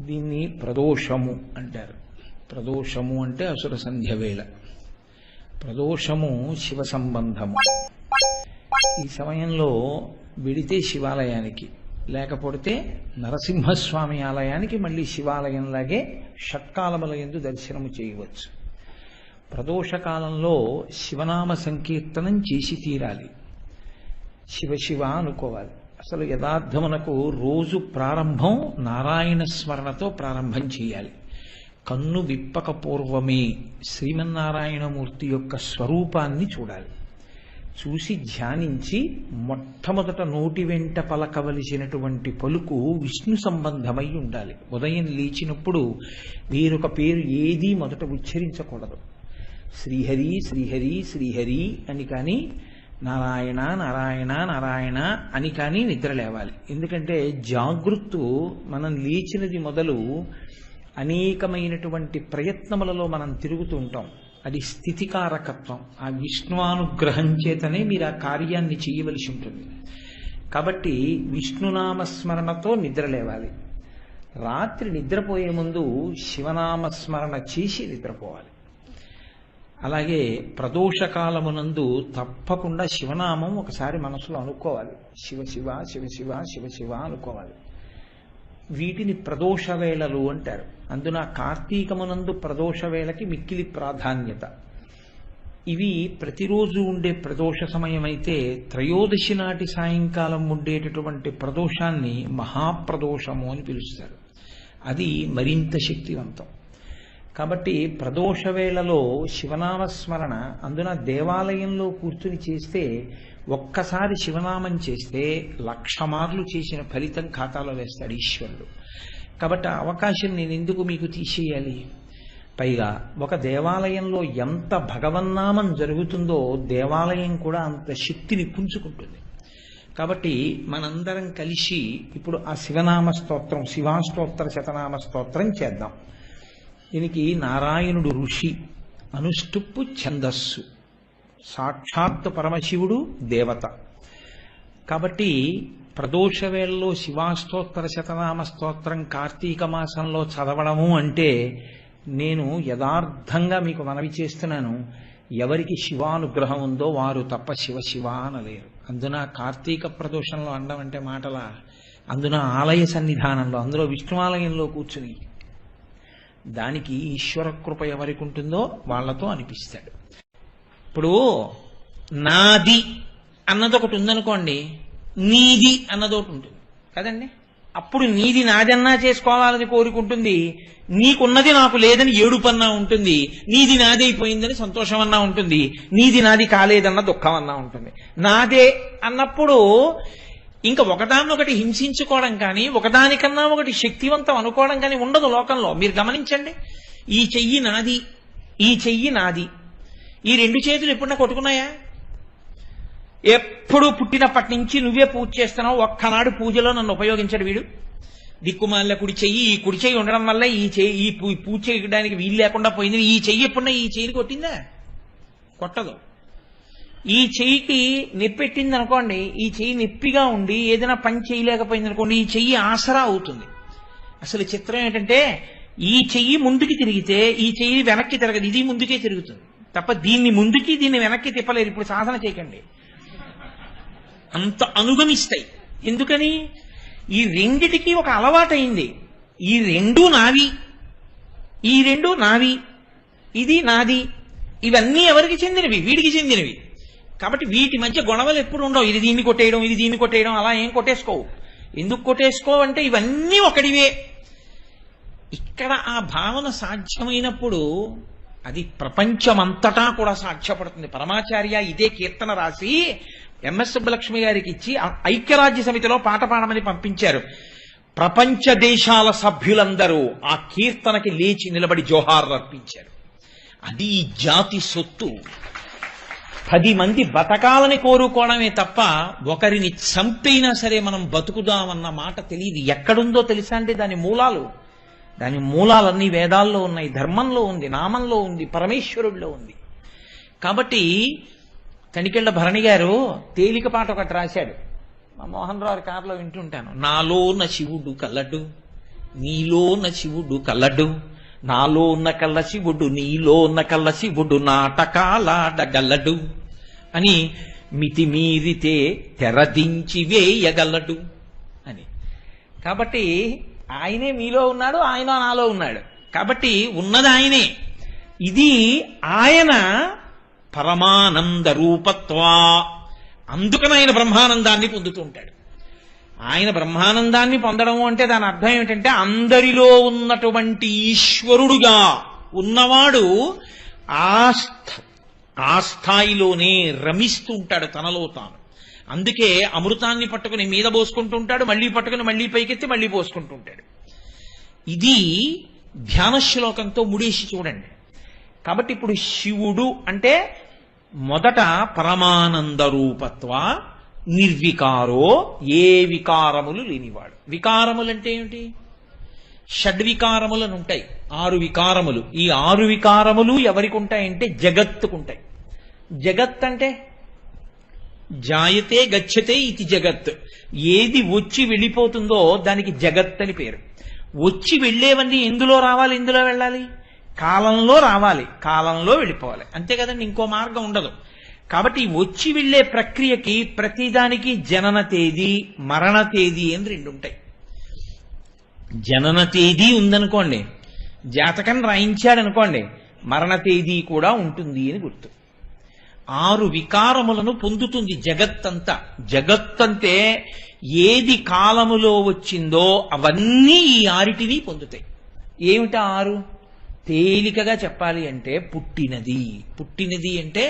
దీన్ని ప్రదోషము అంటారు. ప్రదోషము అంటే అసుర సంధ్య వేళ. ప్రదోషము శివ సంబంధము. ఈ సమయంలో వెడితే శివాలయానికి, లేకపోతే నరసింహస్వామి ఆలయానికి మళ్ళీ శివాలయంలాగే షట్కాలముల యందు దర్శనము చేయవచ్చు. ప్రదోషకాలంలో శివనామ సంకీర్తనం చేసి తీరాలి. శివ శివ అనుకోవాలి. అసలు యథార్థమునకు రోజు ప్రారంభం నారాయణ స్మరణతో ప్రారంభం చేయాలి. కన్ను విప్పక పూర్వమే శ్రీమన్నారాయణమూర్తి యొక్క స్వరూపాన్ని చూడాలి. చూసి ధ్యానించి మొట్టమొదట నోటి వెంట పలకవలసినటువంటి పలుకు విష్ణు సంబంధమై ఉండాలి. ఉదయం లేచినప్పుడు వేరొక పేరు ఏదీ మొదట ఉచ్చరించకూడదు. శ్రీహరి శ్రీహరి శ్రీహరి అని కానీ, నారాయణ నారాయణ నారాయణ అని కానీ నిద్ర లేవాలి. ఎందుకంటే జాగృత్తు మనం లేచినది మొదలు అనేకమైనటువంటి ప్రయత్నములలో మనం తిరుగుతూ ఉంటాం. అది స్థితికారకత్వం. ఆ విష్ణువానుగ్రహం చేతనే మీరు ఆ కార్యాన్ని చేయవలసి ఉంటుంది. కాబట్టి విష్ణునామస్మరణతో నిద్ర లేవాలి. రాత్రి నిద్రపోయే ముందు శివనామస్మరణ చేసి నిద్రపోవాలి. అలాగే ప్రదోషకాలమునందు తప్పకుండా శివనామం ఒకసారి మనసులో అనుకోవాలి. శివ శివ శివ శివ శివ శివ అనుకోవాలి. వీటిని ప్రదోష వేళలు అంటారు. అందున కార్తీకమునందు ప్రదోష వేళకి మిక్కిలి ప్రాధాన్యత. ఇవి ప్రతిరోజు ఉండే ప్రదోష సమయం అయితే, త్రయోదశి నాటి సాయంకాలం ఉండేటటువంటి ప్రదోషాన్ని మహాప్రదోషము అని పిలుస్తారు. అది మరింత శక్తివంతం. కాబట్టి ప్రదోష వేళలో శివనామస్మరణ, అందున దేవాలయంలో కూర్చుని చేస్తే, ఒక్కసారి శివనామం చేస్తే 1,00,000 మార్లు చేసిన ఫలితం ఖాతాలో వేస్తాడు ఈశ్వరుడు. కాబట్టి ఆ అవకాశం నేను ఎందుకు మీకు తీసేయాలి? పైగా ఒక దేవాలయంలో ఎంత భగవన్నామం జరుగుతుందో దేవాలయం కూడా అంత శక్తిని పుంజుకుంటుంది. కాబట్టి మనందరం కలిసి ఇప్పుడు ఆ శివనామ స్తోత్రం, శివాష్టోత్తర శతనామ స్తోత్రం చేద్దాం. దీనికి నారాయణుడు ఋషి, అనుష్టుప్పు ఛందస్సు, సాక్షాత్ పరమశివుడు దేవత. కాబట్టి ప్రదోష వేళలో శివాష్టోత్తర శతనామ స్తోత్రం కార్తీక మాసంలో చదవడము అంటే, నేను యథార్థంగా మీకు మనవి చేస్తున్నాను, ఎవరికి శివానుగ్రహం ఉందో వారు తప్ప శివ శివ అనలేరు. అందున కార్తీక ప్రదోషంలో అండం అంటే మాటల, అందున ఆలయ సన్నిధానంలో, అందులో విష్ణువాలయంలో కూర్చుని దానికి ఈశ్వర కృప ఎవరికి ఉంటుందో వాళ్లతో అనిపిస్తాడు. ఇప్పుడు నాది అన్నది ఒకటి ఉందనుకోండి, నీది అన్నది ఒకటి ఉంటుంది కదండి. అప్పుడు నీది నాదన్నా చేసుకోవాలని కోరుకుంటుంది, నీకున్నది నాకు లేదని ఏడుపన్నా ఉంటుంది, నీది నాది అయిపోయిందని సంతోషం అన్నా ఉంటుంది, నీది నాది కాలేదన్న దుఃఖం అన్నా ఉంటుంది. నాదే అన్నప్పుడు ఇంకా ఒకదాన్నొకటి హింసించుకోవడం కానీ, ఒకదానికన్నా ఒకటి శక్తివంతం అనుకోవడం కానీ ఉండదు లోకంలో. మీరు గమనించండి, ఈ చెయ్యి నాది, ఈ చెయ్యి నాది, ఈ రెండు చేతులు ఎప్పుడన్నా కొట్టుకున్నాయా? ఎప్పుడు పుట్టినప్పటి నుంచి నువ్వే పూజ చేస్తున్నావు, ఒక్కనాడు పూజలో నన్ను ఉపయోగించడు వీడు. దిక్కుమాల కుడి చెయ్యి, ఈ కుడి చెయ్యి ఉండడం వల్ల ఈ పూజ చేయడానికి వీలు లేకుండా పోయింది. ఈ చెయ్యి ఎప్పుడన్నా ఈ చెయ్యిని కొట్టిందా? కొట్టదు. ఈ చెయ్యికి నొప్పెట్టింది అనుకోండి, ఈ చెయ్యి నొప్పిగా ఉండి ఏదైనా పని చేయలేకపోయింది అనుకోండి, ఈ చెయ్యి ఆసరా అవుతుంది. అసలు చిత్రం ఏంటంటే, ఈ చెయ్యి ముందుకి తిరిగితే ఈ చెయ్యి వెనక్కి తిరగదు, ఇది ముందుకే తిరుగుతుంది తప్ప దీన్ని ముందుకి దీన్ని వెనక్కి తిప్పలేరు. ఇప్పుడు సాధన చేయకండి, అంత అనుగమిస్తాయి. ఎందుకని? ఈ రెండిటికి ఒక అలవాటైంది. ఈ రెండు నావి, ఈ రెండు నావి, ఇది నాది. ఇవన్నీ ఎవరికి చెందినవి? వీడికి చెందినవి. కాబట్టి వీటి మధ్య గొడవలు ఎప్పుడు ఉండవు. ఇది దీన్ని కొట్టేయడం, ఇది దీన్ని కొట్టేయడం, అలా ఏం కొట్టేసుకోవు. ఎందుకు కొట్టేసుకోవు అంటే ఇవన్నీ ఒకటివే. ఇక్కడ ఆ భావన సాధ్యమైనప్పుడు అది ప్రపంచమంతటా కూడా సాధ్యపడుతుంది. పరమాచార్య ఇదే కీర్తన రాసి ఎంఎస్ సుబ్బలక్ష్మి గారికి ఇచ్చి ఐక్యరాజ్య సమితిలో పాట పాడమని పంపించారు. ప్రపంచ దేశాల సభ్యులందరూ ఆ కీర్తనకి లేచి నిలబడి జోహార్లు అర్పించారు. అది ఈ జాతి సొత్తు. 10 మంది బతకాలని కోరుకోవడమే తప్ప ఒకరిని చంపైనా సరే మనం బతుకుదామన్న మాట తెలియదు. ఎక్కడుందో తెలుసా అంటే దాని మూలాలన్నీ వేదాల్లో ఉన్నాయి, ధర్మంలో ఉంది, నామంలో ఉంది, పరమేశ్వరుడిలో ఉంది. కాబట్టి తనికెళ్ల భరణి గారు తేలికపాట ఒకటి రాశాడు. మా మోహన్ రావు కారులో వింటుంటాను. నాలోన శివుడు కలడు, నీలో ఉన్న శివుడు కలడు, నాలో ఉన్న కళ్ళ శివుడు, నీలో ఉన్న కళ్ళ శివుడు నాటకాలాడగలడు అని, మితిమీరితే తెరదించి వేయగలడు అని. కాబట్టి ఆయనే మీలో ఉన్నాడు, ఆయన నాలో ఉన్నాడు. కాబట్టి ఉన్నది ఆయనే. ఇది ఆయన పరమానంద రూపత్వా. అందుకని ఆయన బ్రహ్మానందాన్ని పొందుతూ ఉంటాడు. ఆయన బ్రహ్మానందాన్ని పొందడము అంటే దాని అర్థం ఏమిటంటే అందరిలో ఉన్నటువంటి ఈశ్వరుడుగా ఉన్నవాడు ఆ స్థాయిలోనే రమిస్తూ ఉంటాడు తనలో తాను. అందుకే అమృతాన్ని పట్టుకుని మీద పోసుకుంటూ ఉంటాడు, మళ్ళీ పట్టుకుని మళ్ళీ పైకెత్తి మళ్ళీ పోసుకుంటూ ఉంటాడు. ఇది ధ్యాన శ్లోకంతో ముడేసి చూడండి. కాబట్టి ఇప్పుడు శివుడు అంటే మొదట పరమానంద రూపత్వ, నిర్వికారో, ఏ వికారములు లేనివాడు. వికారములంటే ఏమిటి? షడ్వికారములను ఉంటాయి, 6 వికారములు. ఈ 6 వికారములు ఎవరికి ఉంటాయంటే జగత్తుకుంటాయి. జగత్ అంటే జాయతే గచ్చతే ఇది జగత్. ఏది వచ్చి వెళ్ళిపోతుందో దానికి జగత్ అని పేరు. వచ్చి వెళ్ళేవన్నీ ఎందులో రావాలి, ఎందులో వెళ్ళాలి? కాలంలో రావాలి, కాలంలో వెళ్ళిపోవాలి. అంతే కదండి, ఇంకో మార్గం ఉండదు. కాబట్టి వచ్చి వెళ్ళే ప్రక్రియకి ప్రతిదానికి జనన తేదీ, మరణ తేదీ అని 2 ఉంటాయి. జనన తేదీ ఉందనుకోండి, జాతకం రాయించాడనుకోండి, మరణ తేదీ కూడా ఉంటుంది అని గుర్తు. 6 వికారములను పొందుతుంది జగత్తంతా. జగత్తంతే ఏది కాలములో వచ్చిందో అవన్నీ ఈ 6టిని పొందుతాయి. ఏమిటా 6? తేలికగా చెప్పాలి అంటే పుట్టినది. పుట్టినది అంటే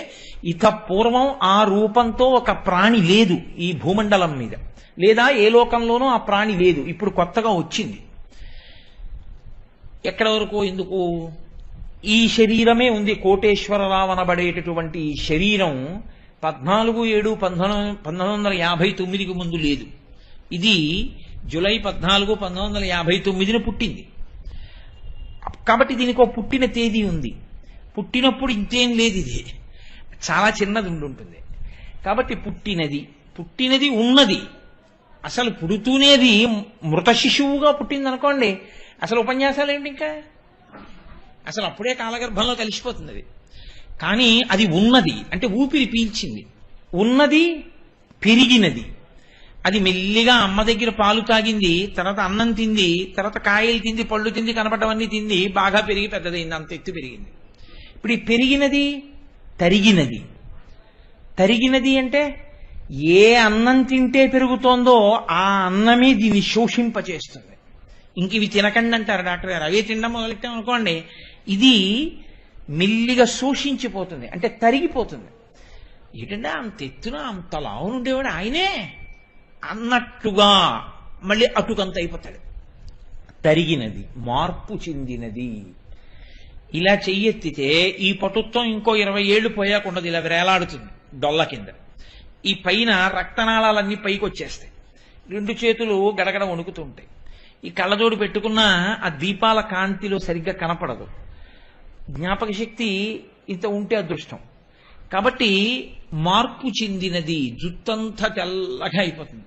ఇక పూర్వం ఆ రూపంతో ఒక ప్రాణి లేదు ఈ భూమండలం మీద, లేదా ఏ లోకంలోనూ ఆ ప్రాణి లేదు, ఇప్పుడు కొత్తగా వచ్చింది. ఎక్కడ వరకు ఎందుకు? ఈ శరీరమే ఉంది. కోటేశ్వరరావు అనబడేటటువంటి ఈ శరీరం 14/7/1959కి ముందు లేదు. ఇది జూలై 14, 1959న పుట్టింది. కాబట్టి దీనికి ఒక పుట్టిన తేదీ ఉంది. పుట్టినప్పుడు ఇంకేం లేదు, ఇది చాలా చిన్నది ఉంటుంది. కాబట్టి పుట్టినది ఉన్నది. అసలు పుడుతూనేది మృత శిశువుగా పుట్టింది అనుకోండి, అసలు ఉపన్యాసాలు ఏంటి ఇంకా? అసలు అప్పుడే కాలగర్భంలో కలిసిపోతుంది అది. కానీ అది ఉన్నది అంటే ఊపిరి పీల్చింది, ఉన్నది, పెరిగినది. అది మెల్లిగా అమ్మ దగ్గర పాలు తాగింది, తర్వాత అన్నం తింది, తర్వాత కాయలు తింది, పళ్ళు తింది, కనపడ్డవన్నీ తింది, బాగా పెరిగి పెద్దదైంది, అంత ఎత్తు పెరిగింది. ఇప్పుడు ఈ పెరిగినది తరిగినది. తరిగినది అంటే ఏ అన్నం తింటే పెరుగుతోందో ఆ అన్నమే దీన్ని శోషింపచేస్తుంది. ఇంక ఇవి తినకండి అంటారు డాక్టర్ గారు. అవే తినడం మొదలెట్టాం అనుకోండి, ఇది మెల్లిగా శోషించిపోతుంది, అంటే తరిగిపోతుంది. ఏంటంటే అంత ఎత్తున అంత లావున ఉండేవాడు ఆయనే అన్నట్టుగా మళ్ళీ అటుకంత అయిపోతాడు. తరిగినది, మార్పు చెందినది. ఇలా చెయ్యెత్తితే ఈ పటుత్వం ఇంకో 20 ఏళ్లు పోయాకుండదు, ఇలా వేలాడుతుంది డొల్ల కింద. ఈ పైన రక్తనాళాలన్నీ పైకి వచ్చేస్తాయి, 2 చేతులు గడగడ వణుకుతూ ఉంటాయి. ఈ కళ్ళజోడు పెట్టుకున్న ఆ దీపాల కాంతిలో సరిగ్గా కనపడదు. జ్ఞాపక శక్తి ఇంత ఉంటే అదృష్టం. కాబట్టి మార్పు చెందినది, జుత్తంతా తెల్లగా అయిపోతుంది.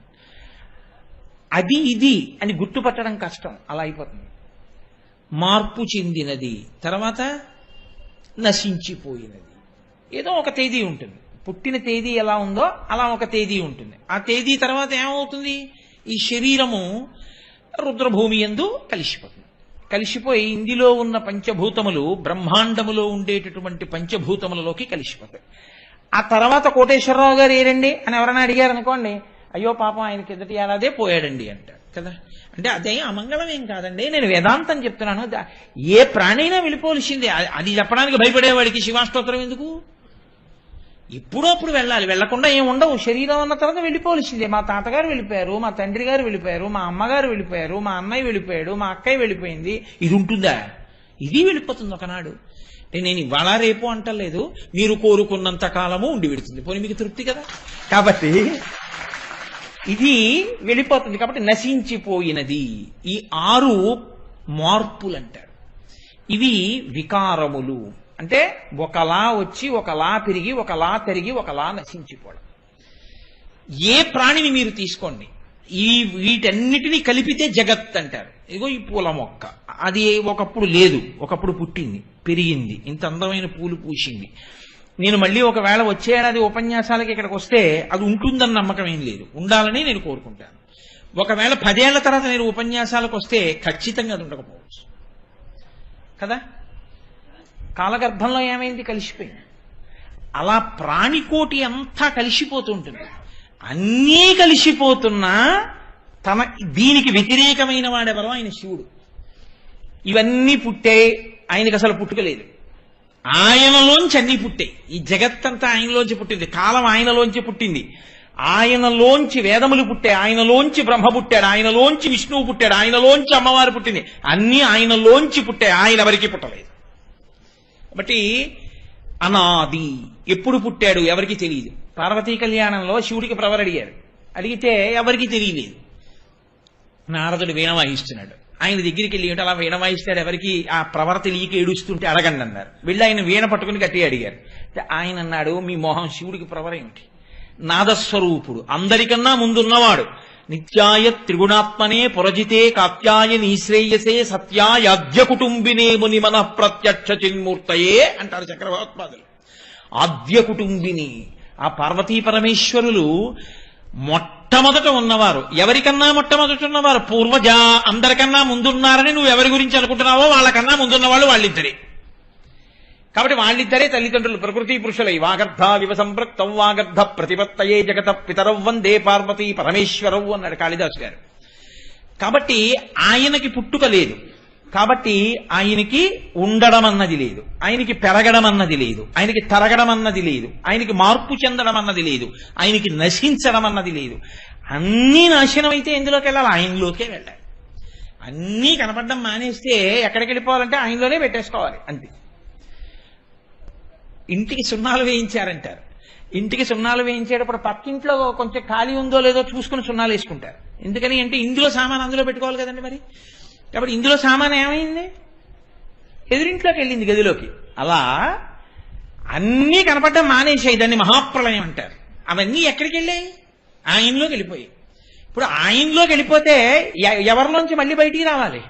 అది ఇది అని గుర్తుపట్టడం కష్టం, అలా అయిపోతుంది. మార్పు చెందినది, తర్వాత నశించిపోయినది. ఏదో ఒక తేదీ ఉంటుంది. పుట్టిన తేదీ ఎలా ఉందో అలా ఒక తేదీ ఉంటుంది. ఆ తేదీ తర్వాత ఏమవుతుంది? ఈ శరీరము రుద్రభూమి యందు కలిసిపోతుంది. కలిసిపోయి ఇందులో ఉన్న పంచభూతములు బ్రహ్మాండములో ఉండేటటువంటి పంచభూతములలోకి కలిసిపోతాయి. ఆ తర్వాత కోటేశ్వరరావు గారు ఏరండి అని ఎవరైనా అడిగారు అనుకోండి, అయ్యో పాపం ఆయన కిందటి ఏడాదే పోయాడండి అంటారు కదా. అంటే అదే అమంగళం ఏం కాదండి, నేను వేదాంతం చెప్తున్నాను. ఏ ప్రాణైనా వెళ్ళిపోవలసిందే. అది చెప్పడానికి భయపడేవాడికి శివాస్తోత్రం ఎందుకు? ఇప్పుడు అప్పుడు వెళ్ళాలి, వెళ్లకుండా ఏం ఉండవు. శరీరం అన్న తర్వాత వెళ్ళిపోవలసిందే. మా తాతగారు వెళ్ళిపోయారు, మా తండ్రి గారు వెళ్ళిపోయారు, మా అమ్మగారు వెళ్ళిపోయారు, మా అన్నయ్య వెళ్ళిపోయాడు, మా అక్కయ్య వెళ్ళిపోయింది. ఇది ఉంటుందా? ఇది వెళ్ళిపోతుంది ఒకనాడు. నేను ఇవాళ రేపు అంటలేదు, మీరు కోరుకున్నంత కాలము ఉండి పెడుతుంది. పోనీ మీకు తృప్తి కదా. కాబట్టి ఇది వెళ్ళిపోతుంది. కాబట్టి నశించిపోయినది. ఈ 6 మార్పులు అంటారు. ఇవి వికారములు. అంటే ఒకలా వచ్చి ఒకలా పెరిగి ఒకలా తరిగి ఒకలా నశించిపోవడం. ఏ ప్రాణిని మీరు తీసుకోండి, వీటన్నిటినీ కలిపితే జగత్ అంటారు. ఇగో ఈ పూల మొక్క, అది ఒకప్పుడు లేదు, ఒకప్పుడు పుట్టింది, పెరిగింది, ఇంత అందమైన పూలు పూసింది. నేను మళ్ళీ ఒకవేళ వచ్చే ఏడాది ఉపన్యాసాలకి ఇక్కడికి వస్తే అది ఉంటుందన్న నమ్మకం ఏం లేదు, ఉండాలని నేను కోరుకుంటాను. ఒకవేళ 10 ఏళ్ల తర్వాత నేను ఉపన్యాసాలకు వస్తే ఖచ్చితంగా అది ఉండకపోవచ్చు కదా. కాలగర్భంలో ఏమైంది? కలిసిపోయింది. అలా ప్రాణికోటి అంతా కలిసిపోతుంటుంది. అన్నీ కలిసిపోతున్నా దీనికి వ్యతిరేకమైన వాడెవరో ఆయన శివుడు. ఇవన్నీ పుట్టాయి, ఆయనకి అసలు పుట్టుకలేదు. ఆయనలోంచి అన్నీ పుట్టాయి. ఈ జగత్తంతా ఆయనలోంచి పుట్టింది, కాలం ఆయనలోంచి పుట్టింది, ఆయనలోంచి వేదములు పుట్టాయి, ఆయనలోంచి బ్రహ్మ పుట్టాడు, ఆయనలోంచి విష్ణువు పుట్టాడు, ఆయనలోంచి అమ్మవారు పుట్టింది. అన్నీ ఆయనలోంచి పుట్టాయి, ఆయన ఎవరికి పుట్టలేదు. కాబట్టి అనాది. ఎప్పుడు పుట్టాడు ఎవరికి తెలియదు. పార్వతీ కళ్యాణంలో శివుడికి ప్రవర్ అడిగారు, అడిగితే ఎవరికి తెలియలేదు. నారదుడు వీణ వాయిస్తున్నాడు, ఆయన దగ్గరికి వెళ్ళి అలా వీణ వాయిస్తాడు, ఎవరికి ఆ ప్రవర తెలియక ఏడుస్తుంటే అడగండి అన్నారు. వెళ్ళి ఆయన వీణ పట్టుకుని గట్టిగా అడిగారు. ఆయన అన్నాడు, మీ మోహం, శివుడికి ప్రవర ఏమిటి? నాదస్వరూపుడు, అందరికన్నా ముందున్నవాడు. నిత్యాయ త్రిగుణాత్మనే పురజితే కాత్యాయ నీశ్రేయసే సత్యాయాద్య కుటుంబినే ముని మన ప్రత్యక్ష చిన్మూర్తయే అంటారు చక్రవర్తిపాదులు. ఆద్య కుటుంబిని, ఆ పార్వతీ పరమేశ్వరులు మొట్టమొదట ఉన్నవారు. ఎవరికన్నా మొట్టమొదట ఉన్నవారు? పూర్వజ, అందరికన్నా ముందున్నారని నువ్వు ఎవరి గురించి అనుకుంటున్నావో వాళ్ళకన్నా ముందున్న వాళ్ళు వాళ్ళిద్దరే. కాబట్టి వాళ్ళిద్దరే తల్లిదండ్రులు, ప్రకృతి పురుషులై. వాగర్ధ వివ సంపృక్తం వాగర్ధ ప్రతిపత్తయే జగత పితరౌ వందే పార్వతీ పరమేశ్వరవు అన్నాడు కాళిదాసు గారు. కాబట్టి ఆయనకి పుట్టుక లేదు, కాబట్టి ఆయనకి ఉండడం అన్నది లేదు, ఆయనకి పెరగడం అన్నది లేదు, ఆయనకి తరగడం అన్నది లేదు, ఆయనకి మార్పు చెందడం అన్నది లేదు, ఆయనకి నశించడం అన్నది లేదు. అన్నీ నాశనం అయితే ఎందులోకి వెళ్ళాలి? ఆయనలోకే వెళ్ళాలి. అన్నీ కనపడడం మానేస్తే ఎక్కడికి వెళ్ళిపోవాలంటే ఆయనలోనే పెట్టేసుకోవాలి అంతే. ఇంటికి సున్నాలు వేయించారంటారు. ఇంటికి సున్నాలు వేయించేటప్పుడు పక్కింట్లో కొంచెం ఖాళీ ఉందో లేదో చూసుకుని సున్నాలు వేసుకుంటారు. ఎందుకని అంటే ఇందులో సామాన్ అందులో పెట్టుకోవాలి కదండి మరి. కాబట్టి ఇందులో సామాన్ ఏమైంది? ఎదురింట్లోకి వెళ్ళింది, గదిలోకి. అలా అన్నీ కనపడడం మానేసాయి, దాన్ని మహాప్రళయం అంటారు. అవన్నీ ఎక్కడికి వెళ్ళాయి? ఆయనలోకి వెళ్ళిపోయి. ఇప్పుడు ఆయనలోకి వెళ్ళిపోతే ఎవరిలోంచి మళ్ళీ బయటికి రావాలి?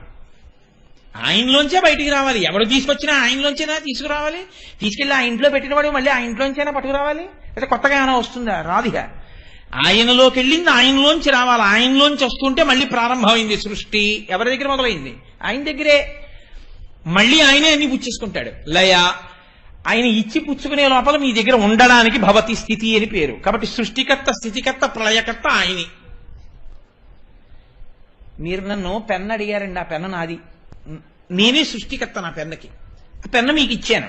ఆయనలోంచే బయటికి రావాలి. ఎవరు తీసుకొచ్చినా ఆయనలోంచేనా తీసుకురావాలి. తీసుకెళ్ళి ఆ ఇంట్లో పెట్టిన వాడు మళ్ళీ ఆ ఇంట్లోంచైనా పట్టుకురావాలి. అయితే కొత్తగా ఏమైనా వస్తుందా? రాదుగా. ఆయనలోకి వెళ్ళింది, ఆయనలోంచి రావాలి. ఆయనలోంచి వస్తుంటే మళ్ళీ ప్రారంభమైంది సృష్టి. ఎవరి దగ్గర మొదలైంది? ఆయన దగ్గరే. మళ్ళీ ఆయనే అన్ని పుచ్చేసుకుంటాడు. లయ. ఆయన ఇచ్చి పుచ్చుకునే లోపల మీ దగ్గర ఉండడానికి భవతి స్థితి అని పేరు. కాబట్టి సృష్టికర్త, స్థితికర్త, ప్రళయకర్త ఆయనే. మీరు నన్ను పెన్ను అడిగారండి, ఆ పెన్ను నాది, నేనే సృష్టికర్త. నా పెన్నకి ఆ పెన్ను మీకు ఇచ్చాను,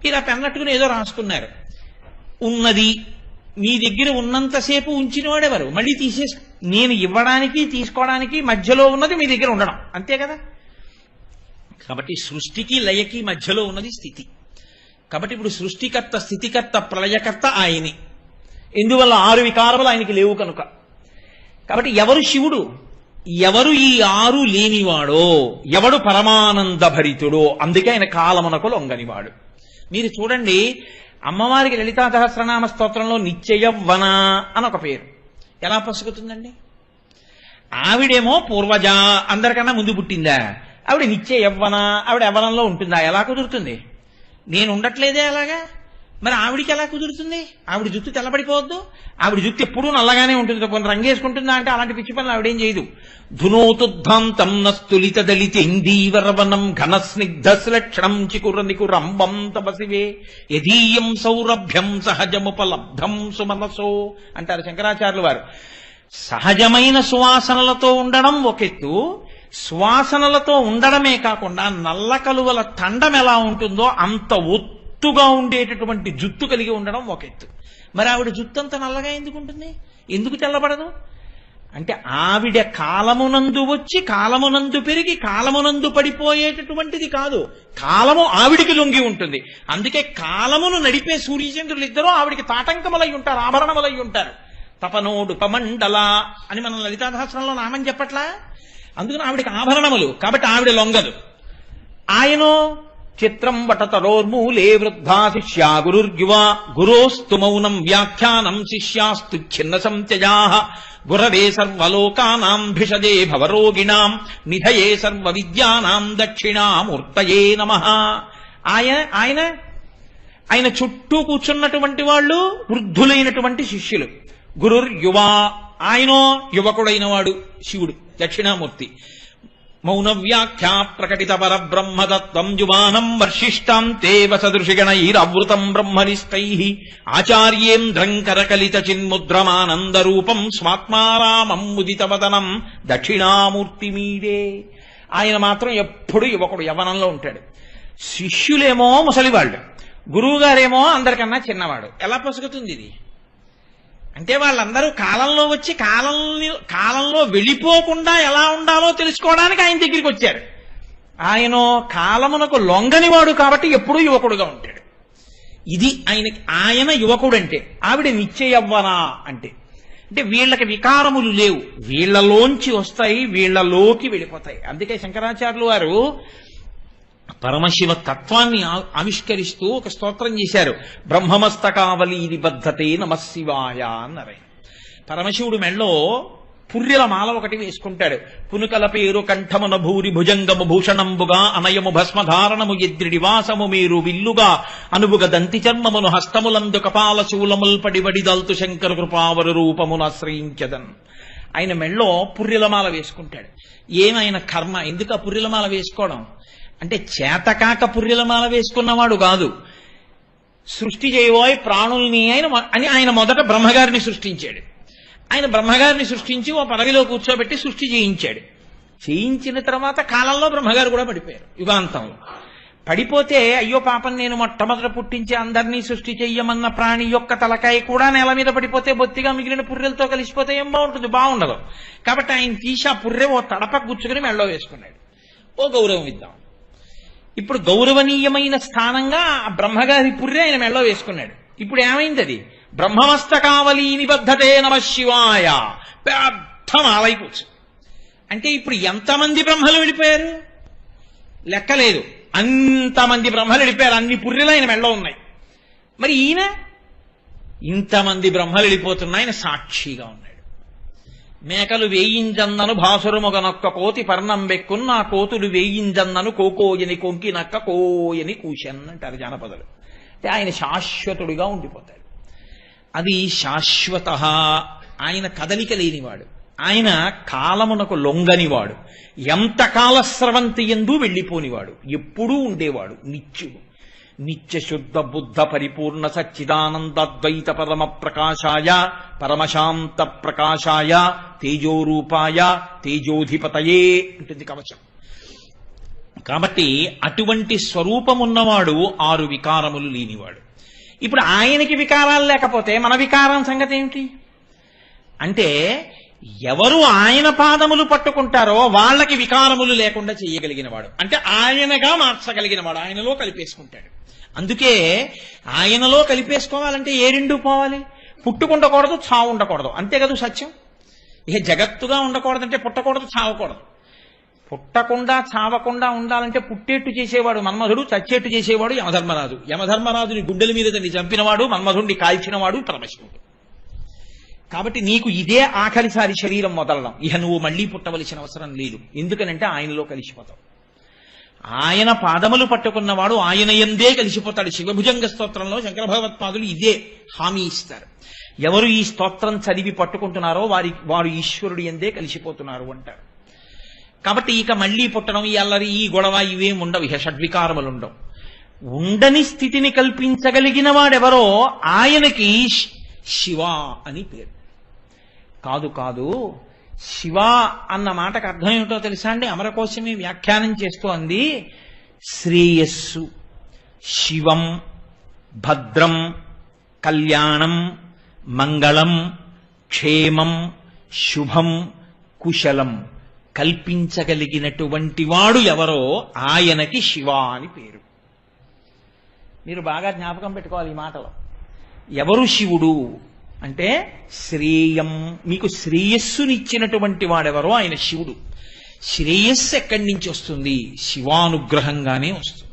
మీరు ఆ పెన్నట్టుకుని ఏదో రాసుకున్నారు. ఉన్నది మీ దగ్గర ఉన్నంతసేపు ఉంచిన వాడెవరు? మళ్ళీ నేను ఇవ్వడానికి తీసుకోవడానికి మధ్యలో ఉన్నది మీ దగ్గర ఉండడం, అంతే కదా. కాబట్టి సృష్టికి లయకి మధ్యలో ఉన్నది స్థితి. కాబట్టి ఇప్పుడు సృష్టికర్త, స్థితికర్త, ప్రళయకర్త ఆయనే. ఎందువల్ల? 6 వికారములు ఆయనకి లేవు కనుక. కాబట్టి ఎవరు శివుడు? ఎవరు ఈ 6 లేనివాడో, ఎవడు పరమానంద భరితుడో, అందుకే ఆయన కాలమునకు లొంగనివాడు. మీరు చూడండి, అమ్మవారికి లలితా సహస్రనామ స్తోత్రంలో నిత్యయవ్వన అని ఒక పేరు ఎలా పసుకుతుందండి? ఆవిడేమో పూర్వజ, అందరికన్నా ముందు పుట్టిందా? ఆవిడ నిత్యయవ్వన, ఆవిడ యవ్వనంలో ఉంటుందా? ఎలా కుదురుతుంది? నేను ఉండట్లేదే అలాగా. మరి ఆవిడికి ఎలా కుదురుతుంది? ఆవిడ జుట్టు తెల్లబడిపోవద్దు? ఆవిడ జుట్టు ఎప్పుడూ నల్లగానే ఉంటుంది, కొన్ని రంగేసుకుంటుందా అంటే అలాంటి పిచ్చి పనులు ఆవిడేం చేయదు. ధునోతుద్ధాంతం నస్తులిత దళిత ఇందీవరవనం ఘనస్నిగ్ధశ్లక్షణం చికురంబం తపసివే యదీయం సౌరభ్యం సహజముపలబ్ధం సుమనసో అంటారు శంకరాచార్యులు వారు. సహజమైన సువాసనలతో ఉండడం ఒకెత్తు, సువాసనలతో ఉండడమే కాకుండా నల్ల కలువల తండం ఎలా ఉంటుందో అంత ఒత్తుగా ఉండేటటువంటి జుట్టు కలిగి ఉండడం ఒక ఎత్తు. మరి ఆవిడ జుట్టు అంత నల్లగా ఎందుకు ఉంటుంది? ఎందుకు తెల్లబడదు? అంటే ఆవిడ కాలమునందు వచ్చి, కాలమునందు పెరిగి, కాలమునందు పడిపోయేటటువంటిది కాదు. కాలము ఆవిడికి లొంగి ఉంటుంది. అందుకే కాలమును నడిపే సూర్యచంద్రులు ఇద్దరూ ఆవిడికి తాటంకములై ఉంటారు, ఆభరణములై ఉంటారు. తపనోడు పమండల అని మనం లలితా సహస్రంలో నామం చెప్పట్లా? అందుకని ఆవిడికి ఆభరణములు, కాబట్టి ఆవిడ లొంగదు. ఆయనో చిత్రం వటతరోర్మూలే వృద్ధా శిష్యా గురుర్యువా గురోస్తు మౌనం వ్యాఖ్యానం శిష్యాస్తు ఛిన్న సంత్యజా గురవే సర్వలోకానాం భిషజే భవరోగిణాం నిధయే సర్వ విద్యానాం దక్షిణామూర్తయే నమః. ఆయన చుట్టూ కూర్చున్నటువంటి వాళ్ళు వృద్ధులైనటువంటి శిష్యులు. గురుర్యువా, ఆయనో యువకుడైన వాడు శివుడు దక్షిణామూర్తి. మౌన వ్యాఖ్యా ప్రకటిత పరబ్రహ్మతత్వం యువానం వర్షిష్టాం తే వసదృషిగణైరవృతం బ్రహ్మనిష్టైః ఆచార్యేంద్రం కరకలిత చిన్ముద్రమానందరూపం స్వాత్మారామం ముదితవదనం దక్షిణామూర్తిమీడే. ఆయన మాత్రం ఎప్పుడు యువకుడు, యవనంలో ఉంటాడు. శిష్యులేమో ముసలివాళ్ళు, గురువుగారేమో అందరికన్నా చిన్నవాడు. ఎలా పొసగుతుంది ఇది? అంటే వాళ్ళందరూ కాలంలో వచ్చి కాలంలో వెళ్ళిపోకుండా ఎలా ఉండాలో తెలుసుకోవడానికి ఆయన దగ్గరికి వచ్చారు. ఆయన కాలమునకు లొంగనివాడు కాబట్టి ఎప్పుడూ యువకుడుగా ఉంటాడు. ఇది ఆయన యువకుడు అంటే. ఆవిడ నిత్య యవ్వన అంటే వీళ్ళకి వికారములు లేవు, వీళ్లలోంచి వస్తాయి, వీళ్లలోకి వెళ్ళిపోతాయి. అందుకే శంకరాచార్యులు వారు పరమశివ తత్వాన్ని ఆవిష్కరిస్తూ ఒక స్తోత్రం చేశారు. బ్రహ్మమస్తకావలి నిబద్ధతే నమశివాయ అన్నారు. పరమశివుడు మెళ్ళో పుర్రెల మాల ఒకటి వేసుకుంటాడు. పునుకల పేరు కంఠమున భూరి భుజంగము భూషణంబుగా అనయము భస్మధారణము ఎద్రిడి వాసము మీరు విల్లుగా అనువుగ దంతి చర్మమును హస్తములందు కపాల శూలముల్ పడిబడిదల్తు శంకర కృపావరు రూపమును ఆశ్రయించదన్. ఆయన మెళ్ళో పుర్రెలమాల వేసుకుంటాడు. ఏమైనా కర్మ, ఎందుకు ఆ పుర్రెలమాల వేసుకోవడం అంటే చేతకాక పుర్రెలమాల వేసుకున్నవాడు కాదు. సృష్టి చేయబోయే ప్రాణుల్ని ఆయన మొదట బ్రహ్మగారిని సృష్టించాడు. ఆయన బ్రహ్మగారిని సృష్టించి ఓ పదవిలో కూర్చోబెట్టి సృష్టి చేయించాడు. చేయించిన తర్వాత కాలంలో బ్రహ్మగారు కూడా పడిపోయారు. యుగాంతంలో పడిపోతే అయ్యో పాపం, నేను మొట్టమొదట పుట్టించి అందరినీ సృష్టి చెయ్యమన్న ప్రాణి యొక్క తలకాయ కూడా నేల మీద పడిపోతే బొత్తిగా మిగిలిన పుర్రెలతో కలిసిపోతే ఏం బాగుంటుంది? బాగుండదు. కాబట్టి ఆయన తీసి ఆ పుర్రె ఓ తడప గుచ్చుకుని మెళ్ళో వేసుకున్నాడు. ఓ గౌరవం ఇద్దాం. ఇప్పుడు గౌరవనీయమైన స్థానంగా ఆ బ్రహ్మగారి పుర్రె ఆయన మెళ్ళో వేసుకున్నాడు. ఇప్పుడు ఏమైంది? అది బ్రహ్మమస్తకావలి నిబద్ధతే నమశివాయ, పెద్ద మాలై కూర్చు. అంటే ఇప్పుడు ఎంతమంది బ్రహ్మలు వెళ్ళిపోయారు లెక్కలేదు. అంతమంది బ్రహ్మలు వెళ్ళిపోయారు. అన్ని పుర్రెలు ఆయన మెళ్ళో ఉన్నాయి. మరి ఈయన ఇంతమంది బ్రహ్మలు వెళ్ళిపోతున్నా ఆయన సాక్షిగా ఉన్నాడు. మేకలు వేయింజన్నను భాసురముగనొక్క కోతి పర్ణం బెక్కున్న ఆ కోతులు వేయింజన్నను కోకోయని కొంకి నక్క కోయని కూషన్ అంటారు జానపదలు. అంటే ఆయన శాశ్వతుడిగా ఉండిపోతాడు. అది శాశ్వత. ఆయన కదలిక లేనివాడు, ఆయన కాలమునకు లొంగనివాడు, ఎంత కాలస్రవంతి ఎందు వెళ్ళిపోనివాడు, ఎప్పుడూ ఉండేవాడు, నిత్యుడు. నిత్య శుద్ధ బుద్ధ పరిపూర్ణ సచ్చిదానందద్వైత పరమ ప్రకాశాయ పరమశాంత ప్రకాశాయ తేజోరూపాయ తేజోధిపతయే ఉంటుంది కవచం. కాబట్టి అటువంటి స్వరూపమున్నవాడు 6 వికారములు లేనివాడు. ఇప్పుడు ఆయనకి వికారాలు లేకపోతే మన వికారం సంగతి ఏమిటి అంటే, ఎవరు ఆయన పాదములు పట్టుకుంటారో వాళ్ళకి వికారములు లేకుండా చేయగలిగిన వాడు, అంటే ఆయనగా మార్చగలిగిన వాడు, ఆయనలో కలిపేసుకుంటాడు. అందుకే ఆయనలో కలిపేసుకోవాలంటే ఏ రెండు పోవాలి? పుట్టుకుండకూడదు, చావు ఉండకూడదు. అంతే కదా సత్యం. ఇక జగత్తుగా ఉండకూడదంటే పుట్టకూడదు, చావకూడదు. పుట్టకుండా చావకుండా ఉండాలంటే పుట్టేట్టు చేసేవాడు మన్మధుడు, చచ్చేట్టు చేసేవాడు యమధర్మరాజు. యమధర్మరాజుని గుండెల మీద తన్ని చంపినవాడు, మన్మధుడిని కాల్చినవాడు పరమశివుడు. కాబట్టి నీకు ఇదే ఆఖరిసారి శరీరం వదలడం. ఇక నువ్వు మళ్లీ పుట్టవలసిన అవసరం లేదు. ఎందుకనంటే ఆయనలో కలిసిపోతావు. ఆయన పాదములు పట్టుకున్నవాడు ఆయన యందే కలిసిపోతాడు. శివభుజంగ స్తోత్రంలో శంకర భగవత్పాదులు ఇదే హామీ ఇస్తారు. ఎవరు ఈ స్తోత్రం చదివి పట్టుకుంటున్నారో వారు ఈశ్వరుడు యందే కలిసిపోతున్నారు అంటారు. కాబట్టి ఇక మళ్లీ పుట్టడం, ఈ అల్లరి, ఈ గొడవ ఇవేం ఉండవు. ఇక షడ్వికారములు ఉండవు. ఉండని స్థితిని కల్పించగలిగిన వాడెవరో ఆయనకి శివ అని పేరు. కాదు శివ అన్న మాటకు అర్థం ఏమిటో తెలుసా అండి? అమరకోశమే వ్యాఖ్యానం చేస్తూ అంది, శ్రేయస్సు, శివం, భద్రం, కళ్యాణం, మంగళం, క్షేమం, శుభం, కుశలం కల్పించగలిగినటువంటి వాడు ఎవరో ఆయనకి శివ అని పేరు. మీరు బాగా జ్ఞాపకం పెట్టుకోవాలి ఈ మాటలో. ఎవరు శివుడు అంటే శ్రేయం, మీకు శ్రేయస్సునిచ్చినటువంటి వాడెవరో ఆయన శివుడు. శ్రేయస్సు ఎక్కడి నుంచి వస్తుంది? శివానుగ్రహంగానే వస్తుంది.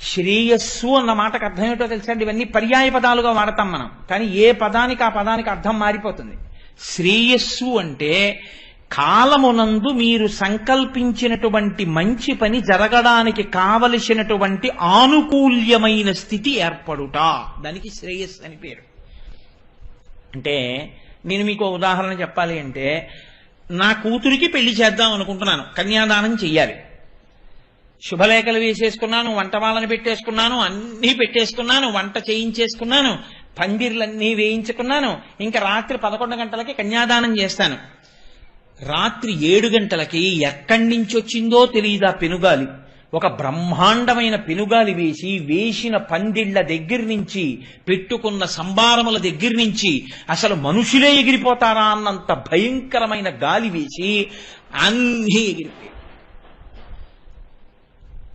శ్రేయస్సు అన్న మాటకు అర్థం ఏంటో తెలుసా అండి? ఇవన్నీ పర్యాయ పదాలుగా వాడతాం మనం, కానీ ఏ పదానికి ఆ పదానికి అర్థం మారిపోతుంది. శ్రేయస్సు అంటే కాలమునందు మీరు సంకల్పించినటువంటి మంచి పని జరగడానికి కావలసినటువంటి ఆనుకూల్యమైన స్థితి ఏర్పడుట, దానికి శ్రేయస్సు అని పేరు. అంటే నేను మీకు ఉదాహరణ చెప్పాలి అంటే, నా కూతురికి పెళ్లి చేద్దాం అనుకుంటున్నాను, కన్యాదానం చెయ్యాలి. శుభలేఖలు వేసేసుకున్నాను, వంట వాళ్ళని పెట్టేసుకున్నాను, అన్నీ పెట్టేసుకున్నాను, వంట చేయించేసుకున్నాను, పందిర్లన్నీ వేయించుకున్నాను. ఇంకా రాత్రి 11 గంటలకి కన్యాదానం చేస్తాను. రాత్రి 7 గంటలకి ఎక్కడి నుంచి వచ్చిందో తెలియదు ఆ పెనుగాలి. ఒక బ్రహ్మాండమైన పెనుగాలి వేసిన పందిళ్ల దగ్గర నుంచి, పెట్టుకున్న సంబారముల దగ్గర నుంచి అసలు మనుషులే ఎగిరిపోతారా అన్నంత భయంకరమైన గాలి వేసి అన్నీ ఎగిరిపోయాయి.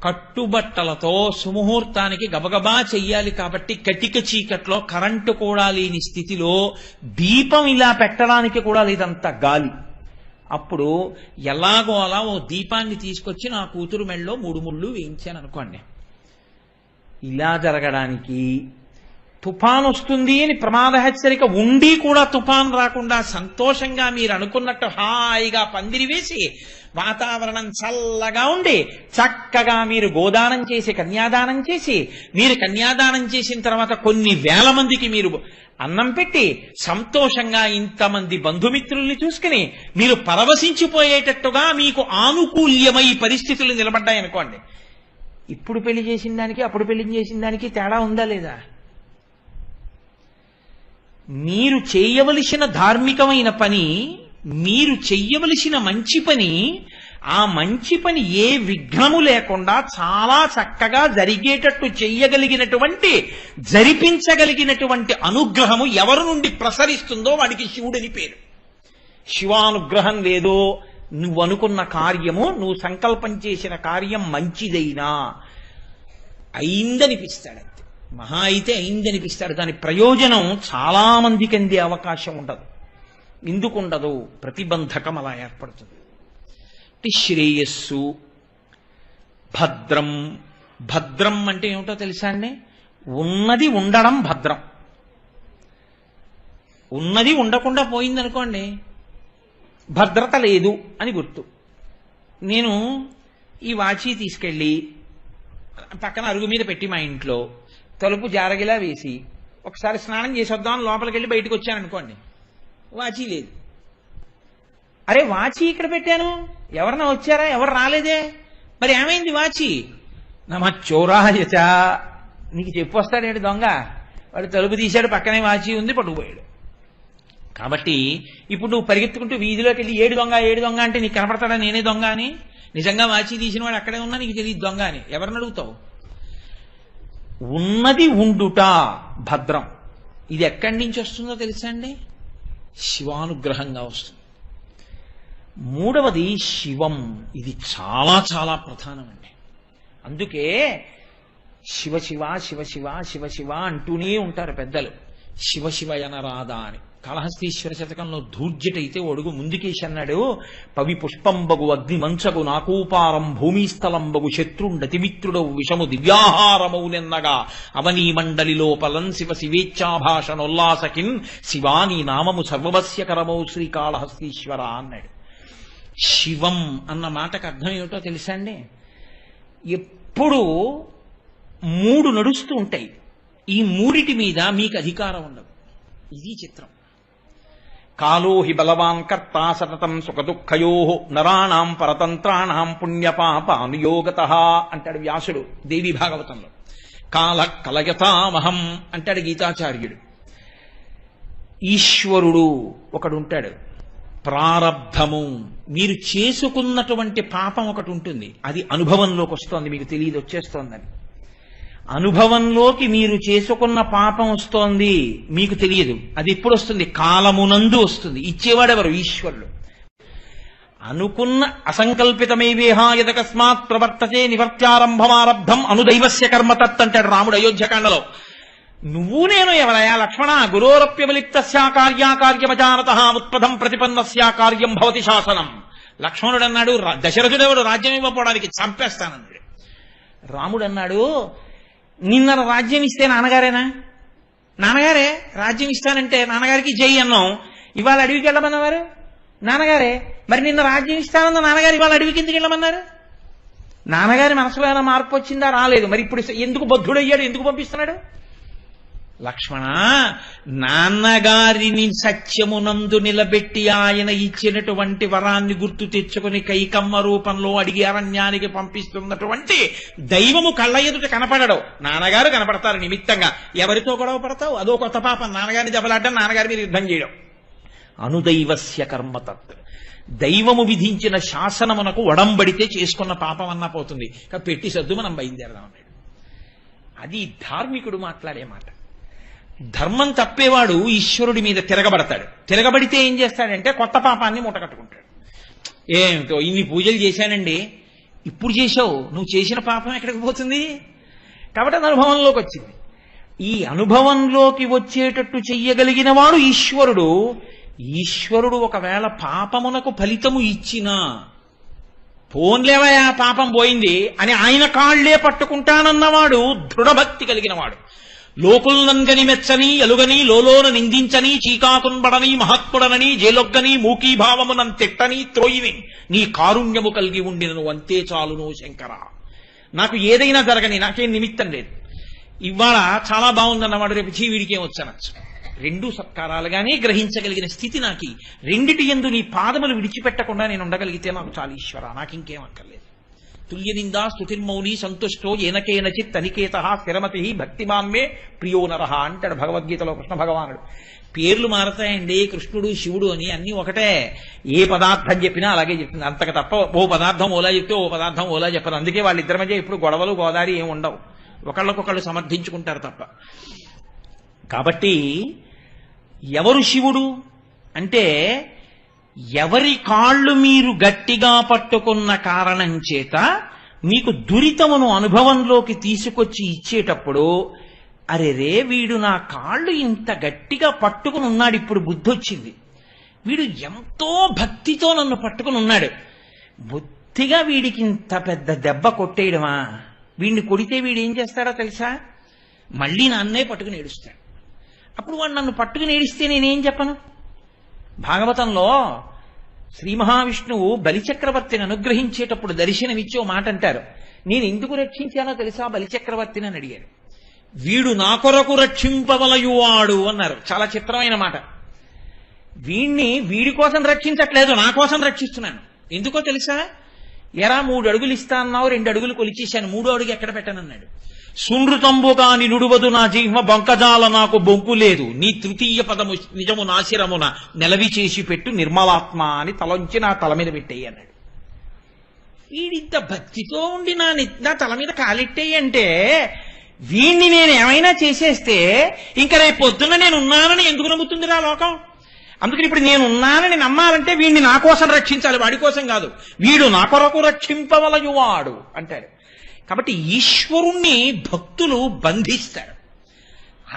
కట్టుబట్టలతో సుముహూర్తానికి గబగబా చెయ్యాలి కాబట్టి కటిక చీకట్లో కరెంటు కూడా లేని స్థితిలో దీపం ఇలా పెట్టడానికి కూడా లేదంత గాలి. అప్పుడు ఎలాగో అలా ఓ దీపాన్ని తీసుకొచ్చి నా కూతురు మెళ్ళలో 3 ముళ్ళు వేయించాను అనుకోండి. ఇలా జరగడానికి తుఫాన్ వస్తుంది అని ప్రమాద హెచ్చరిక ఉండి కూడా తుఫాన్ రాకుండా సంతోషంగా మీరు అనుకున్నట్టు హాయిగా పందిరి వేసి వాతావరణం చల్లగా ఉండి చక్కగా మీరు గోదానం చేసి కన్యాదానం చేసి, మీరు కన్యాదానం చేసిన తర్వాత కొన్ని వేల మందికి మీరు అన్నం పెట్టి సంతోషంగా ఇంతమంది బంధుమిత్రుల్ని చూసుకుని మీరు పరవశించిపోయేటట్టుగా మీకు ఆనుకూల్యమై పరిస్థితులు నిలబడ్డాయనుకోండి. ఇప్పుడు పెళ్లి చేసిన దానికి అప్పుడు పెళ్లి చేసిన దానికి తేడా ఉందా లేదా? మీరు చేయవలసిన ధార్మికమైన పని, మీరు చెయ్యవలసిన మంచి పని, ఆ మంచి పని ఏ విఘ్నము లేకుండా చాలా చక్కగా జరిగేటట్టు చెయ్యగలిగినటువంటి, జరిపించగలిగినటువంటి అనుగ్రహము ఎవరి నుండి ప్రసరిస్తుందో వాడికి శివుడని పేరు. శివానుగ్రహం లేదో నువ్వు అనుకున్న కార్యము, నువ్వు సంకల్పం చేసిన కార్యం మంచిదైనా అయిందనిపిస్తాడు. మహా అయితే అయిందనిపిస్తాడు. దాని ప్రయోజనం చాలా మందికి అందే అవకాశం ఉండదు. ఎందుకుండదు? ప్రతిబంధకం అలా ఏర్పడుతుంది. శ్రేయస్సు, భద్రం. భద్రం అంటే ఏమిటో తెలుసా అండి? ఉన్నది ఉండడం భద్రం. ఉన్నది ఉండకుండా పోయిందనుకోండి, భద్రత లేదు అని గుర్తు. నేను ఈ వాచీ తీసుకెళ్ళి పక్కన అరుగు మీద పెట్టి మా ఇంట్లో తలుపు జారగిలా వేసి ఒకసారి స్నానం చేసి వద్దామని లోపలికి వెళ్ళి బయటకు వచ్చాననుకోండి, వాచీ లేదు. అరే వాచీ ఇక్కడ పెట్టాను, ఎవరన్నా వచ్చారా? ఎవరు రాలేదే, మరి ఏమైంది వాచీ? నమ చోరాయచ, నీకు చెప్పొస్తాడేంటి దొంగ? వాడు తలుపు తీశాడు, పక్కనే వాచీ ఉంది, పట్టుకుపోయాడు. కాబట్టి ఇప్పుడు నువ్వు పరిగెత్తుకుంటూ వీధిలోకి వెళ్ళి ఏడు దొంగ అంటే నీకు కనపడతాడా నేనే దొంగ అని? నిజంగా వాచీ తీసిన వాడు అక్కడే ఉన్నా నీకు తెలియదు దొంగ అని. ఎవరిని అడుగుతావు? ఉన్నది ఉండుట భద్రం. ఇది ఎక్కడి నుంచి వస్తుందో తెలుసా అండి? శివానుగ్రహంగా వస్తుంది. మూడవది శివం. ఇది చాలా చాలా ప్రధానమండి. అందుకే శివ శివ శివ శివ శివ శివ అంటూనే ఉంటారు పెద్దలు. శివ శివ యనరాదా అని. కాళహస్తీశ్వర శతకంలో ధూర్జటైతే ఒడుగు ముందుకేసి అన్నాడు, పవి పుష్పంబగు అగ్ని మంచగు నాకూపారం భూమిస్థలంబగు శత్రుండతిమిత్రుడవు విషము దివ్యాహారమౌనెన్నగా అవనీ మండలి లోపలం శివ శివేచ్ఛాభాషణోల్లాసకిన్ శివాని నామము సర్వవస్యకరమౌ శ్రీకాళహస్తీశ్వర అన్నాడు. శివం అన్న మాటకు అర్థం ఏమిటో తెలుసా అండి? ఎప్పుడు 3 నడుస్తూ ఉంటాయి, ఈ మూడిటి మీద మీకు అధికారం ఉండదు. ఇది చిత్రం. కాలో హి బలవాన్ కర్తా సతతం సుఖదుఃఖయో నరాణాం పరతంత్రాణాం పుణ్యపాపానుయోగతః అంటాడు వ్యాసుడు దేవి భాగవతంలో. కాల కలయతామహం అంటాడు గీతాచార్యుడు. ఈశ్వరుడు ఒకడుంటాడు, ప్రారబ్ధము, మీరు చేసుకున్నటువంటి పాపం ఒకటి ఉంటుంది, అది అనుభవంలోకి వస్తోంది, మీకు తెలియదు వచ్చేస్తోందని. అనుభవంలోకి మీరు చేసుకున్న పాపం వస్తోంది, మీకు తెలియదు. అది ఎప్పుడు వస్తుంది? కాలమునందు వస్తుంది. ఇచ్చేవాడెవరు? ఈశ్వరుడు. అనుకున్న అసంకల్పితమైవేహా యదకస్మాత్ ప్రవర్తతే నివర్త్యారంభమారబ్ధం అనుదైవస్య కర్మతత్ అంటాడు రాముడు అయోధ్యకాండలో. నువ్వు నేను ఎవరయా లక్ష్మణ? గురోరప్యవలిప్తస్యా కార్యాకార్యమజానతః ఉత్పదం ప్రతిపన్నస్యా కార్యం భవతి శాసనం. లక్ష్మణుడు అన్నాడు, దశరథుడెవడు రాజ్యం ఇవ్వకపోవడానికి? చంపేస్తానన్నాడు. రాముడు అన్నాడు, నిన్న రాజ్యం ఇస్తే నాన్నగారేనా? నాన్నగారే రాజ్యం ఇస్తానంటే నాన్నగారికి జై అన్నాం. ఇవాళ అడవికి వెళ్ళమన్నవారు నాన్నగారే. మరి నిన్న రాజ్యం ఇస్తానన్న నాన్నగారు ఇవాళ అడవికి ఎందుకు వెళ్ళమన్నారు? నాన్నగారి మనసులో ఏమైనా మార్పు వచ్చిందా? రాలేదు. మరి ఇప్పుడు ఎందుకు బద్ధుడయ్యాడు? ఎందుకు పంపిస్తున్నాడు? లక్ష్మణ, నాన్నగారిని సత్యమునందు నిలబెట్టి ఆయన ఇచ్చినటువంటి వరాన్ని గుర్తు తెచ్చుకుని కైకమ్మ రూపంలో అడిగి అరణ్యానికి పంపిస్తున్నటువంటి దైవము కళ్ళ ఎదుట కనపడడు. నాన్నగారు కనపడతారు నిమిత్తంగా. ఎవరితో గొడవ పడతావు? అదో కొత్త పాపం. నాన్నగారిని దెబ్బలాడడం, నాన్నగారి మీద యుద్ధం చేయడం. అనుదైవస్య కర్మతత్. దైవము విధించిన శాసనమునకు ఒడంబడితే చేసుకున్న పాపం అన్నా పోతుంది. పెట్టి సద్దు మనం బయలుదేరదాం అన్నాడు. అది ధార్మికుడు మాట్లాడే మాట. ధర్మం తప్పేవాడు ఈశ్వరుడి మీద తిరగబడతాడు. తిరగబడితే ఏం చేస్తాడంటే కొత్త పాపాన్ని మూటకట్టుకుంటాడు. ఏమిటో ఇన్ని పూజలు చేశానండి, ఇప్పుడు చేశావు, నువ్వు చేసిన పాపం ఎక్కడికి పోతుంది? కాబట్టి అది అనుభవంలోకి వచ్చింది. ఈ అనుభవంలోకి వచ్చేటట్టు చెయ్యగలిగిన వాడు ఈశ్వరుడు. ఈశ్వరుడు ఒకవేళ పాపమునకు ఫలితము ఇచ్చినా పోన్లేవయా పాపం పోయింది అని ఆయన కాళ్లే పట్టుకుంటానన్నవాడు దృఢభక్తి కలిగిన వాడు. లోకుల్నంగని మెచ్చని ఎలుగని లోలోన నిందించని చీకాకున్బడని మహాత్ముడనని జేలొగ్గని మూకీభావమునం తిట్టని త్రోయిని నీ కారుణ్యము కలిగి ఉండినను అంతే చాలును శంకర. నాకు ఏదైనా జరగని, నాకేం నిమిత్తం లేదు. ఇవాళ చాలా బాగుందన్నవాడు రేపు వీడికి ఏమొచ్చనొచ్చు. రెండూ సత్కారాలుగానే గ్రహించగలిగిన స్థితి నాకు. రెండిటి యందు నీ పాదములు విడిచిపెట్టకుండా నేను ఉండగలిగితే నాకు చాలు ఈశ్వర, నాకు ఇంకేం అక్కర్లేదు. తుల్యనిందా స్తుతిర్మౌని సంతుష్టో ఏనకేనచిత్ అనికేత స్థిరమతి భక్తిమాన్మే ప్రియో నరహ అంటాడు భగవద్గీతలో కృష్ణ భగవానుడు. పేర్లు మారతాయండి, కృష్ణుడు శివుడు అని, అన్ని ఒకటే. ఏ పదార్థం చెప్పినా అలాగే చెప్తుంది. అంతకు తప్ప ఓ పదార్థం ఓలా చెప్తే ఓ పదార్థం ఓలా చెప్పరు. అందుకే వాళ్ళిద్దరి మధ్య ఇప్పుడు గొడవలు గోదారి ఏమి ఉండవు. ఒకళ్ళకొకళ్ళు సమర్థించుకుంటారు తప్ప. కాబట్టి ఎవరు శివుడు అంటే, ఎవరి కాళ్ళు మీరు గట్టిగా పట్టుకున్న కారణం చేత మీకు దురితమును అనుభవంలోకి తీసుకొచ్చి ఇచ్చేటప్పుడు, అరే రే వీడు నా కాళ్ళు ఇంత గట్టిగా పట్టుకుని ఉన్నాడు, ఇప్పుడు బుద్ధి వచ్చింది, వీడు ఎంతో భక్తితో నన్ను పట్టుకుని ఉన్నాడు, బుద్ధిగా వీడికి ఇంత పెద్ద దెబ్బ కొట్టేయడమా? వీడిని కొడితే వీడు ఏం చేస్తాడో తెలుసా? మళ్ళీ నన్నే పట్టుకుని ఏడుస్తాడు. అప్పుడు వాడు నన్ను పట్టుకుని ఏడిస్తే నేనేం చెప్పను? భాగవతంలో శ్రీ మహావిష్ణువు బలిచక్రవర్తిని అనుగ్రహించేటప్పుడు దర్శనమిచ్చి ఓ మాట అంటారు. నేను ఎందుకు రక్షించానో తెలుసా బలిచక్రవర్తిని అని అడిగారు. వీడు నా కొరకు రక్షింపవలయువాడు అన్నారు. చాలా చిత్రమైన మాట. వీడి కోసం రక్షించట్లేదు, నా కోసం రక్షిస్తున్నాను. ఎందుకో తెలుసా? ఎరా 3 అడుగులు ఇస్తా అన్నావు, 2 అడుగులు కొలిచేశాను, 3వ అడుగు ఎక్కడ పెట్టనన్నాడు. సునృతంబుగా నిడువదు నా జీహ్మ బొంకజాల నాకు బొంకు లేదు, నీ తృతీయ పదము నిజము నాశిరమున నెలవి చేసి పెట్టు నిర్మలాత్మ అని తలంచి నా తల మీద పెట్టేయి అన్నాడు. వీడింత భక్తితో ఉండి నా తల మీద కాలెట్టేయి అంటే, వీణ్ణి నేను ఏమైనా చేసేస్తే ఇంకా రేపు పొద్దున్న నేను ఉన్నానని ఎందుకు నమ్ముతుందిరా లోకం? అందుకని ఇప్పుడు నేను ఉన్నానని నమ్మాలంటే వీడిని నా కోసం రక్షించాలి, వాడి కోసం కాదు. వీడు నా కొరకు రక్షింపవలయువాడు అంటాడు. కాబట్టి ఈశ్వరుణ్ణి భక్తులు బంధిస్తారు,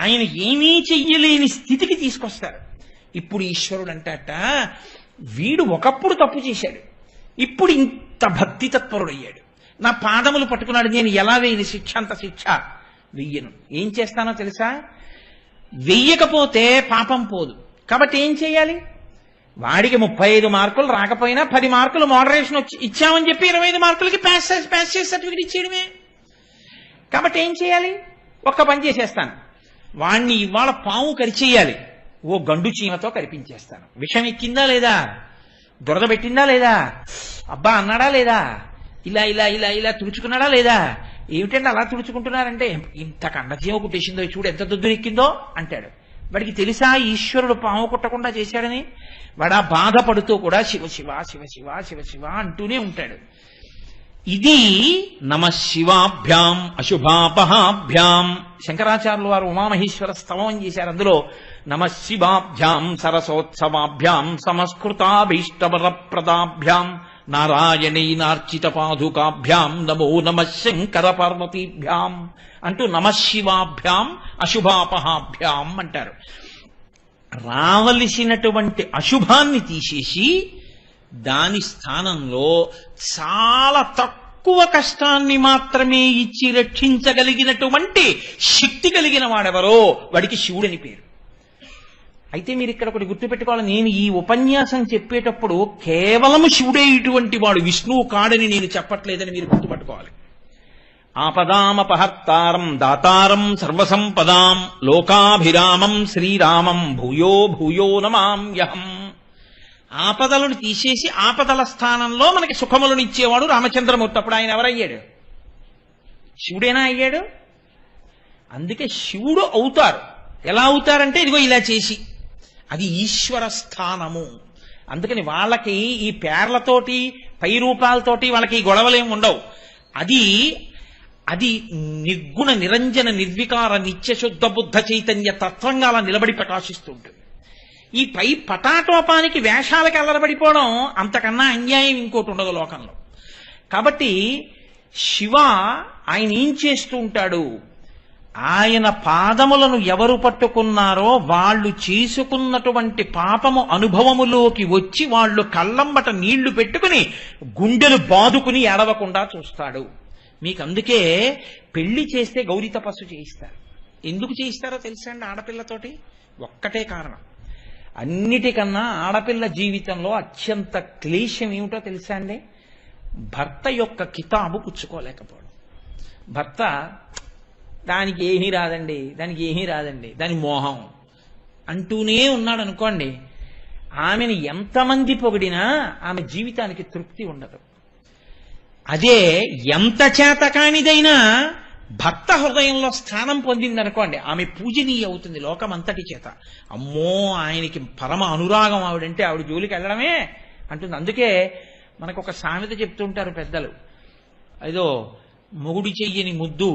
ఆయన ఏమీ చెయ్యలేని స్థితికి తీసుకొస్తారు. ఇప్పుడు ఈశ్వరుడు అంటాట, వీడు ఒకప్పుడు తప్పు చేశాడు, ఇప్పుడు ఇంత భక్తి తత్పరుడయ్యాడు, నా పాదములు పట్టుకున్నాడు, నేను ఎలా వేయని శిక్ష అంత శిక్ష వెయ్యను. ఏం చేస్తానో తెలుసా? వెయ్యకపోతే పాపం పోదు. కాబట్టి ఏం చేయాలి? వాడికి 35 మార్కులు రాకపోయినా 10 మార్కులు మోడరేషన్ ఇచ్చామని చెప్పి 25 మార్కులకి పాస్ చేసి సర్టిఫికెట్ ఇచ్చేయడమే. కాబట్టి ఏం చేయాలి? ఒక్క పని చేసేస్తాను, వాణ్ణి ఇవాళ పాము కరిచేయాలి, ఓ గండు చీమతో కరిపించేస్తాను. విషం ఎక్కిందా లేదా? దురద పెట్టిందా లేదా? అబ్బా అన్నాడా లేదా? ఇలా ఇలా ఇలా ఇలా తుడుచుకున్నాడా లేదా? ఏమిటంటే అలా తుడుచుకుంటున్నారంటే, ఇంత కండచీమ కుట్టేసిందో చూడు, ఎంత దుద్దురు ఎక్కిందో అంటాడు. వాడికి తెలుసా ఈశ్వరుడు పాము కుట్టకుండా చేశాడని? వాడు ఆ బాధపడుతూ కూడా శివ శివ శివ శివ శివ శివ అంటూనే ఉంటాడు. ఇది నమఃశివాభ్యాం అశుభాపహాభ్యాం. శంకరాచార్యులు వారు ఉమామహేశ్వర స్తవం చేశారు. అందులో నమఃశివాభ్యాం సరసోత్సవాభ్యాం సమస్కృతాభీష్టవరప్రదాభ్యాం నారాయణైనార్చిత పాదుకాభ్యాం నమో నమః శంకర పార్వతీభ్యాం అంటూ నమఃశివాభ్యాం అశుభాపహాభ్యాం అంటారు. రావలసినటువంటి అశుభాన్ని తీసేసి దాని స్థానంలో చాలా తక్కువ కష్టాన్ని మాత్రమే ఇచ్చి రక్షించగలిగినటువంటి శక్తి కలిగిన వాడెవరో వాడికి శివుడని పేరు. అయితే మీరు ఇక్కడ ఒకటి గుర్తుపెట్టుకోవాలి, నేను ఈ ఉపన్యాసం చెప్పేటప్పుడు కేవలం శివుడే ఇటువంటి వాడు, విష్ణువు కాడని నేను చెప్పట్లేదని మీరు గుర్తుపట్టుకోవాలి. ఆపదామపహర్తారం దాతారం సర్వసంపదాం లోకాభిరామం శ్రీరామం భూయో భూయో నమామ్యహం. ఆపదలను తీసేసి ఆపదల స్థానంలో మనకి సుఖములను ఇచ్చేవాడు రామచంద్రమూర్తి. అప్పుడు ఆయన ఎవరయ్యాడు? శివుడేనా అయ్యాడు? అందుకే శివుడు అవుతారు. ఎలా అవుతారంటే ఇదిగో ఇలా చేసి, అది ఈశ్వర స్థానము. అందుకని వాళ్ళకి ఈ పేర్లతోటి పై రూపాలతోటి వాళ్ళకి ఈ గొడవలేం ఉండవు. అది నిర్గుణ నిరంజన నిర్వికార నిత్యశుద్ధ బుద్ధ చైతన్య తత్వంగా అలా నిలబడి ప్రకాశిస్తూ ఉంటుంది. ఈ పై పటాటోపానికి వేషాలకి అల్లరబడిపోవడం అంతకన్నా అన్యాయం ఇంకోటి ఉండదు లోకంలో. కాబట్టి శివ ఆయన ఏం చేస్తూ ఉంటాడు? ఆయన పాదములను ఎవరు పట్టుకున్నారో వాళ్ళు చేసుకున్నటువంటి పాపము అనుభవములోకి వచ్చి వాళ్ళు కళ్ళంబట నీళ్లు పెట్టుకుని గుండెలు బాదుకుని ఏడవకుండా చూస్తాడు. మీకు అందుకే పెళ్లి చేస్తే గౌరీ తపస్సు చేయిస్తారు. ఎందుకు చేయిస్తారో తెలుసా అండి? ఆడపిల్లతోటి ఒక్కటే కారణం. అన్నిటికన్నా ఆడపిల్ల జీవితంలో అత్యంత క్లేశం ఏమిటో తెలుసా అండి? భర్త యొక్క కితాబు పుచ్చుకోలేకపోవడం. భర్త దానికి ఏమీ రాదండి, దానికి ఏమీ రాదండి, దాని మోహం అంటూనే ఉన్నాడు అనుకోండి, ఆమెను ఎంతమంది పొగిడినా ఆమె జీవితానికి తృప్తి ఉండదు. అదే ఎంత చేతకానిదైనా భర్త హృదయంలో స్థానం పొందిందనుకోండి, ఆమె పూజనీయ అవుతుంది లోకమంతటి చేత. అమ్మో ఆయనకి పరమ అనురాగం ఆవిడంటే, ఆవిడ జోలికి వెళ్ళడమే అంటుంది. అందుకే మనకు ఒక సామెత చెప్తుంటారు పెద్దలు, ఏదో మొగుడి చెయ్యని ముద్దు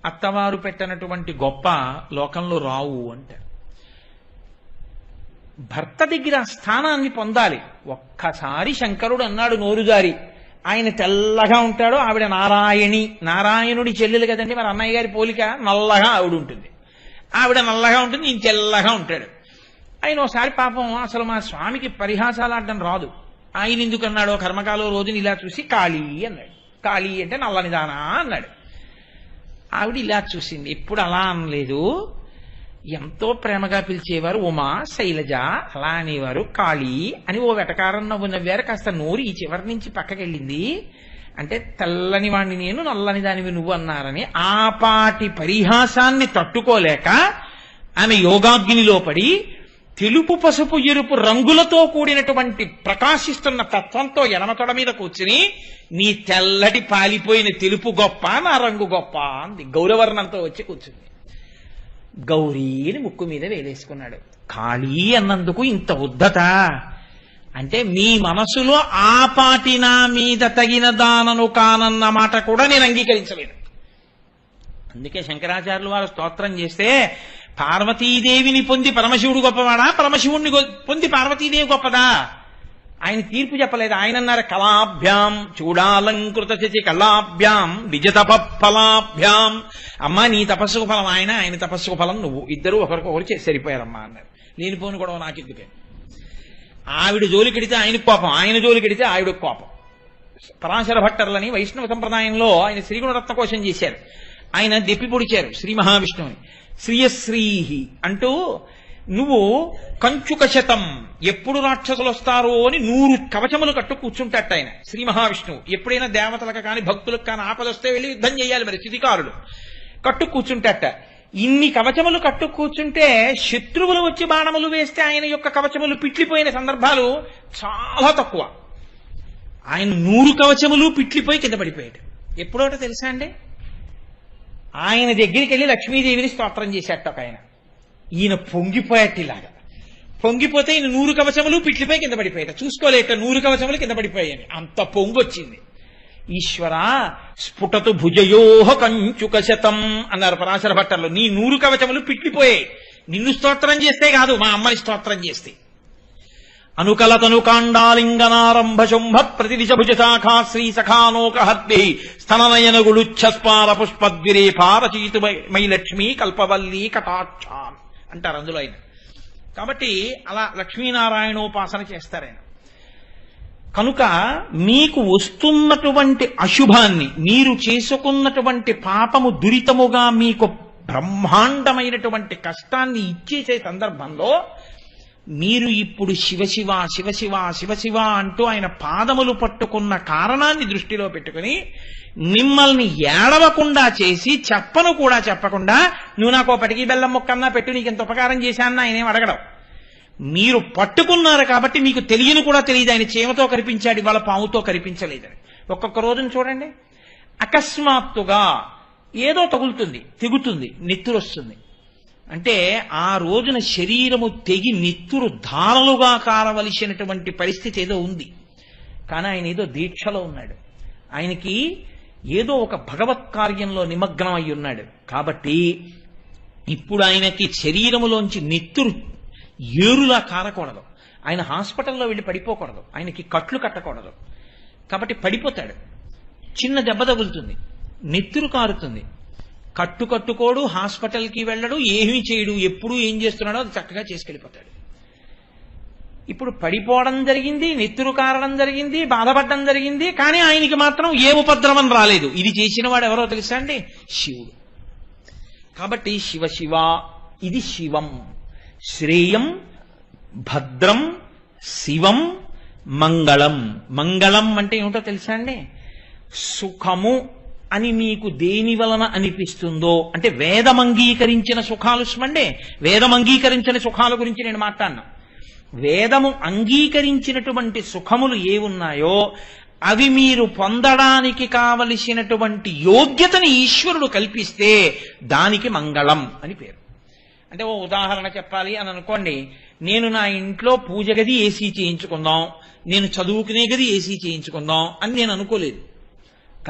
అత్తవారు పెట్టనటువంటి గొప్ప లోకంలో రావు అంటారు. భర్త దగ్గర స్థానాన్ని పొందాలి. ఒక్కసారి శంకరుడు అన్నాడు నోరుజారి, ఆయన తెల్లగా ఉంటాడు, ఆవిడ నారాయణి, నారాయణుడి చెల్లెలు కదండి, మరి అన్నయ్య గారి పోలిక. నల్లగా ఆవిడ ఉంటుంది, ఆవిడ నల్లగా ఉంటుంది, ఈయన తెల్లగా ఉంటాడు. ఆయన ఒకసారి పాపం అసలు మా స్వామికి పరిహాసాలు ఆడడం రాదు. ఆయన ఎందుకు అన్నాడో కర్మకాలో రోజుని ఇలా చూసి కాళీ అన్నాడు. కాళీ అంటే నల్లనిదానా అన్నాడు. ఆవిడ ఇలా చూసింది, ఎప్పుడు అలా అనలేదు. ఎంతో ప్రేమగా పిలిచేవారు ఉమా, శైలజ, అలా అనేవారు కాళీ అని ఓ వెటకారం నవ్వు నవ్వారు. కాస్త నోరు ఈ చివరి నుంచి పక్కకెళ్ళింది. అంటే తెల్లని వాణ్ణి నేను, నల్లని దానివి నువ్వు అన్నారని ఆపాటి పరిహాసాన్ని తట్టుకోలేక ఆమె యోగాగ్నిలో పడి తెలుపు పసుపు ఎరుపు రంగులతో కూడినటువంటి ప్రకాశిస్తున్న తత్వంతో ఎడమతొడ మీద కూర్చుని, నీ తెల్లటి పాలిపోయిన తెలుపు గొప్ప, నా రంగు గొప్ప అంది. గౌరవర్ణంతో వచ్చి కూర్చుంది. గౌరీని ముక్కు మీద వేలేసుకున్నాడు. కాళీ అన్నందుకు ఇంత ఉద్ధత అంటే మీ మనసులో ఆపాటి నా మీద తగిన దానను కానన్న మాట కూడా నేను అంగీకరించలేదు. అందుకే శంకరాచార్యులు వారు స్తోత్రం చేస్తే, పార్వతీదేవిని పొంది పరమశివుడు గొప్పవాడా, పరమశివుణ్ణి పొంది పార్వతీదేవి గొప్పదా? ఆయన తీర్పు చెప్పలేదు. ఆయన అన్నారు, కళాభ్యాం చూడాలంకృత శశి కళాభ్యాం నిజతప ఫలాభ్యాం. అమ్మా నీ తపస్సుకు ఫలం ఆయన, ఆయన తపస్సుకు ఫలం నువ్వు, ఇద్దరు ఒకరికొకరు సరిపోయారమ్మా అన్నారు. లేనిపోని గొడవ నాకెందుకే? ఆవిడ జోలికెడితే ఆయనకు కోపం, ఆయన జోలికెడితే ఆవిడకు కోపం. పరాశర భట్టర్లని వైష్ణవ సంప్రదాయంలో ఆయన శ్రీగుణరత్న కోశం చేశారు. ఆయన దెప్పి పొడిచారు శ్రీ మహావిష్ణువుని. శ్రీయశ్రీహి అంటూ, నువ్వు కంచుక శతం, ఎప్పుడు రాక్షసులు వస్తారో అని 100 కవచములు కట్టు కూర్చుంటాట ఆయన శ్రీ మహావిష్ణువు. ఎప్పుడైనా దేవతలకు కానీ భక్తులకు కానీ ఆపదొస్తే వెళ్ళి యుద్ధం చేయాలి, మరి స్థితికారుడు కట్టు కూర్చుంటాట. ఇన్ని కవచములు కట్టు కూర్చుంటే శత్రువులు వచ్చి బాణములు వేస్తే ఆయన యొక్క కవచములు పిట్లిపోయిన సందర్భాలు చాలా తక్కువ. ఆయన 100 కవచములు పిట్లిపోయి కింద పడిపోయాడు. ఎప్పుడోట తెలుసా అండి? ఆయన దగ్గరికి వెళ్ళి లక్ష్మీదేవిని స్తోత్రం చేశాట ఒక ఆయన. ఈయన పొంగిపోయాటిలాగా. పొంగిపోతే ఈయన 100 కవచములు పిట్లిపోయి కింద పడిపోయాట. చూసుకోలేక 100 కవచములు కింద పడిపోయాయని అంత పొంగొచ్చింది. ఈశ్వర స్ఫుటతు భుజయోహ కంచుక శతం అన్నారు పరాశర భట్టర్లు. నీ 100 కవచములు పిట్లిపోయాయి, నిన్ను స్తోత్రం చేస్తే కాదు, మా అమ్మని స్తోత్రం చేస్తే. అనుకలతను కాండాలింగనారంభ శుంభ ప్రతిదిశ భుజ శాఖా శ్రీ సఖానోకహద్భి స్తననయనగుళుచ్ఛస్పాల పుష్పద్విరేపారచీతు మై లక్ష్మీ కల్పవల్లీ కటాక్షాన్ అంటారు అందులో ఆయన. కాబట్టి అలా లక్ష్మీనారాయణోపాసన చేస్తారు ఆయన. కనుక మీకు వస్తున్నటువంటి అశుభాన్ని, మీరు చేసుకున్నటువంటి పాపము దురితముగా మీకు బ్రహ్మాండమైనటువంటి కష్టాన్ని ఇచ్చేసే సందర్భంలో మీరు ఇప్పుడు శివశివ శివశివ శివశివ అంటూ ఆయన పాదములు పట్టుకున్న కారణాన్ని దృష్టిలో పెట్టుకుని మిమ్మల్ని ఏడవకుండా చేసి, చెప్పను కూడా చెప్పకుండా, నువ్వు నాకు పటికి బెల్లం ముక్కన్నా పెట్టు, నీకు ఎంత ఉపకారం చేశానని ఆయనేం అడగడం. మీరు పట్టుకున్నారు కాబట్టి మీకు తెలియని కూడా తెలియదు ఆయన చీమతో కనిపించాడు, ఇవాళ పాముతో కనిపించలేదని. ఒక్కొక్క రోజున చూడండి, అకస్మాత్తుగా ఏదో తగులుతుంది, తెగుతుంది, నెత్తురు వస్తుంది. అంటే ఆ రోజున శరీరము తెగి నెత్తురు ధారలుగా కారవలసినటువంటి పరిస్థితి ఏదో ఉంది. కానీ ఆయన ఏదో దీక్షలో ఉన్నాడు, ఆయనకి ఏదో ఒక భగవత్ కార్యంలో నిమగ్నం అయి ఉన్నాడు. కాబట్టి ఇప్పుడు ఆయనకి శరీరములోంచి నెత్తురు ఏరులా కారకూడదు, ఆయన హాస్పిటల్లో వెళ్ళి పడిపోకూడదు, ఆయనకి కట్లు కట్టకూడదు. కాబట్టి పడిపోతాడు, చిన్న దెబ్బ తగులుతుంది, నెత్తురు కారుతుంది, కట్టుకోడు, హాస్పిటల్కి వెళ్ళడు, ఏమీ చేయడు, ఎప్పుడు ఏం చేస్తున్నాడో అది చక్కగా చేసుకెళ్ళిపోతాడు. ఇప్పుడు పడిపోవడం జరిగింది, నెత్తురు కారడం జరిగింది, బాధపడడం జరిగింది, కానీ ఆయనకి మాత్రం ఏ ఉపద్రవం రాలేదు. ఇది చేసిన వాడు ఎవరో తెలుసా అండి? శివుడు. కాబట్టి శివ శివ, ఇది శివం. శ్రేయం, భద్రం, శివం, మంగళం. మంగళం అంటే ఏమిటో తెలుసా అండి? సుఖము అని మీకు దేని వలన అనిపిస్తుందో, అంటే వేదం అంగీకరించిన సుఖాలు స్మండే. వేదం అంగీకరించిన సుఖాల గురించి నేను మాట్లాడినా. వేదము అంగీకరించినటువంటి సుఖములు ఏ ఉన్నాయో అవి మీరు పొందడానికి కావలసినటువంటి యోగ్యతని ఈశ్వరుడు కల్పిస్తే దానికి మంగళం అని పేరు. అంటే ఓ ఉదాహరణ చెప్పాలి అని అనుకోండి, నేను నా ఇంట్లో పూజ గది ఏసీ చేయించుకుందాం, నేను చదువుకునే గది ఏసీ చేయించుకుందాం అని నేను అనుకోలేదు.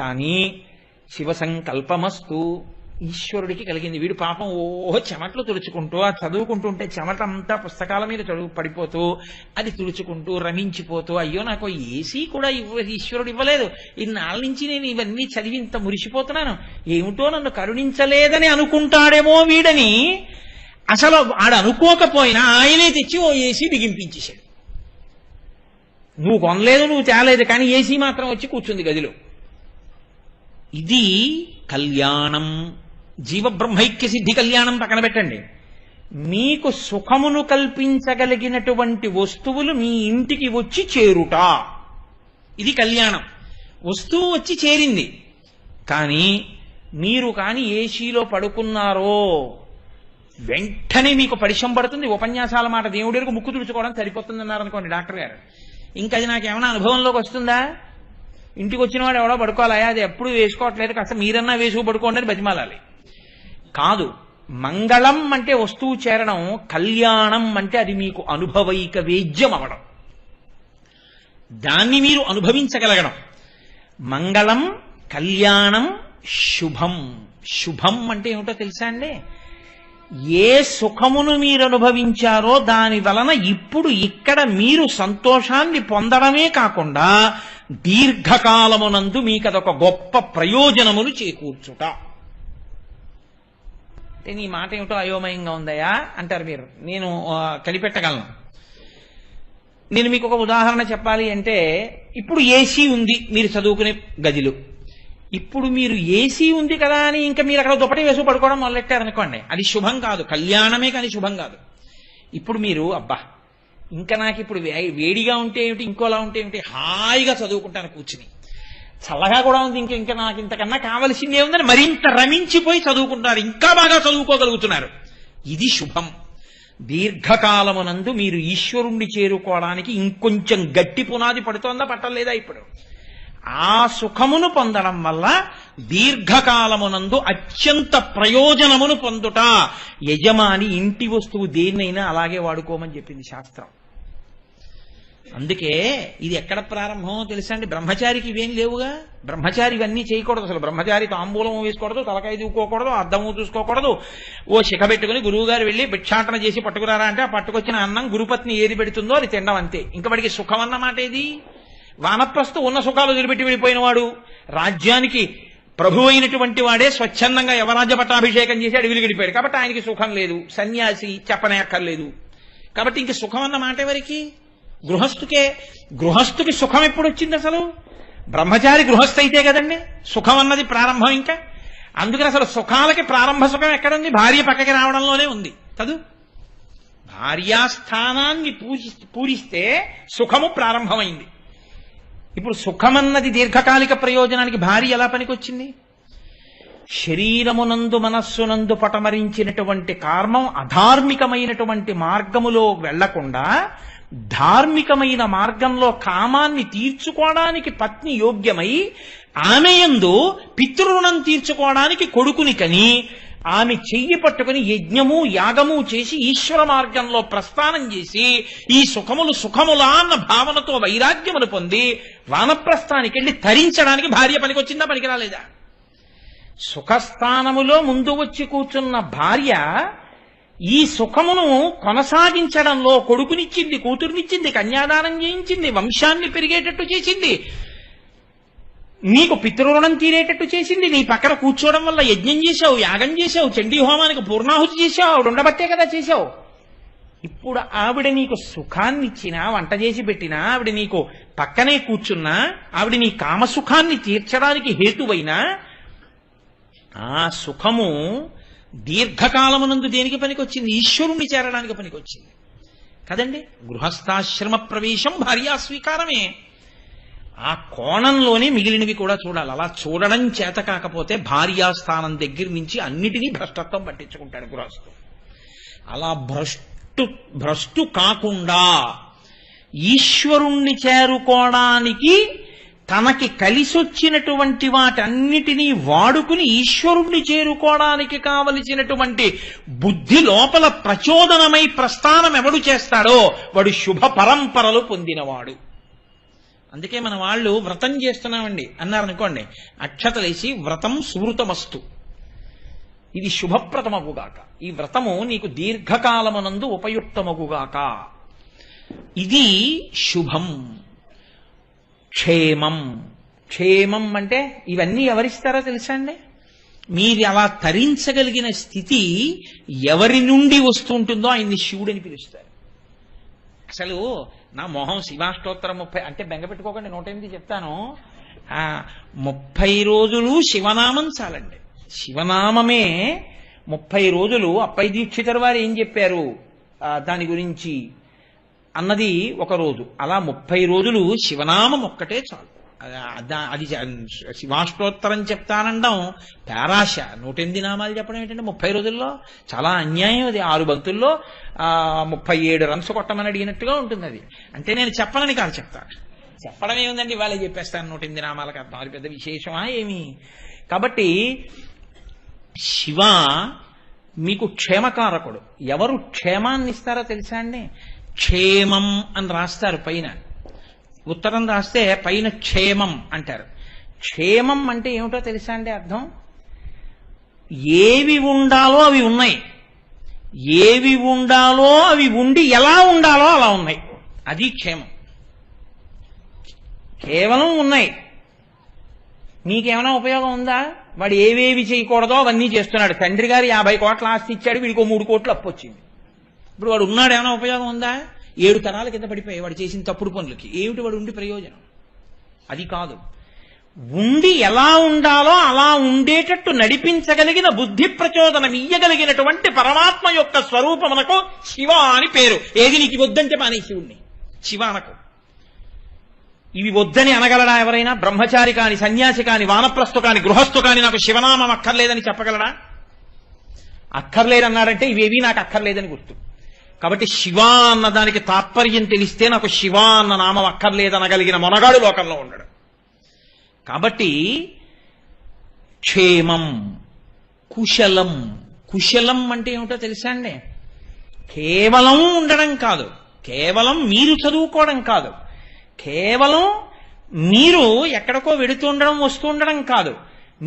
కానీ శివ సంకల్పమస్తు ఈశ్వరుడికి కలిగింది. వీడు పాపం చెమట్లు తుడుచుకుంటూ ఆ చదువుకుంటుంటే చెమట అంతా పుస్తకాల మీద పడిపోతూ అది తుడుచుకుంటూ రమించిపోతూ, అయ్యో నాకు ఏసీ కూడా ఈశ్వరుడు ఇవ్వలేదు, ఇన్నాళ్ళ నుంచి నేను ఇవన్నీ చదివి ఇంత మురిసిపోతున్నాను, ఏమిటో నన్ను కరుణించలేదని అనుకుంటాడేమో వీడని అసలు ఆడు అనుకోకపోయినా ఆయనే తెచ్చి ఓ ఏసీ బిగింపించేశాడు. నువ్వు కొనలేదు, నువ్వు తేలేదు, కానీ ఏసీ మాత్రం వచ్చి కూర్చుంది గదిలో. ఇది కళ్యాణం. జీవబ్రహ్మైక్య సిద్ధి కళ్యాణం పక్కన పెట్టండి. మీకు సుఖమును కల్పించగలిగినటువంటి వస్తువులు మీ ఇంటికి వచ్చి చేరుట, ఇది కళ్యాణం. వస్తువు వచ్చి చేరింది, కానీ మీరు కానీ ఏసీలో పడుకున్నారో వెంటనే మీకు పరిశం పడుతుంది. ఉపన్యాసాల మాట దేవుడికి ముక్కు తుడుచుకోవడం సరిపోతుంది అన్నారు అనుకోండి డాక్టర్ గారు, ఇంకా అది నాకేమైనా అనుభవంలోకి వస్తుందా? ఇంటికి వచ్చిన వాడు ఎవడో పడుకోవాలా, అది ఎప్పుడు వేసుకోవట్లేదు, కాస్త మీరన్నా వేసుకు పడుకోండి అని బతిమాలాలి. కాదు, మంగళం అంటే వస్తువు చేరడం, కళ్యాణం అంటే అది మీకు అనుభవైక వేద్యం అవడం, దాన్ని మీరు అనుభవించగలగడం. మంగళం, కళ్యాణం, శుభం. శుభం అంటే ఏమిటో తెలుసా అండి? ఏ సుఖమును మీరు అనుభవించారో దాని వలన ఇప్పుడు ఇక్కడ మీరు సంతోషాన్ని పొందడమే కాకుండా దీర్ఘకాలమునందు మీకు అదొక గొప్ప ప్రయోజనమును చేకూర్చుట. అంటే నీ మాట ఏమిటో అయోమయంగా ఉందయా అంటారు మీరు. నేను కనిపెట్టగలను. నేను మీకు ఒక ఉదాహరణ చెప్పాలి అంటే, ఇప్పుడు ఏసీ ఉంది మీరు చదువుకునే గదిలో. ఇప్పుడు మీరు ఏసీ ఉంది కదా అని ఇంకా మీరు అక్కడ దుప్పటి వేసు పడుకోవడం మొదలెట్టారనుకోండి, అది శుభం కాదు, కళ్యాణమే కానీ శుభం కాదు. ఇప్పుడు మీరు అబ్బా ఇంకా నాకు ఇప్పుడు వేడిగా ఉంటే ఏమిటి, ఇంకోలా ఉంటే ఏమిటి, హాయిగా చదువుకుంటాను కూర్చుని, చల్లగా కూడా ఉంది, ఇంకా నాకు ఇంతకన్నా కావలసింది ఏముందని మరింత రమించిపోయి చదువుకుంటారు, ఇంకా బాగా చదువుకోగలుగుతున్నారు. ఇది శుభం. దీర్ఘకాలమునందు మీరు ఈశ్వరుణ్ణి చేరుకోవడానికి ఇంకొంచెం గట్టి పునాది పడుతోందా పట్టలేదా? ఇప్పుడు ఆ సుఖమును పొందడం వల్ల దీర్ఘకాలమునందు అత్యంత ప్రయోజనమును పొందుట. యజమాని ఇంటి వస్తువు దేన్నైనా అలాగే వాడుకోమని చెప్పింది శాస్త్రం. అందుకే ఇది ఎక్కడ ప్రారంభమో తెలుసా అండి? బ్రహ్మచారికి ఇవేం లేవుగా. బ్రహ్మచారి ఇవన్నీ చేయకూడదు. అసలు బ్రహ్మచారి తాంబూలం వేసుకోకూడదు, తలకాయ దూకోకూడదు, అద్దము చూసుకోకూడదు. ఓ శిఖ పెట్టుకుని గురువు గారు వెళ్ళి భిక్షాటన చేసి పట్టుకురారా అంటే ఆ పట్టుకొచ్చిన అన్నం గురుపత్ని ఏది పెడుతుందో అది తినడం అంతే. ఇంకా వాడికి సుఖం అన్నమాట ఏది? వానప్రస్థు ఉన్న సుఖాలు వదిలిపెట్టి వెళ్ళిపోయిన వాడు, రాజ్యానికి ప్రభు అయినటువంటి వాడే స్వచ్ఛందంగా యవరాజ్య పట్టాభిషేకం చేసి అడవిలు గడిపాడు. కాబట్టి ఆయనకి సుఖం లేదు. సన్యాసి చెప్పనే అక్కర్లేదు. కాబట్టి ఇంక సుఖం అన్న మాట ఎవరికి? గృహస్థుకి సుఖం ఎప్పుడు వచ్చింది అసలు? బ్రహ్మచారి గృహస్థ అయితే కదండి సుఖం అన్నది ప్రారంభం. ఇంకా అందుకని అసలు సుఖాలకి ప్రారంభ సుఖం ఎక్కడుంది? భార్య పక్కకి రావడంలోనే ఉంది కదూ. భార్యాస్థానాన్ని పూజిస్తే సుఖము ప్రారంభమైంది. ఇప్పుడు సుఖమన్నది దీర్ఘకాలిక ప్రయోజనానికి భార్య ఎలా పనికొచ్చింది? శరీరమునందు మనస్సునందు పటమరించినటువంటి కామం అధార్మికమైనటువంటి మార్గములో వెళ్లకుండా ధార్మికమైన మార్గంలో కామాన్ని తీర్చుకోవడానికి పత్ని యోగ్యమై ఆమె యందు పితృరుణం తీర్చుకోవడానికి కొడుకుని కని ఆమె చెయ్యి పట్టుకుని యజ్ఞము యాగము చేసి ఈశ్వర మార్గంలో ప్రస్థానం చేసి ఈ సుఖములు సుఖములా అన్న భావనతో వైరాగ్యమును పొంది వానప్రస్థానికి వెళ్ళి తరించడానికి భార్య పనికొచ్చిందా పనికి రాలేదా? సుఖస్థానములో ముందు వచ్చి కూర్చున్న భార్య ఈ సుఖమును కొనసాగించడంలో కొడుకునిచ్చింది, కూతురునిచ్చింది, కన్యాదానం చేయించింది, వంశాన్ని పెరిగేటట్టు చేసింది, నీకు పితృరుణం తీరేటట్టు చేసింది. నీ పక్కన కూర్చోవడం వల్ల యజ్ఞం చేశావు, యాగం చేశావు, చండీ హోమానికి పూర్ణాహుతి చేశావు, ఆవిడ ఉండబట్టే కదా చేశావు. ఇప్పుడు ఆవిడ నీకు సుఖాన్ని ఇచ్చినా, వంట చేసి పెట్టినా, ఆవిడ నీకు పక్కనే కూర్చున్నా, ఆవిడ నీ కామసుఖాన్ని తీర్చడానికి హేతువైనా ఆ సుఖము దీర్ఘకాలమునందు దేనికి పనికొచ్చింది? ఈశ్వరుణ్ణి చేరడానికి పనికొచ్చింది కదండి. గృహస్థాశ్రమ ప్రవేశం భార్యా స్వీకారమే. ఆ కోణంలోనే మిగిలినవి కూడా చూడాలి. అలా చూడడం చేత కాకపోతే భార్యాస్థానం దగ్గర నుంచి అన్నిటినీ భ్రష్టత్వం పట్టించుకుంటాడు గృహస్థు. అలా భ్రష్టు కాకుండా ఈశ్వరుణ్ణి చేరుకోవడానికి తనకి కలిసొచ్చినటువంటి వాటన్నిటినీ వాడుకుని ఈశ్వరుణ్ణి చేరుకోవడానికి కావలసినటువంటి బుద్ధి లోపల ప్రచోదనమై ప్రస్థానం ఎవడు చేస్తాడో వాడు శుభ పరంపరలు పొందినవాడు. అందుకే మన వాళ్ళు వ్రతం చేస్తున్నామండి అన్నారనుకోండి, అక్షతలేసి వ్రతం సువృతమస్తు, ఇది శుభప్రదమగుగాక, ఈ వ్రతము నీకు దీర్ఘకాలమునందు ఉపయుక్తమగుగాక, ఇది శుభం. క్షేమం, క్షేమం అంటే ఇవన్నీ ఎవరిస్తారో తెలుసా అండి? మీరు అలా తరించగలిగిన స్థితి ఎవరి నుండి వస్తుంటుందో ఆయన్ని శివుడని పిలుస్తారు. అసలు నా మొహం శివాష్టోత్తరం 30 అంటే బెంగ పెట్టుకోకండి, 108 చెప్తాను. 30 రోజులు శివనామం చాలండి. శివనామమే 30 రోజులు. అప్పై దీక్షితుల వారు ఏం చెప్పారు దాని గురించి అన్నది ఒక రోజు. అలా 30 రోజులు శివనామం ఒక్కటే చాలు. అది శివాష్టోత్తరం చెప్తానండం పేరాశ. 108 నామాలు చెప్పడం ఏంటంటే 30 రోజుల్లో చాలా అన్యాయం. అది 6 భక్తుల్లో 37 రన్స్ కొట్టమని అడిగినట్టుగా ఉంటుంది. అది అంటే నేను చెప్పనని కాదు, చెప్తాను. చెప్పడం ఏముందండి, వాళ్ళే చెప్పేస్తాను 108 నామాలకు అర్థం. అది పెద్ద విశేషమా ఏమి? కాబట్టి శివ మీకు క్షేమకారకుడు. ఎవరు క్షేమాన్ని ఇస్తారో తెలుసా అండి? క్షేమం అని రాస్తారు పైన, ఉత్తరం రాస్తే పైన క్షేమం అంటారు. క్షేమం అంటే ఏమిటో తెలుసా అండి అర్థం? ఏవి ఉండాలో అవి ఉన్నాయి, ఏవి ఉండాలో అవి ఉండి ఎలా ఉండాలో అలా ఉన్నాయి, అది క్షేమం. కేవలం ఉన్నాయి, నీకేమైనా ఉపయోగం ఉందా? వాడు ఏవేవి చేయకూడదో అవన్నీ చేస్తున్నాడు. తండ్రి గారు 50 కోట్ల ఆస్తి ఇచ్చాడు, వీడికో 3 కోట్లు అప్పు వచ్చింది. ఇప్పుడు వాడు ఉన్నాడు, ఏమైనా ఉపయోగం ఉందా? 7 తరాల కింద పడిపోయాయి వాడు చేసిన తప్పుడు పనులకి. ఏమిటి వాడు ఉండి ప్రయోజనం? అది కాదు. ఉండి ఎలా ఉండాలో అలా ఉండేటట్టు నడిపించగలిగిన బుద్ధి ప్రచోదనం ఇయ్యగలిగినటువంటి పరమాత్మ యొక్క స్వరూపమునకు శివ అని పేరు. ఏది నీకు వద్దంటే మానే శివుణ్ణి శివ అనకు. ఇవి వద్దని అనగలడా ఎవరైనా? బ్రహ్మచారి కాని, సన్యాసి కాని, వానప్రస్థు కాని, గృహస్థు కాని నాకు శివనామం అక్కర్లేదని చెప్పగలడా? అక్కర్లేదన్నాడంటే ఇవేవి నాకు అక్కర్లేదని గుర్తు. కాబట్టి శివ అన్న దానికి తాత్పర్యం తెలిస్తే నాకు శివ అన్న నామం అక్కర్లేదనగలిగిన మొనగాడు లోకంలో ఉండడు. కాబట్టి క్షేమం, కుశలం. కుశలం అంటే ఏమిటో తెలుసా అండి? కేవలం ఉండడం కాదు, కేవలం మీరు చదువుకోవడం కాదు, కేవలం మీరు ఎక్కడికో వెడుతుండడం వస్తుండడం కాదు,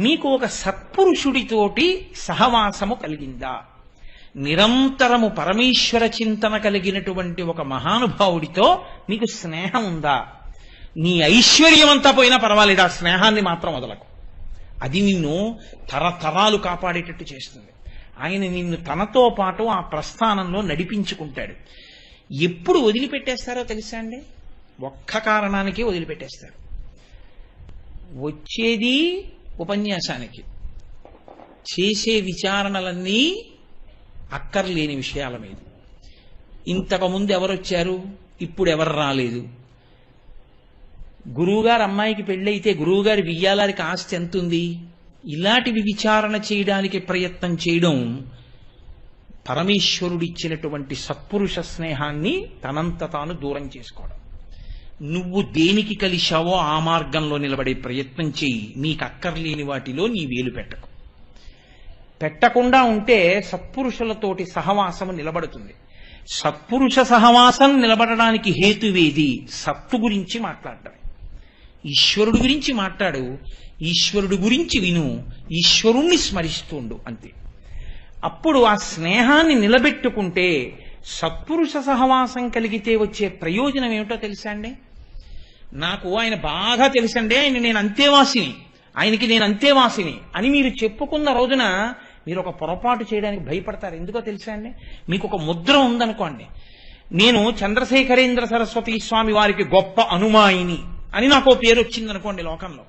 మీకు ఒక సత్పురుషుడితోటి సహవాసము కలిగిందా, నిరంతరము పరమేశ్వర చింతన కలిగినటువంటి ఒక మహానుభావుడితో మీకు స్నేహం ఉందా? నీ ఐశ్వర్యం అంతా పోయినా పర్వాలేదు, ఆ స్నేహాన్ని మాత్రం వదలకు. అది నిన్ను తరతరాలు కాపాడేటట్టు చేస్తుంది. ఆయన నిన్ను తనతో పాటు ఆ ప్రస్థానంలో నడిపించుకుంటాడు. ఎప్పుడు వదిలిపెట్టేస్తారో తెలుసా అండి? ఒక్క కారణానికి వదిలిపెట్టేస్తారు. వచ్చేది ఉపన్యాసానికి, చేసే విచారణలన్నీ అక్కర్లేని విషయాల మీద. ఇంతకుముందు ఎవరొచ్చారు, ఇప్పుడు ఎవరు రాలేదు, గురువుగారు అమ్మాయికి పెళ్ళైతే గురువుగారి వియ్యాలారికి ఆస్తి ఎంతుంది, ఇలాంటివి విచారణ చేయడానికి ప్రయత్నం చేయడం పరమేశ్వరుడిచ్చినటువంటి సత్పురుష స్నేహాన్ని తనంత తాను దూరం చేసుకోవడం. నువ్వు దేనికి కలిశావో ఆ మార్గంలో నిలబడే ప్రయత్నం చేయి. నీకు అక్కర్లేని వాటిలో నీ వేలు పెట్టకుండా ఉంటే సత్పురుషులతోటి సహవాసము నిలబడుతుంది. సత్పురుష సహవాసం నిలబడడానికి హేతువేది? సత్తు గురించి మాట్లాడటం. ఈశ్వరుడు గురించి మాట్లాడు, ఈశ్వరుడు గురించి విను, ఈశ్వరుణ్ణి స్మరిస్తుండు, అంతే. అప్పుడు ఆ స్నేహాన్ని నిలబెట్టుకుంటే సత్పురుష సహవాసం కలిగితే వచ్చే ప్రయోజనం ఏమిటో తెలుసా అండి? నాకు ఆయన బాగా తెలుసండి, నేను అంతేవాసిని అని మీరు చెప్పుకున్న రోజున మీరు ఒక పొరపాటు చేయడానికి భయపడతారు. ఎందుకో తెలుసా అండి? మీకు ఒక ముద్ర ఉందనుకోండి, నేను చంద్రశేఖరేంద్ర సరస్వతి స్వామి వారికి గొప్ప అనుమాయిని అని నాకు పేరు వచ్చిందనుకోండి లోకంలో,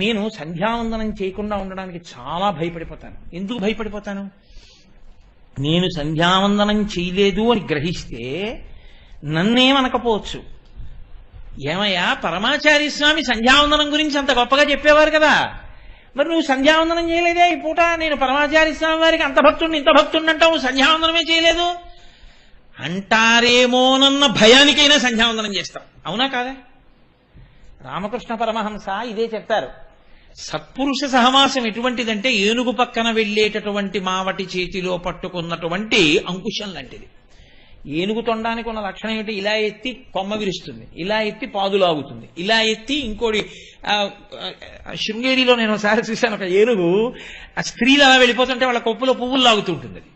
నేను సంధ్యావందనం చేయకుండా ఉండడానికి చాలా భయపడిపోతాను. ఎందుకు భయపడిపోతాను? నేను సంధ్యావందనం చేయలేదు అని గ్రహిస్తే నన్నేమనకపోవచ్చు, ఏమయ్యా పరమాచార్య స్వామి సంధ్యావందనం గురించి అంత గొప్పగా చెప్పేవారు కదా, మరి నువ్వు సంధ్యావందనం చేయలేదే ఈ పూట, నేను పరమాచార్య స్వామి వారికి అంత భక్తుడిని ఇంత భక్తుడిని అంటావు, సంధ్యావందనమే చేయలేదు అంటారేమోనన్న భయానికైనా సంధ్యావందనం చేస్తాం. అవునా కాదా? రామకృష్ణ పరమహంస ఇదే చెప్తారు. సత్పురుష సహవాసం ఎటువంటిదంటే ఏనుగు పక్కన వెళ్ళేటటువంటి మావటి చేతిలో పట్టుకున్నటువంటి అంకుశం లాంటిది. ఏనుగు తొండానికి ఉన్న లక్షణం ఏమిటి? ఇలా ఎత్తి కొమ్మ విరుస్తుంది, ఇలా ఎత్తి పాదులాగుతుంది, ఇలా ఎత్తి ఇంకోటి. శృంగేరిలో నేను ఒకసారి చూశాను, ఒక ఏనుగు ఆ స్త్రీలు అలా వెళ్ళిపోతుంటే వాళ్ళ కొప్పులో పువ్వులు లాగుతుంటుంది. అది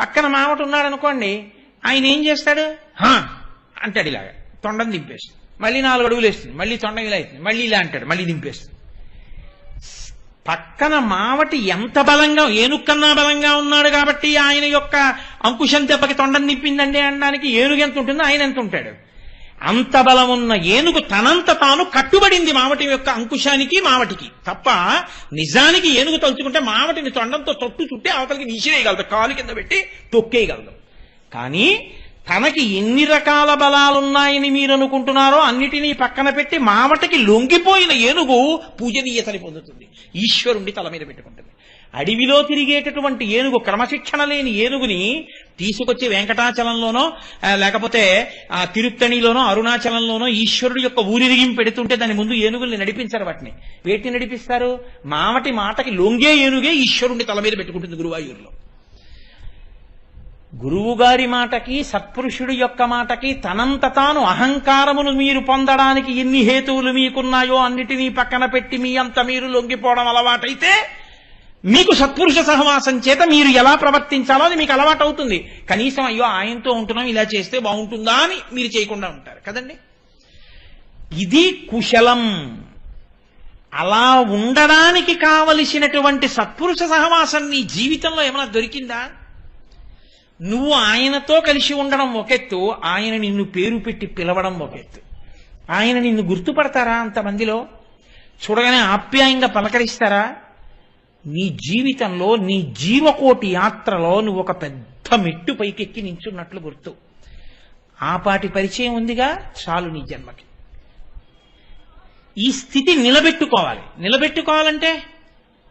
పక్కన మావటి ఉన్నాడు అనుకోండి, ఆయన ఏం చేస్తాడు, అంటాడు ఇలాగా, తొండం దింపేస్తుంది, మళ్ళీ 4 అడుగులు వేస్తుంది, మళ్ళీ తొండం ఇలా అవుతుంది, మళ్ళీ ఇలా అంటాడు, మళ్ళీ దింపేస్తుంది. పక్కన మావటి ఎంత బలంగా, ఏనుగు కన్నా బలంగా ఉన్నాడు కాబట్టి ఆయన యొక్క అంకుశం దెబ్బకి తొండం నింపిందండి అనడానికి ఏనుగు ఎంత ఉంటుందో ఆయన ఎంత ఉంటాడు. అంత బలం ఉన్న ఏనుగు తనంత తాను కట్టుబడింది మావటి యొక్క అంకుశానికి, మావటికి తప్ప. నిజానికి ఏనుగు తలుచుకుంటే మావటిని తొండంతో తొట్టు చుట్టి అవతలికి విసిరేయగలదు, కాలు కింద పెట్టి తొక్కేయగలదు. కానీ తనకి ఎన్ని రకాల బలాలున్నాయని మీరు అనుకుంటున్నారో అన్నిటినీ పక్కన పెట్టి మావటికి లొంగిపోయిన ఏనుగు పూజనీయతని పొందుతుంది, ఈశ్వరుణ్ణి తల మీద పెట్టుకుంటుంది. అడవిలో తిరిగేటటువంటి ఏనుగు, క్రమశిక్షణ లేని ఏనుగుని తీసుకొచ్చి వెంకటాచలంలోనో లేకపోతే తిరుత్తణిలోనో అరుణాచలంలోనో ఈశ్వరుడు యొక్క ఊరిరిగిం పెడుతుంటే దాని ముందు ఏనుగుల్ని నడిపించారు. వేటిని నడిపిస్తారు? మావటి మాటకి లొంగే ఏనుగే ఈశ్వరుణ్ణి తల మీద పెట్టుకుంటుంది గురువాయూరులో. గురువుగారి మాటకి, సత్పురుషుడి యొక్క మాటకి తనంత తాను అహంకారమును మీరు పొందడానికి ఎన్ని హేతువులు మీకున్నాయో అన్నిటినీ పక్కన పెట్టి మీ అంత మీరు లొంగిపోవడం అలవాటైతే మీకు సత్పురుష సహవాసం చేత మీరు ఎలా ప్రవర్తించాలో అది మీకు అలవాటు అవుతుంది. కనీసం అయ్యో ఆయనతో ఉంటున్నాం, ఇలా చేస్తే బాగుంటుందా అని మీరు చేయకుండా ఉంటారు కదండి. ఇది కుశలం. అలా ఉండడానికి కావలసినటువంటి సత్పురుష సహవాసం నీ జీవితంలో ఏమైనా దొరికిందా? నువ్వు ఆయనతో కలిసి ఉండడం ఒకెత్తు, ఆయన నిన్ను పేరు పెట్టి పిలవడం ఒకెత్తు. ఆయన నిన్ను గుర్తుపడతారా? అంతమందిలో చూడగానే ఆప్యాయంగా పలకరిస్తారా? నీ జీవితంలో, నీ జీవకోటి యాత్రలో నువ్వు ఒక పెద్ద మెట్టు పైకెక్కి నించున్నట్లు గుర్తు. ఆపాటి పరిచయం ఉందిగా, చాలు నీ జన్మకి. ఈ స్థితి నిలబెట్టుకోవాలంటే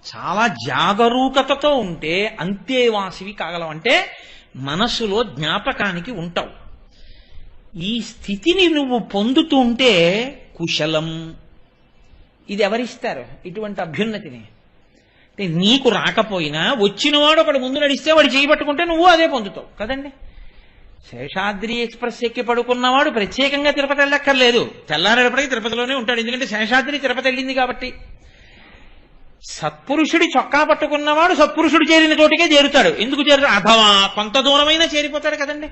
చాలా జాగరూకతతో ఉంటే అంతేవాసివి కాగలవంటే మనసులో జ్ఞాపకానికి ఉంటావు. ఈ స్థితిని నువ్వు పొందుతూ ఉంటే కుశలం. ఇది ఎవరిస్తారు ఇటువంటి అభ్యున్నతిని? అంటే నీకు రాకపోయినా వచ్చినవాడు ఒకడు ముందు నడిస్తే వాడు చేయబట్టుకుంటే నువ్వు అదే పొందుతావు కదండి. శేషాద్రి ఎక్స్ప్రెస్ ఎక్కి పడుకున్నవాడు ప్రత్యేకంగా తిరుపతి వెళ్ళక్కర్లేదు, తెల్లారేపటికి తిరుపతిలోనే ఉంటాడు. ఎందుకంటే శేషాద్రి తిరుపతి వెళ్ళింది కాబట్టి. సత్పురుషుడి చొక్కా పట్టుకున్నవాడు సత్పురుషుడు చేరిన చోటికే చేరుతాడు. ఎందుకు చేరుతాడు? అథవా కొంత దూరమైనా చేరిపోతాడు కదండి.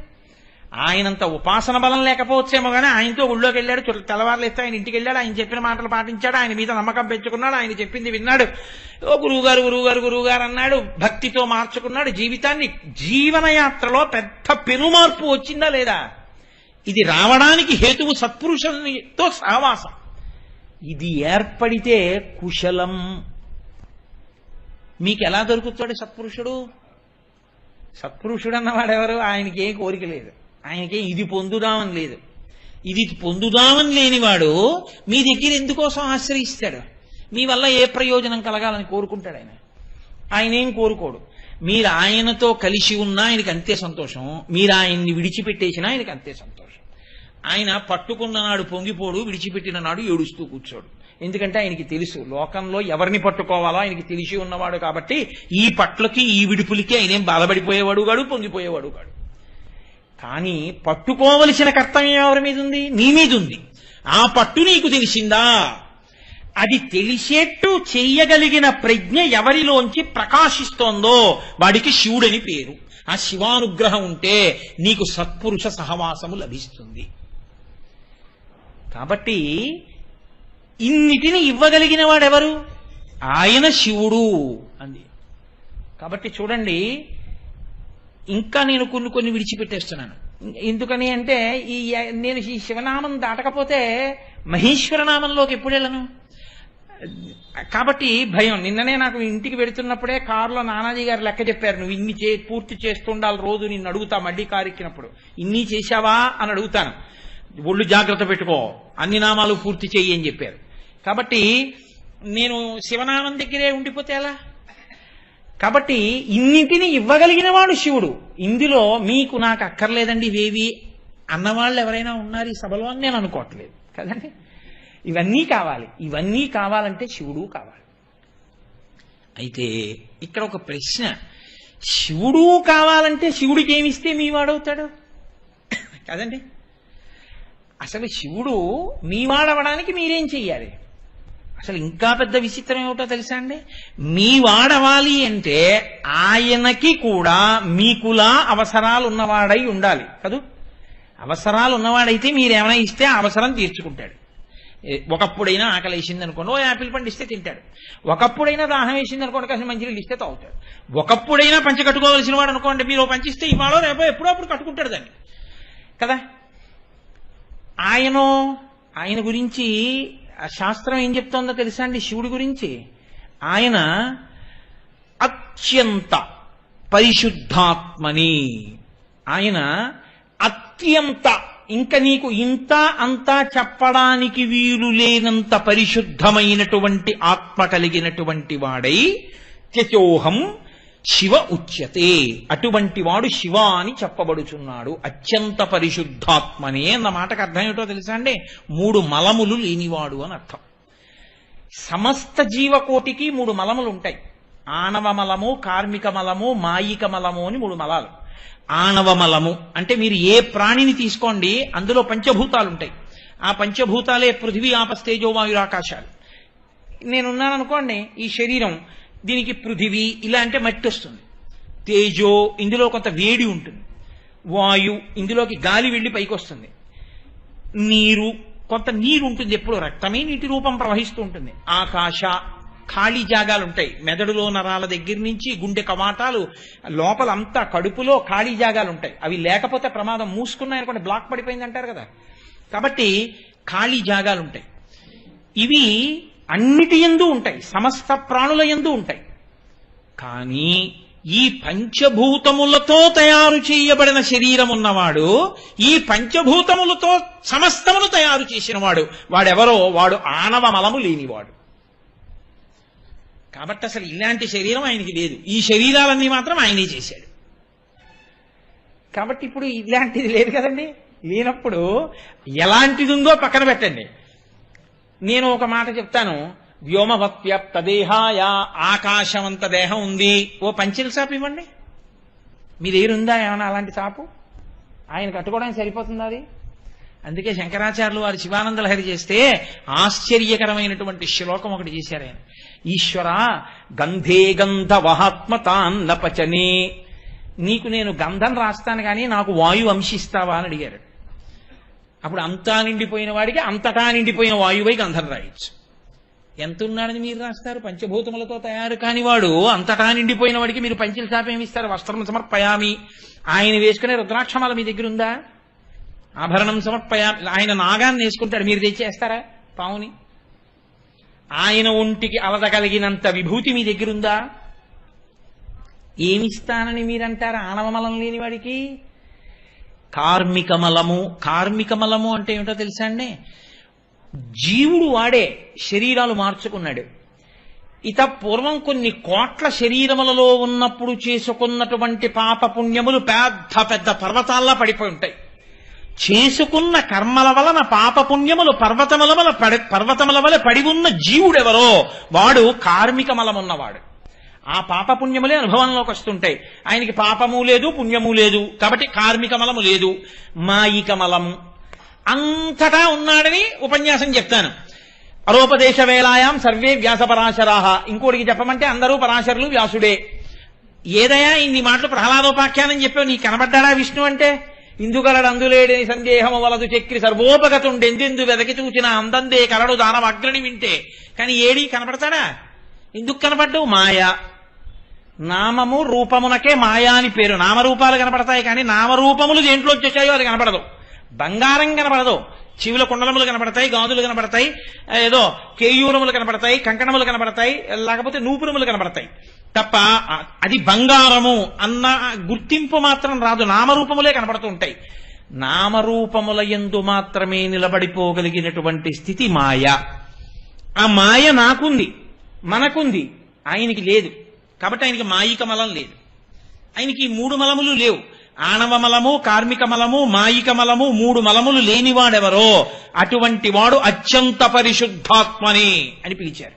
ఆయనంత ఉపాసన బలం లేకపోవచ్చేమో కానీ ఆయనతో ఊళ్ళోకి వెళ్ళాడు, తెల్లవారులేస్తే ఆయన ఇంటికి వెళ్ళాడు, ఆయన చెప్పిన మాటలు పాటించాడు, ఆయన మీద నమ్మకం పెంచుకున్నాడు, ఆయన చెప్పింది విన్నాడు, ఓ గురువుగారు గురువుగారు గురువుగారు అన్నాడు, భక్తితో మార్చుకున్నాడు జీవితాన్ని. జీవనయాత్రలో పెద్ద పెనుమార్పు వచ్చిందా లేదా? ఇది రావడానికి హేతువు సత్పురుషులతో సహవాసం. ఇది ఏర్పడితే కుశలం. మీకు ఎలా దొరుకుతాడు సత్పురుషుడు? సత్పురుషుడు అన్నవాడెవరు? ఆయనకే కోరిక లేదు, ఆయనకే ఇది పొందుదామని లేదు. ఇది పొందుదామని లేనివాడు మీ దగ్గర ఎందుకోసం ఆశ్రయిస్తాడు? మీ వల్ల ఏ ప్రయోజనం కలగాలని కోరుకుంటాడు ఆయన? ఆయన ఏం కోరుకోడు. మీరు ఆయనతో కలిసి ఉన్నా ఆయనకి అంతే సంతోషం, మీరు ఆయన్ని విడిచిపెట్టేసినా ఆయనకి అంతే సంతోషం. ఆయన పట్టుకున్న నాడు పొంగిపోడు, విడిచిపెట్టిన నాడు ఏడుస్తూ కూర్చోడు. ఎందుకంటే ఆయనకి తెలుసు లోకంలో ఎవరిని పట్టుకోవాలో ఆయనకి తెలిసి ఉన్నవాడు కాబట్టి ఈ పట్లకి ఈ విడుపులకి ఆయనేం బాధపడిపోయేవాడు కాడు, పొంగిపోయేవాడు కాడు. కానీ పట్టుకోవలసిన కర్తవ్యం ఎవరి మీద ఉంది? నీ మీద ఉంది. ఆ పట్టు నీకు తెలిసిందా? అది తెలిసేట్టు చెయ్యగలిగిన ప్రజ్ఞ ఎవరిలోంచి ప్రకాశిస్తోందో వాడికి శివుడని పేరు. ఆ శివానుగ్రహం ఉంటే నీకు సత్పురుష సహవాసము లభిస్తుంది. కాబట్టి ఇన్నిటిని ఇవ్వగలిగిన వాడెవరు? ఆయన శివుడు అంది. కాబట్టి చూడండి, ఇంకా నేను కొన్ని విడిచిపెట్టేస్తున్నాను. ఎందుకని అంటే నేను ఈ శివనామం దాటకపోతే మహేశ్వరనామంలోకి ఎప్పుడు వెళ్ళను? కాబట్టి భయం. నిన్ననే నాకు ఇంటికి వెడుతున్నప్పుడే కారులో నానాజీ గారు లెక్క చెప్పారు, నువ్వు ఇన్ని పూర్తి చేస్తుండాలి రోజు, నిన్ను అడుగుతా మళ్ళీ కారు ఎక్కినప్పుడు, ఇన్ని చేశావా అని అడుగుతాను, ఒళ్ళు జాగ్రత్త పెట్టుకో, అన్ని నామాలు పూర్తి చెయ్యి అని చెప్పారు. కాబట్టి నేను శివనామం దగ్గరే ఉండిపోతే ఎలా? కాబట్టి ఇన్నింటిని ఇవ్వగలిగిన వాడు శివుడు. ఇందులో మీకు నాకు అక్కర్లేదండి ఇవేవి అన్నవాళ్ళు ఎవరైనా ఉన్నారు ఈ సభలో అని నేను అనుకోవట్లేదు కదండి. ఇవన్నీ కావాలి. ఇవన్నీ కావాలంటే శివుడు కావాలి. అయితే ఇక్కడ ఒక ప్రశ్న, శివుడు కావాలంటే శివుడికి ఏమిస్తే మీ వాడవుతాడు కదండి? అసలు శివుడు మీ వాడవడానికి మీరేం చెయ్యాలి? అసలు ఇంకా పెద్ద విచిత్రం ఏమిటో తెలుసా అండి? మీ వాడవాలి అంటే ఆయనకి కూడా మీకులా అవసరాలు ఉన్నవాడై ఉండాలి కదూ. అవసరాలు ఉన్నవాడైతే మీరేమైనా ఇస్తే అవసరం తీర్చుకుంటాడు. ఒకప్పుడైనా ఆకలి వేసింది అనుకోండి, ఓ యాపిల్ పండు ఇస్తే తింటాడు. ఒకప్పుడైనా దాహం వేసింది అనుకోండి, కాసిన మంచినీళ్ళు ఇస్తే తాగుతాడు. ఒకప్పుడైనా పంచి కట్టుకోవాల్సిన వాడు అనుకోండి, మీరు పంచిస్తే ఇవాళ రేపో ఎప్పుడో అప్పుడు కట్టుకుంటాడు దాన్ని కదా. ఆయన గురించి శాస్త్రం ఏం చెప్తోందో తెలుసా అండి? శివుడి గురించి ఆయన అత్యంత పరిశుద్ధాత్మని, ఆయన అత్యంత, ఇంకా నీకు ఇంత అంతా చెప్పడానికి వీలు లేనంత పరిశుద్ధమైనటువంటి ఆత్మ కలిగినటువంటి వాడై త్యచోహం శివ ఉచ్యతే, అటువంటి వాడు శివ అని చెప్పబడుచున్నాడు. అత్యంత పరిశుద్ధాత్మనే అన్న మాటకు అర్థం ఏమిటో తెలుసా అండి? 3 మలములు లేనివాడు అని అర్థం. సమస్త జీవకోటికి 3 మలములు ఉంటాయి. ఆణవ మలము, కార్మిక మలము, మాయిక మలము అని 3 మలాలు. ఆణవ మలము అంటే మీరు ఏ ప్రాణిని తీసుకోండి, అందులో పంచభూతాలు ఉంటాయి. ఆ పంచభూతాలే పృథివీ, ఆపస్తేజో, వాయురాకాశాలు. నేనున్నాను అనుకోండి, ఈ శరీరం, దీనికి పృథివీ ఇలా అంటే మట్టి వస్తుంది. తేజో, ఇందులో కొంత వేడి ఉంటుంది. వాయు, ఇందులోకి గాలి వెళ్ళి పైకి వస్తుంది. నీరు, కొంత నీరు ఉంటుంది, ఎప్పుడు రక్తమే నీటి రూపం ప్రవహిస్తూ ఉంటుంది. ఆకాశ, ఖాళీ జాగాలు ఉంటాయి. మెదడులో నరాల దగ్గర నుంచి గుండె కవాటాలు లోపలంతా కడుపులో ఖాళీ జాగాలు ఉంటాయి. అవి లేకపోతే ప్రమాదం. మూసుకున్నాయనుకోండి బ్లాక్ పడిపోయింది అంటారు కదా. కాబట్టి ఖాళీ జాగాలు ఉంటాయి. ఇవి అన్నిటి యందు ఉంటాయి, సమస్త ప్రాణుల యందు ఉంటాయి. కానీ ఈ పంచభూతములతో తయారు చేయబడిన శరీరం ఉన్నవాడు, ఈ పంచభూతములతో సమస్తమును తయారు చేసిన వాడెవరో వాడు ఆణవ మలము లేనివాడు. కాబట్టి అసలు ఇలాంటి శరీరం ఆయనకి లేదు. ఈ శరీరాలన్నీ మాత్రం ఆయనే చేశాడు. కాబట్టి ఇప్పుడు ఇలాంటిది లేదు కదండి. లేనప్పుడు ఎలాంటిది ఉందో పక్కన పెట్టండి. నేను ఒక మాట చెప్తాను, వ్యోమవత్వ్యాప్త దేహాయ, ఆకాశమంత దేహం ఉంది. ఓ పంచిల సాపు ఇవ్వండి. మీ దగ్గర ఉందా ఏమన్నా అలాంటి సాపు? ఆయన కట్టుకోవడానికి సరిపోతుందా అది? అందుకే శంకరాచార్యులు వారు శివానంద లహరి చేస్తే ఆశ్చర్యకరమైనటువంటి శ్లోకం ఒకటి చేశారు ఆయన. ఈశ్వర గంధే గంధ వహాత్మతాన్ నపచనే, నీకు నేను గంధం రాస్తాను కానీ నాకు వాయువు అంశిస్తావా అని అడిగారు. అప్పుడు అంతా నిండిపోయిన వాడికి అంతటా నిండిపోయిన వాయువై గంధం రాయొచ్చు. ఎంత ఉన్నాడని మీరు రాస్తారు? పంచభూతములతో తయారు కానివాడు అంతటా నిండిపోయిన వాడికి మీరు పంచిల శాపేమిస్తారు? వస్త్రం సమర్పయామి. ఆయన వేసుకునే రుద్రాక్షమాల మీ దగ్గర ఉందా? ఆభరణం సమర్పయామి. ఆయన నాగాన్ని వేసుకుంటాడు, మీరు తెచ్చేస్తారా పావుని? ఆయన ఒంటికి అలదగలిగినంత విభూతి మీ దగ్గరుందా? ఏమిస్తానని మీరంటారు ఆణవమలం లేని వాడికి? కార్మికమలము. కార్మికమలము అంటే ఏమిటో తెలుసా అండి? జీవుడు వాడే శరీరాలు మార్చుకున్నాడు. ఇత పూర్వం కొన్ని కోట్ల శరీరములలో ఉన్నప్పుడు చేసుకున్నటువంటి పాప పుణ్యములు పెద్ద పెద్ద పర్వతాల్లా పడిపోయి ఉంటాయి. చేసుకున్న కర్మల వలన పాపపుణ్యములు పర్వతముల వలె పడి ఉన్న జీవుడెవరో వాడు కార్మికమలమున్నవాడు. ఆ పాపపుణ్యములే అనుభవంలోకి వస్తుంటాయి. ఆయనకి పాపము లేదు, పుణ్యము లేదు, కాబట్టి కార్మికమలము లేదు. మాయికమలము అంతటా ఉన్నాడని ఉపన్యాసం చెప్తాను. అరోపదేశ వేళాయాం సర్వే వ్యాసపరాశరాహ. ఇంకోటికి చెప్పమంటే అందరూ పరాశరులు, వ్యాసుడే. ఏదయా ఇన్ని మాటలు ప్రహ్లాదోపాఖ్యానం చెప్పావు, నీకు కనబడ్డాడా విష్ణు అంటే? ఇందుగలడు అందులేడని సందేహము వలదు చక్రి సర్వోపగతుండెందెందు వెదకి చూచిన అందందే కలడు దానవ అగ్రని వింటే. కానీ ఏడి కనపడతాడా? ఎందుకు కనపడ్డు? మాయా. నామము రూపమునకే మాయా అని పేరు. నామరూపాలు కనపడతాయి కానీ నామరూపములు దేంట్లో వచ్చాయో అది కనపడదు. బంగారం కనపడదు, చెవుల కుండలములు కనపడతాయి, గాజులు కనపడతాయి, ఏదో కేయూరములు కనపడతాయి, కంకణములు కనపడతాయి, లేకపోతే నూపురములు కనపడతాయి తప్ప అది బంగారము అన్న గుర్తింపు మాత్రం రాదు. నామరూపములే కనపడుతూ ఉంటాయి. నామరూపముల యందు మాత్రమే నిలబడిపోగలిగినటువంటి స్థితి మాయ. ఆ మాయ నాకుంది, మనకుంది, ఆయనకి లేదు. కాబట్టి ఆయనకి మాయిక మలం లేదు. ఆయనకి ఈ మూడు మలములు లేవు. ఆణవ మలము, కార్మిక మలము, మాయిక మలము, మూడు మలములు లేనివాడెవరో అటువంటి వాడు అత్యంత పరిశుద్ధాత్మని అని పిలిచారు.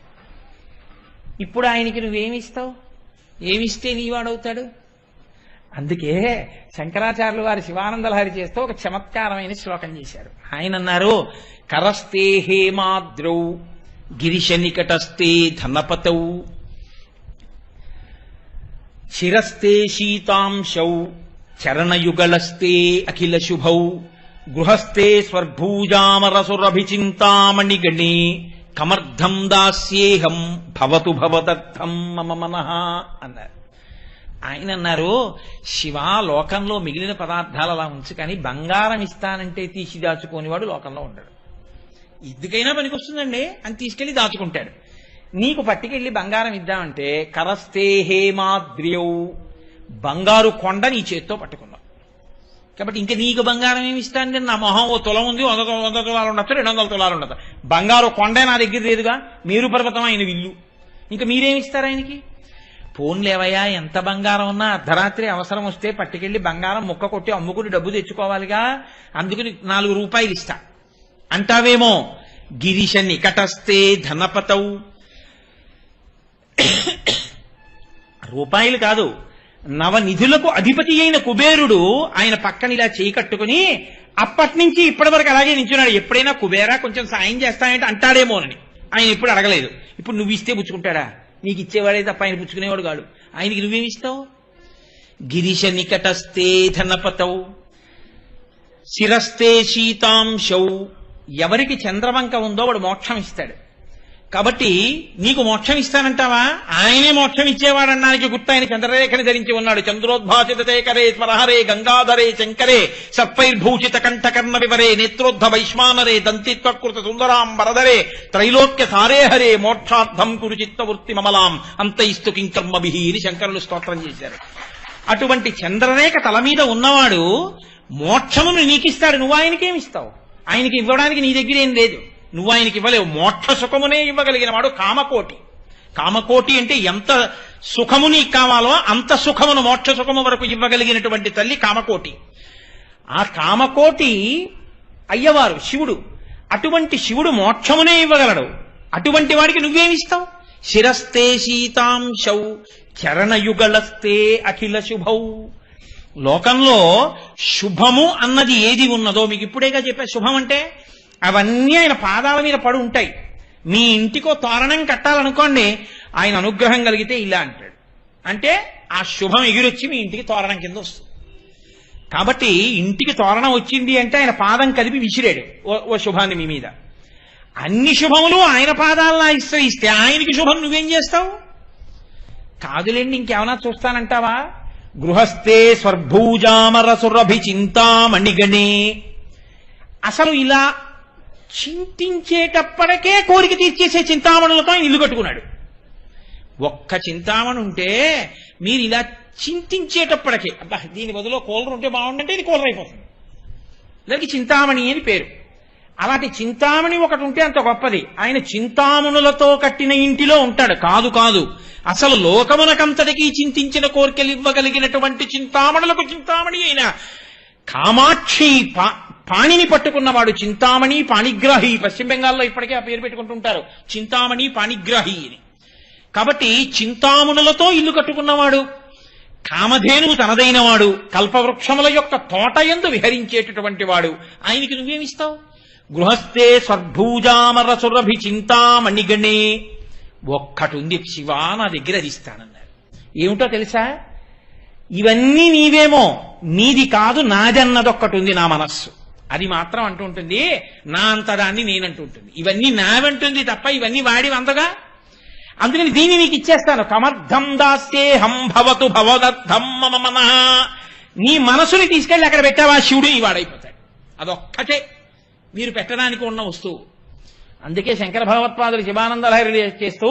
ఇప్పుడు ఆయనకి నువ్వేమిస్తావు? ఏమిస్తే నీవాడవుతాడు? అందుకే శంకరాచార్యులు వారి శివానందలహరి చేస్తూ ఒక చమత్కారమైన శ్లోకం చేశారు. ఆయన అన్నారు, కరస్తే హేమాద్రౌ గిరిశ నికటస్తే ధనపతౌ శిరస్తే శీతాంశౌ చరణయుగళస్తే అఖిల శుభౌ గృహస్థే స్వర్భూజామరసురభిచింతామణిగణే కమర్థం దాస్యేహం భవతు భవదర్థం మమ మనః అన్నారు. ఆయన అన్నారు, శివ లోకంలో మిగిలిన పదార్థాలు అలా ఉంచు, కానీ బంగారం ఇస్తానంటే తీసి దాచుకోనివాడు లోకంలో ఉండడు. ఎందుకైనా పనికొస్తుందండి అని తీసుకెళ్లి దాచుకుంటాడు. నీకు పట్టుకెళ్ళి బంగారం ఇద్దామంటే కరస్తే హేమాద్రియౌ, బంగారు కొండ నీ చేత్తో పట్టుకున్నావు. కాబట్టి ఇంకా నీకు బంగారం ఏమి ఇస్తాను? నా మొహం ఓ తులం ఉంది, 100 తులాలు ఉండొచ్చు, 200 తులాలు ఉండదు. బంగారు కొండే నా దగ్గర లేదుగా, మేరు పర్వతం ఆయన విల్లు. ఇంకా మీరేమిస్తారు ఆయనకి? పోన్లేవయ్యా, ఎంత బంగారం ఉన్నా అర్ధరాత్రి అవసరం వస్తే పట్టుకెళ్ళి బంగారం ముక్క కొట్టి అమ్ముకుని డబ్బు తెచ్చుకోవాలిగా, అందుకని 4 రూపాయలు ఇస్తా అంటావేమో. గిరీశ నికటస్తే ధనపతౌ, రూపాయలు కాదు, నవనిధులకు అధిపతి అయిన కుబేరుడు ఆయన పక్కన ఇలా చేయి కట్టుకుని అప్పటి నుంచి ఇప్పటి వరకు అలాగే నించున్నాడు. ఎప్పుడైనా కుబేరా కొంచెం సాయం చేస్తానంటే అంటాడేమోనని ఆయన ఎప్పుడు అడగలేదు. ఇప్పుడు నువ్వు ఇస్తే పుచ్చుకుంటాడా? నీకు ఇచ్చేవాడే తప్ప ఆయన పుచ్చుకునేవాడు కాడు. ఆయనకి నువ్వేమిస్తావు? గిరీశ నికటస్తే ధనపతౌ శిరస్తే శీతాంశౌ, ఎవరికి చంద్రవంక ఉందో వాడు మోక్షం ఇస్తాడు. కాబట్టి నీకు మోక్షం ఇస్తానంటావా? ఆయనే మోక్షం ఇచ్చేవాడన్నానికి గుర్తు ఆయన చంద్రరేఖని ధరించి ఉన్నాడు. చంద్రోద్భాసితే కరే స్వరహరే గంగాధరే శంకరే సర్పైర్భూషిత కంఠకర్ణ వివరే నేత్రోద్ధ వైశ్వానరే దంతిత్వకృత సుందరాం వరదరే త్రైలోక్య సారే హరే మోక్షార్థం కురు చిత్తవృత్తి మమలాం అంతయిస్తు కింకర్మభిః అని శంకరులు స్తోత్రం చేశారు. అటువంటి చంద్రరేఖ తల మీద ఉన్నవాడు మోక్షమును నీకిస్తాడు. నువ్వు ఆయనకేమిస్తావు? ఆయనకి ఇవ్వడానికి నీ దగ్గర ఏం లేదు, నువ్వు ఆయనకి ఇవ్వలేవు. మోక్ష సుఖమునే ఇవ్వగలిగిన వాడు కామకోటి. కామకోటి అంటే ఎంత సుఖము నీకు కావాలో అంత సుఖమును మోక్ష సుఖము వరకు ఇవ్వగలిగినటువంటి తల్లి కామకోటి. ఆ కామకోటి అయ్యవారు శివుడు. అటువంటి శివుడు మోక్షమునే ఇవ్వగలడు. అటువంటి వాడికి నువ్వేమిస్తావు? శిరస్తే శీతాంశౌ చరణయుగళస్తే అఖిల శుభౌ. లోకంలో శుభము అన్నది ఏది ఉన్నదో మీకు ఇప్పుడేగా చెప్పా. శుభం అంటే అవన్నీ ఆయన పాదాల మీద పడి ఉంటాయి. మీ ఇంటికో తోరణం కట్టాలనుకోండి, ఆయన అనుగ్రహం కలిగితే ఇలా అంటాడు. అంటే ఆ శుభం ఎగిరొచ్చి మీ ఇంటికి తోరణం కింద వస్తుంది. కాబట్టి ఇంటికి తోరణం వచ్చింది అంటే ఆయన పాదం కదిపి విసిరాడు ఓ శుభాన్ని మీ మీద. అన్ని శుభములు ఆయన పాదాలను ఆశ్రయిస్తే ఆయనకి శుభం నువ్వేం చేస్తావు? కాదులేండి, ఇంకేమన్నా చూస్తానంటావా? గృహస్థే స్వర్భూజామర సురభి చింతామణిగణే. అసలు ఇలా చింతించేటప్పటికే కోరిక తీర్చేసే చింతామణులతో ఆయన ఇల్లు కట్టుకున్నాడు. ఒక్క చింతామణి ఉంటే మీరు ఇలా చింతించేటప్పటికే అబ్బా దీని బదులు కూలర్ ఉంటే బాగుండంటే ఇది కూలర్ అయిపోతుంది. దానికి చింతామణి అని పేరు. అలాంటి చింతామణి ఒకటి ఉంటే అంత గొప్పది. ఆయన చింతామణులతో కట్టిన ఇంటిలో ఉంటాడు. కాదు కాదు, అసలు లోకమునకంతటికీ చింతించిన కోరికలు ఇవ్వగలిగినటువంటి చింతామణులకు చింతామణి అయిన కామాక్షి పాణిని పట్టుకున్నవాడు చింతామణి పాణిగ్రాహి. పశ్చిమ బెంగాల్లో ఇప్పటికే ఆ పేరు పెట్టుకుంటుంటారు, చింతామణి పాణిగ్రాహి అని. కాబట్టి చింతామణులతో ఇల్లు కట్టుకున్నవాడు, కామధేనువు తనదైన వాడు, కల్పవృక్షముల యొక్క తోట యందు విహరించేటటువంటి వాడు, ఆయనకి నువ్వేమిస్తావు? గృహస్థే స్వర్భూజామర సురభి చింతామణిగణే. ఒక్కటి ఉంది, శివా నా దగ్గర అది ఇస్తానన్నారు. ఏమిటో తెలుసా? ఇవన్నీ నీవేమో, నీది కాదు నాదన్నదొక్కటి ఉంది నా మనస్సు. అది మాత్రం అంటూ ఉంటుంది, నా అంతదాన్ని నేనంటూ ఉంటుంది. ఇవన్నీ నావంటుంది తప్ప ఇవన్నీ వాడి వందగా. అందుకని దీన్ని నీకు ఇచ్చేస్తాను. కమర్థం దాస్యేహం భవతు భవదర్థం మమ మనః. నీ మనసుని తీసుకెళ్లి అక్కడ పెట్టావా శివుడు ఈ వాడైపోతాడు. అదొక్కటే మీరు పెట్టడానికి ఉన్న వస్తువు. అందుకే శంకర భగవత్పాదులు శివానందలహరి చేస్తూ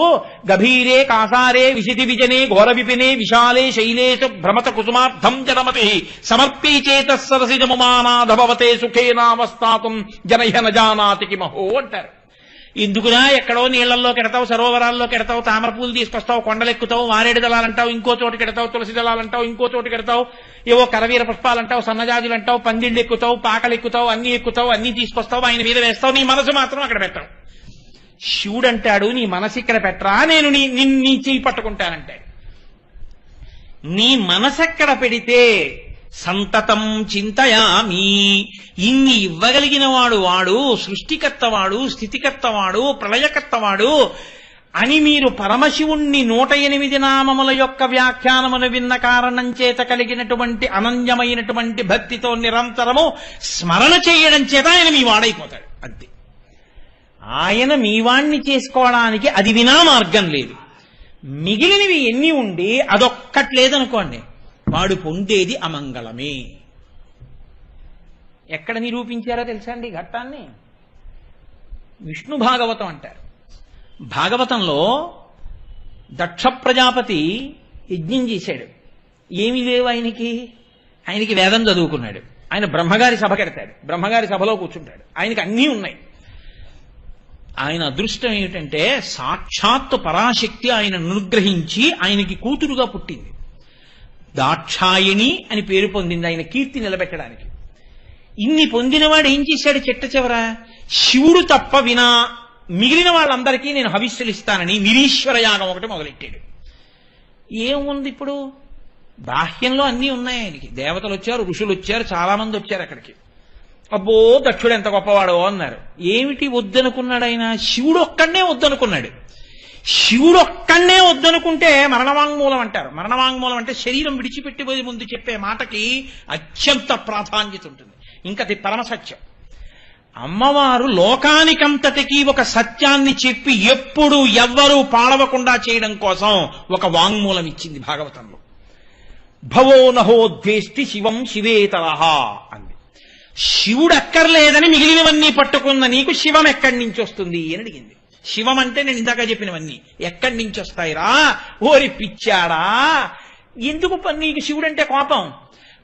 గభీరే కాసారే విశితి విజనే ఘోర విపినే విశాలే శైలేషు భ్రమత కుసుమార్థం జనమతి సమర్పీ చేత సరసిజముమానాధభవతే సుఖేనావస్థాతం జనహ్య నజానాతి కిమహో అంటారు. ఎందుకునా ఎక్కడో నీళ్లలో కెడతావు, సరోవరాల్లో కెడతావు, తామర పూలు తీసుకొస్తావు, కొండలెక్కుతావు, మారేడు దళాలంటావు, ఇంకో చోటు కెడతావు, తులసి దళాలంటావు, ఇంకో చోటు కెడతావు, ఏవో కరవీర పుష్పాలంటావు, సన్నజాజులు అంటావు, పందిళ్ళు ఎక్కుతావు, పాకలు ఎక్కుతావు, అన్ని తీసుకొస్తావు, ఆయన మీద వేస్తావు, నీ మనసు మాత్రం అక్కడ పెట్టావు. శివుడు అంటాడు నీ మనసు ఇక్కడ పెట్టరా, నేను నీ చెయ్యి పట్టుకుంటానంటాడు. నీ మనసెక్కడ పెడితే సంతతం చింతయామి. ఇన్ని ఇవ్వగలిగిన వాడు సృష్టికర్తవాడు, స్థితికర్తవాడు, ప్రళయకర్తవాడు అని మీరు పరమశివుణ్ణి 108 నామముల యొక్క వ్యాఖ్యానమును విన్న కారణం చేత కలిగినటువంటి అనన్యమైనటువంటి భక్తితో నిరంతరము స్మరణ చేయడం చేత ఆయన మీ వాడైపోతాడు. అంతే. ఆయన మీ వాణ్ణి చేసుకోవడానికి అది వినా మార్గం లేదు. మిగిలినవి ఎన్ని ఉండి అదొక్కట్లేదనుకోండి, వాడు పొందేది అమంగళమే. ఎక్కడ నిరూపించారో తెలుసా అండి ఘట్టాన్ని? విష్ణు భాగవతం అంటారు. భాగవతంలో దక్ష ప్రజాపతి యజ్ఞం చేశాడు. ఏమి లేవు ఆయనకి వేదం చదువుకున్నాడు. ఆయన బ్రహ్మగారి సభ కెడతాడు, బ్రహ్మగారి సభలో కూర్చుంటాడు, ఆయనకి అన్నీ ఉన్నాయి. ఆయన అదృష్టం ఏమిటంటే సాక్షాత్తు పరాశక్తి ఆయన అనుగ్రహించి ఆయనకి కూతురుగా పుట్టింది. దాక్షాయణి అని పేరు పొందింది ఆయన కీర్తి నిలబెట్టడానికి. ఇన్ని పొందినవాడు ఏం చేశాడు? చిట్ట చివర శివుడు తప్ప వినా మిగిలిన వాళ్ళందరికీ నేను హవిస్సులు ఇస్తానని నిరీశ్వర యాగం ఒకటి మొదలెట్టాడు. ఏముంది ఇప్పుడు? బాహ్యంలో అన్నీ ఉన్నాయి ఆయనకి. దేవతలు వచ్చారు, ఋషులు వచ్చారు, చాలా మంది వచ్చారు అక్కడికి. అబ్బో దక్షుడు ఎంత గొప్పవాడో అన్నారు. ఏమిటి వద్దనుకున్నాడు ఆయన? శివుడు ఒక్కడే వద్దనుకున్నాడు. శివుడు ఒక్కడే వద్దనుకుంటే మరణవాంగ్మూలం అంటారు. మరణవాంగ్మూలం అంటే శరీరం విడిచిపెట్టిపోయే ముందు చెప్పే మాటకి అత్యంత ప్రాధాన్యత ఉంటుంది. ఇంకది పరమసత్యం. అమ్మవారు లోకానికంతటికీ ఒక సత్యాన్ని చెప్పి ఎప్పుడు ఎవ్వరూ పాడవకుండా చేయడం కోసం ఒక వాంగ్మూలం ఇచ్చింది భాగవతంలో. భవో నహోద్వేష్టి శివం శివేతరహ అంది. శివుడు అక్కర్లేదని మిగిలినవన్నీ పట్టుకున్న నీకు శివం ఎక్కడి నుంచి వస్తుంది అని అడిగింది. శివం అంటే నేను ఇందాక చెప్పినవన్నీ ఎక్కడి నుంచి వస్తాయిరా? ఓరి పిచ్చాడా, ఎందుకు నీకు శివుడంటే కోపం?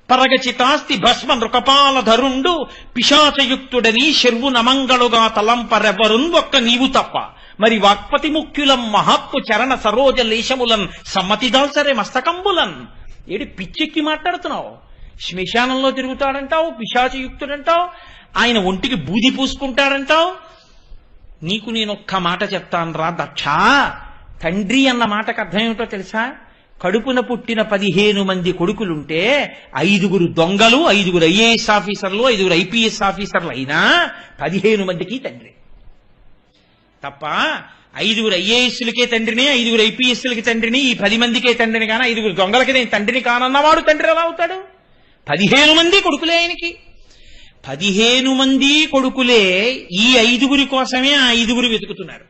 పరగచితాస్తి భస్మ నృకపాల ధరుండు పిశాచయుక్తుడని శర్వు నమంగళుగా తలంపరెవరున్ ఒక్క నీవు తప్ప మరి వాక్పతి ముఖ్యులం మహాత్ము చరణ సరోజ లేశములన్ సమ్మతిదాల్సరే మస్తకంబులన్. ఏడి పిచ్చెక్కి మాట్లాడుతున్నావు? శ్మశానంలో తిరుగుతాడంటావు, పిశాచయుక్తుడంటావు, ఆయన ఒంటికి బూది పూసుకుంటాడంటావు. నీకు నేనొక్క మాట చెప్తాను రా దక్ష. తండ్రి అన్న మాటకు అర్థం ఏమిటో తెలుసా? కడుపున పుట్టిన 15 మంది కొడుకులుంటే 5 దొంగలు, 5 ఐఏఎస్ ఆఫీసర్లు, 5 ఐపీఎస్ ఆఫీసర్లు అయినా 15 మందికి తండ్రి తప్ప 5 ఐఏఎస్లకే తండ్రిని, 5 ఐపీఎస్లకి తండ్రిని, ఈ 10 మందికే తండ్రిని కానీ 5 దొంగలకి నేను తండ్రిని కానన్నవాడు తండ్రి ఎలా అవుతాడు? 15 మంది కొడుకులే ఆయనకి. 15 మంది కొడుకులే ఈ 5 కోసమే ఆ 5 వెతుకుతున్నారు.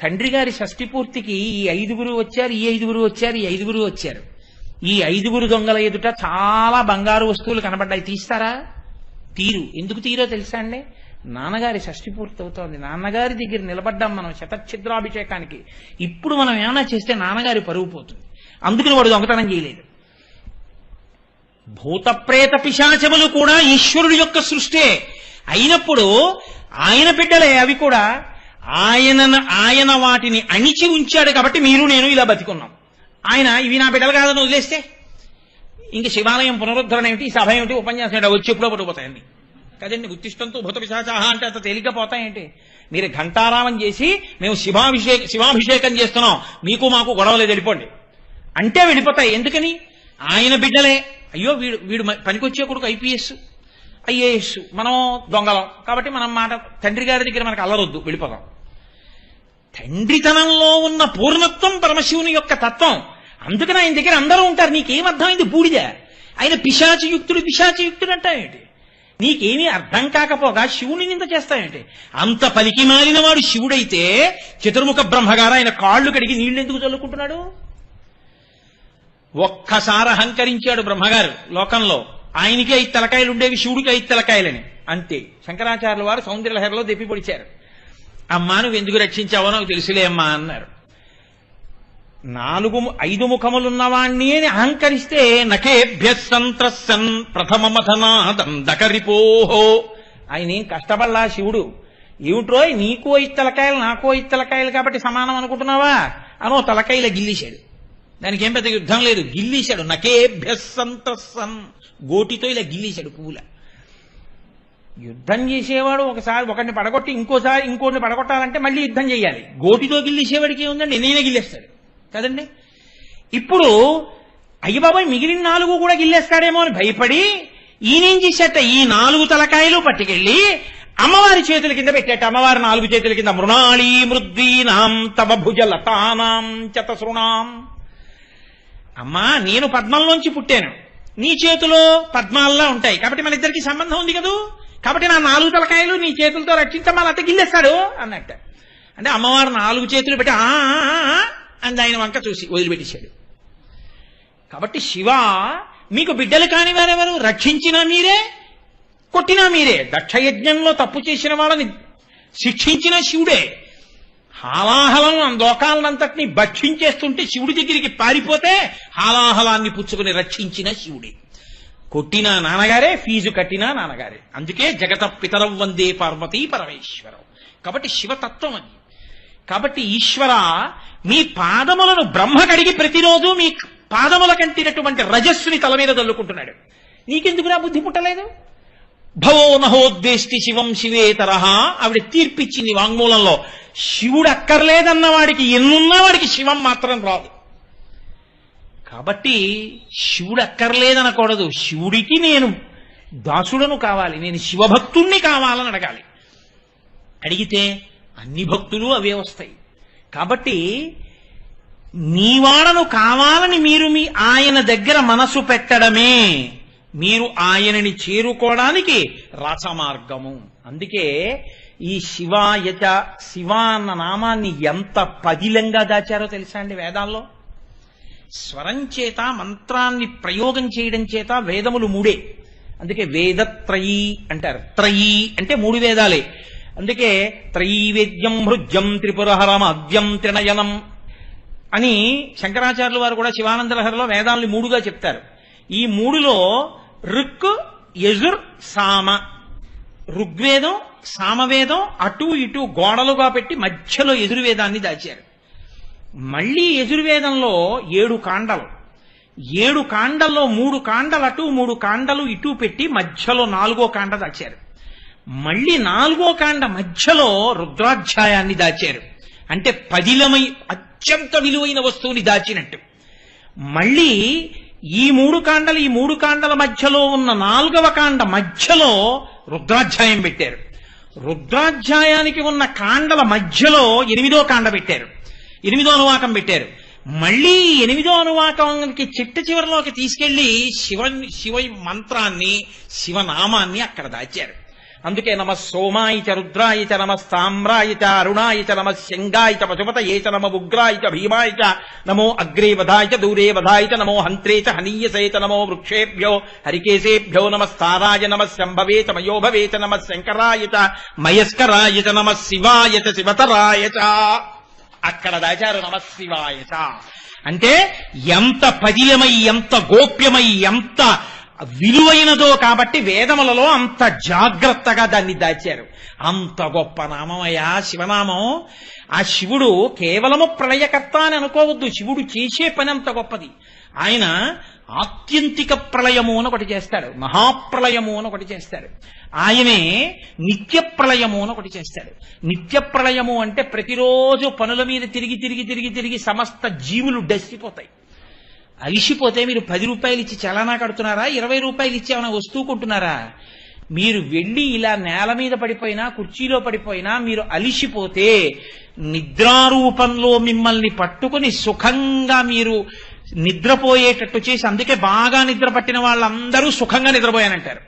తండ్రి గారి షష్ఠి పూర్తికి ఈ 5 వచ్చారు, ఈ 5 వచ్చారు, ఈ 5 వచ్చారు. ఈ 5 దొంగల ఎదుట చాలా బంగారు వస్తువులు కనబడ్డాయి. తీస్తారా? తీరు. ఎందుకు తీరో తెలుసా అండి? నాన్నగారి షష్ఠి పూర్తి అవుతోంది, నాన్నగారి దగ్గర నిలబడ్డాం మనం శతఛిద్రాభిషేకానికి. ఇప్పుడు మనం ఏమైనా చేస్తే నాన్నగారి పరువు పోతుంది. అందుకని వాడు దొంగతనం చేయలేదు. భూత ప్రేత పిశాచములు కూడా ఈశ్వరుడు యొక్క సృష్టే అయినప్పుడు ఆయన బిడ్డలే అవి కూడా. ఆయన వాటిని అణిచి ఉంచాడు కాబట్టి మీరు నేను ఇలా బతికున్నాం. ఆయన ఇవి నా బిడ్డలు కాదని వదిలేస్తే ఇంక శివాలయం పునరుద్ధరణ ఏమిటి, సభ ఏమిటి, ఉపన్యాసం ఏమిటి, వచ్చి ఎప్పుడో పట్టుకుపోతాయండి కదండి. ఉత్తిష్టంతో భూత పిశాచాహ అంటే అంత తేలిక పోతాయేంటి? మీరు ఘంటారామం చేసి మేము శివాభిషేకం చేస్తున్నాం, మీకు మాకు గొడవలేదు వెళ్ళిపోండి అంటే వెళ్ళిపోతాయి. ఎందుకని? ఆయన బిడ్డలే. అయ్యో వీడు పనికొచ్చే కొడుకు ఐఏఎస్, మనం దొంగలం కాబట్టి మనం మాట తండ్రి గారి దగ్గర మనకు అల్లరొద్దు, వెళ్ళిపోదాం. తండ్రితనంలో ఉన్న పూర్ణత్వం పరమశివుని యొక్క తత్వం. అందుకని ఆయన దగ్గర అందరూ ఉంటారు. నీకేమర్థమైంది? బూడిద. ఆయన పిశాచయుక్తుడు అంటావేంటి? నీకేమీ అర్థం కాకపోగా శివుని నింద చేస్తావేంటి? అంత పలికి మారిన వాడు శివుడైతే చతుర్ముఖ బ్రహ్మగారు ఆయన కాళ్ళు కడిగి నీళ్లు ఎందుకు చల్లుకుంటున్నాడు? ఒక్కసారి అహంకరించాడు బ్రహ్మగారు లోకంలో. ఆయనకి 5 తలకాయలు ఉండేవి, శివుడికి 5 తలకాయలని. అంతే. శంకరాచార్యుల వారు సౌందర్యలహరిలో దెప్పి పొడిచారు. అమ్మా నువ్వు ఎందుకు రక్షించావో నాకు తెలుసులే అమ్మా అన్నారు. 5 ముఖములున్నవాణ్ణి అని అహంకరిస్తే నకేభ్య సంత్రసన్ ప్రథమమథనాదం దకరిపోహో. ఆయన ఏం కష్టపడలా శివుడు. ఏమిట్రో నీకో 5 తలకాయలు నాకో 5 తలకాయలు కాబట్టి సమానం అనుకుంటున్నావా అనో తలకాయల గిల్లీశాడు. దానికి ఏం పెద్ద యుద్ధం లేదు, గిల్లీశాడు. నకేభ్య సంత్రసన్ గోటితో ఇలా గిల్లీశాడు పువ్వుల. యుద్ధం చేసేవాడు ఒకసారి ఒకరిని పడగొట్టి ఇంకోసారి ఇంకోటిని పడగొట్టాలంటే మళ్ళీ యుద్ధం చేయాలి. గోటితో గిల్లేసేవాడికి ఏముందండి, నేనే గిల్లేస్తాడు కదండి. ఇప్పుడు అయ్యబాబాయ్ మిగిలిన 4 కూడా గిల్లేస్తాడేమో అని భయపడి ఈయనేం చేసేట, ఈ 4 తలకాయలు పట్టుకెళ్ళి అమ్మవారి చేతుల కింద పెట్టేట. అమ్మవారి 4 చేతుల కింద మృణాళీ మృద్వీనాం తవ భుజలతానాం చతసృణాం. అమ్మా నేను పద్మంలోంచి పుట్టాను, నీ చేతిలో పద్మాల్లా ఉంటాయి కాబట్టి మన ఇద్దరికి సంబంధం ఉంది కదూ, కాబట్టి నా 4 తలకాయలు నీ చేతులతో రక్షించమాలంటే గిల్లేస్తాడు అన్నట్ట. అంటే అమ్మవారు 4 చేతులు పెట్టి అని ఆయన వంక చూసి వదిలిపెట్టేశాడు. కాబట్టి శివ మీకు బిడ్డలు కాని వారెవరు? రక్షించినా మీరే, కొట్టినా మీరే. దక్షయజ్ఞంలో తప్పు చేసిన వాళ్ళని శిక్షించిన శివుడే. హాలాహలం లోకాలనంతటినీ భక్షించేస్తుంటే శివుడి దగ్గరికి పారిపోతే హాలాహలాన్ని పుచ్చుకుని రక్షించిన శివుడే. కొట్టినా నాన్నగారే, ఫీజు కట్టినా నాన్నగారే. అందుకే జగత పితరం వందే పార్వతీ పరమేశ్వరం. కాబట్టి శివతత్వం అది. కాబట్టి ఈశ్వర మీ పాదములను బ్రహ్మ కడిగి ప్రతిరోజు మీ పాదముల కంటినటువంటి రజస్సుని తల మీద చల్లుకుంటున్నాడు. నీకెందుకురా బుద్ధి పుట్టలేదు? భవో నహోద్వేష్టి శివం శివేతరహ ఆవిడ తీర్పిచ్చింది వాంగ్మూలంలో. శివుడు అక్కర్లేదన్న వాడికి ఎన్నున్నా వాడికి శివం మాత్రం రాదు. కాబట్టి శివుడు అక్కర్లేదనకూడదు. శివుడికి నేను దాసుడను కావాలి, నేను శివభక్తుణ్ణి కావాలని అడగాలి. అడిగితే అన్ని భక్తులు అవే వస్తాయి. కాబట్టి నీవాడను కావాలని మీరు మీ ఆయన దగ్గర మనసు పెట్టడమే మీరు ఆయనని చేరుకోవడానికి రసమార్గము. అందుకే ఈ శివాయచ, శివ అన్న నామాన్ని ఎంత పదిలంగా దాచారో తెలుసా అండి వేదాల్లో. స్వరం చేత మంత్రాన్ని ప్రయోగం చేయడం చేత వేదములు 3. అందుకే వేదత్రయీ అంటారు. త్రయీ అంటే 3 వేదాలే. అందుకే త్రైవేద్యం హృద్యం త్రిపురహరం అద్యం త్రినయనం అని శంకరాచార్యుల వారు కూడా శివానందలహరిలో వేదాలని 3గా చెప్తారు. ఈ 3లో ఋక్, యజుర్, సామ. ఋగ్వేదం, సామవేదం అటు ఇటు గోడలుగా పెట్టి మధ్యలో యజుర్వేదాన్ని దాచారు. మళ్ళీ యజుర్వేదంలో 7 కాండలు. 7 కాండల్లో 3 కాండలు అటు 3 కాండలు ఇటు పెట్టి మధ్యలో 4వ కాండ దాచారు. మళ్ళీ 4వ కాండ మధ్యలో రుద్రాధ్యాయాన్ని దాచారు. అంటే పదిలమై అత్యంత విలువైన వస్తువుని దాచినట్టు. మళ్ళీ ఈ 3 కాండల మధ్యలో ఉన్న 4వ కాండ మధ్యలో రుద్రాధ్యాయం పెట్టారు. రుద్రాధ్యాయానికి ఉన్న కాండల మధ్యలో 8వ కాండ పెట్టారు, 8వ అనువాకం పెట్టారు. మళ్ళీ 8వ అనువాకానికి చిట్ట చివరిలోకి తీసుకెళ్లి శివ మంత్రాన్ని, శివనామాన్ని అక్కడ దాచారు. అందుకే నమ సోమాయ చ రుద్రాయ చ నమ స్తామ్రాయ చ అరుణాయ చ నమ శంగాయ చ పశుపతయే చ నమ ఉగ్రాయ చ భీమాయ చ నమో అగ్రే వధాయ చ దూరే వధాయ చ నమో హంత్రే చ హనీయసే చ నమో వృక్షేభ్యో హరికేశేభ్యో నమస్తారాయ నమ శంభవే చ మయోభవే చ నమ శంకరాయ చ మయస్కరాయ చ నమ శివాయ చ శివతరాయ చ. అక్కడ దాచారు నమ శివాయ చ. అంటే ఎంత పదియమై, ఎంత గోప్యమై, ఎంత విలువైనదో కాబట్టి వేదములలో అంత జాగ్రత్తగా దాన్ని దాచారు. అంత గొప్ప నామమయ్యా శివనామం. ఆ శివుడు కేవలము ప్రళయకర్త అని అనుకోవద్దు. శివుడు చేసే పని అంత గొప్పది. ఆయన ఆత్యంతిక ప్రళయము అని ఒకటి చేస్తాడు, మహాప్రళయము అని ఒకటి చేస్తాడు. ఆయనే నిత్య ప్రళయము అని ఒకటి చేస్తాడు. నిత్య ప్రళయము అంటే ప్రతిరోజు పనుల మీద తిరిగి తిరిగి తిరిగి తిరిగి సమస్త జీవులు డస్సిపోతాయి. అలిసిపోతే మీరు 10 రూపాయలు ఇచ్చి చలానా కడుతున్నారా, 20 రూపాయలు ఇచ్చి ఏమైనా వస్తువు కొంటున్నారా? మీరు వెళ్ళి ఇలా నేల మీద పడిపోయినా, కుర్చీలో పడిపోయినా, మీరు అలిసిపోతే నిద్రారూపంలో మిమ్మల్ని పట్టుకుని సుఖంగా మీరు నిద్రపోయేటట్టు చేసి, అందుకే బాగా నిద్ర పట్టిన వాళ్ళందరూ సుఖంగా నిద్రపోయానంటారు.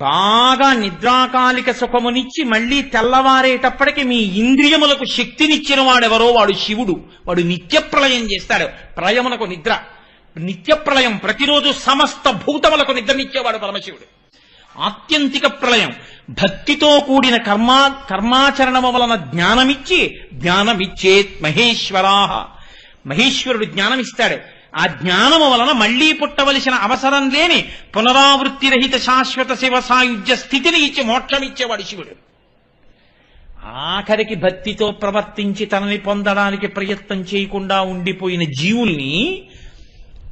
బాగా నిద్రాకాలిక సుఖమునిచ్చి మళ్లీ తెల్లవారేటప్పటికి మీ ఇంద్రియములకు శక్తినిచ్చిన వాడెవరో వాడు శివుడు. వాడు నిత్య ప్రళయం చేస్తాడు. ప్రళయమునకు నిద్ర, నిత్య ప్రళయం, ప్రతిరోజు సమస్త భూతములకు నిద్రనిచ్చేవాడు పరమశివుడు. ఆత్యంతిక ప్రళయం భక్తితో కూడిన కర్మాచరణము వలన జ్ఞానమిచ్చేత్ మహేశ్వరాహ. మహేశ్వరుడు జ్ఞానమిస్తాడు. ఆ జ్ఞానము వలన మళ్లీ పుట్టవలసిన అవసరం లేని పునరావృత్తి రహిత శాశ్వత శివ సాయుధ్య స్థితిని ఇచ్చి మోక్షమిచ్చేవాడు శివుడు. ఆఖరికి భక్తితో ప్రవర్తించి తనని పొందడానికి ప్రయత్నం చేయకుండా ఉండిపోయిన జీవుల్ని,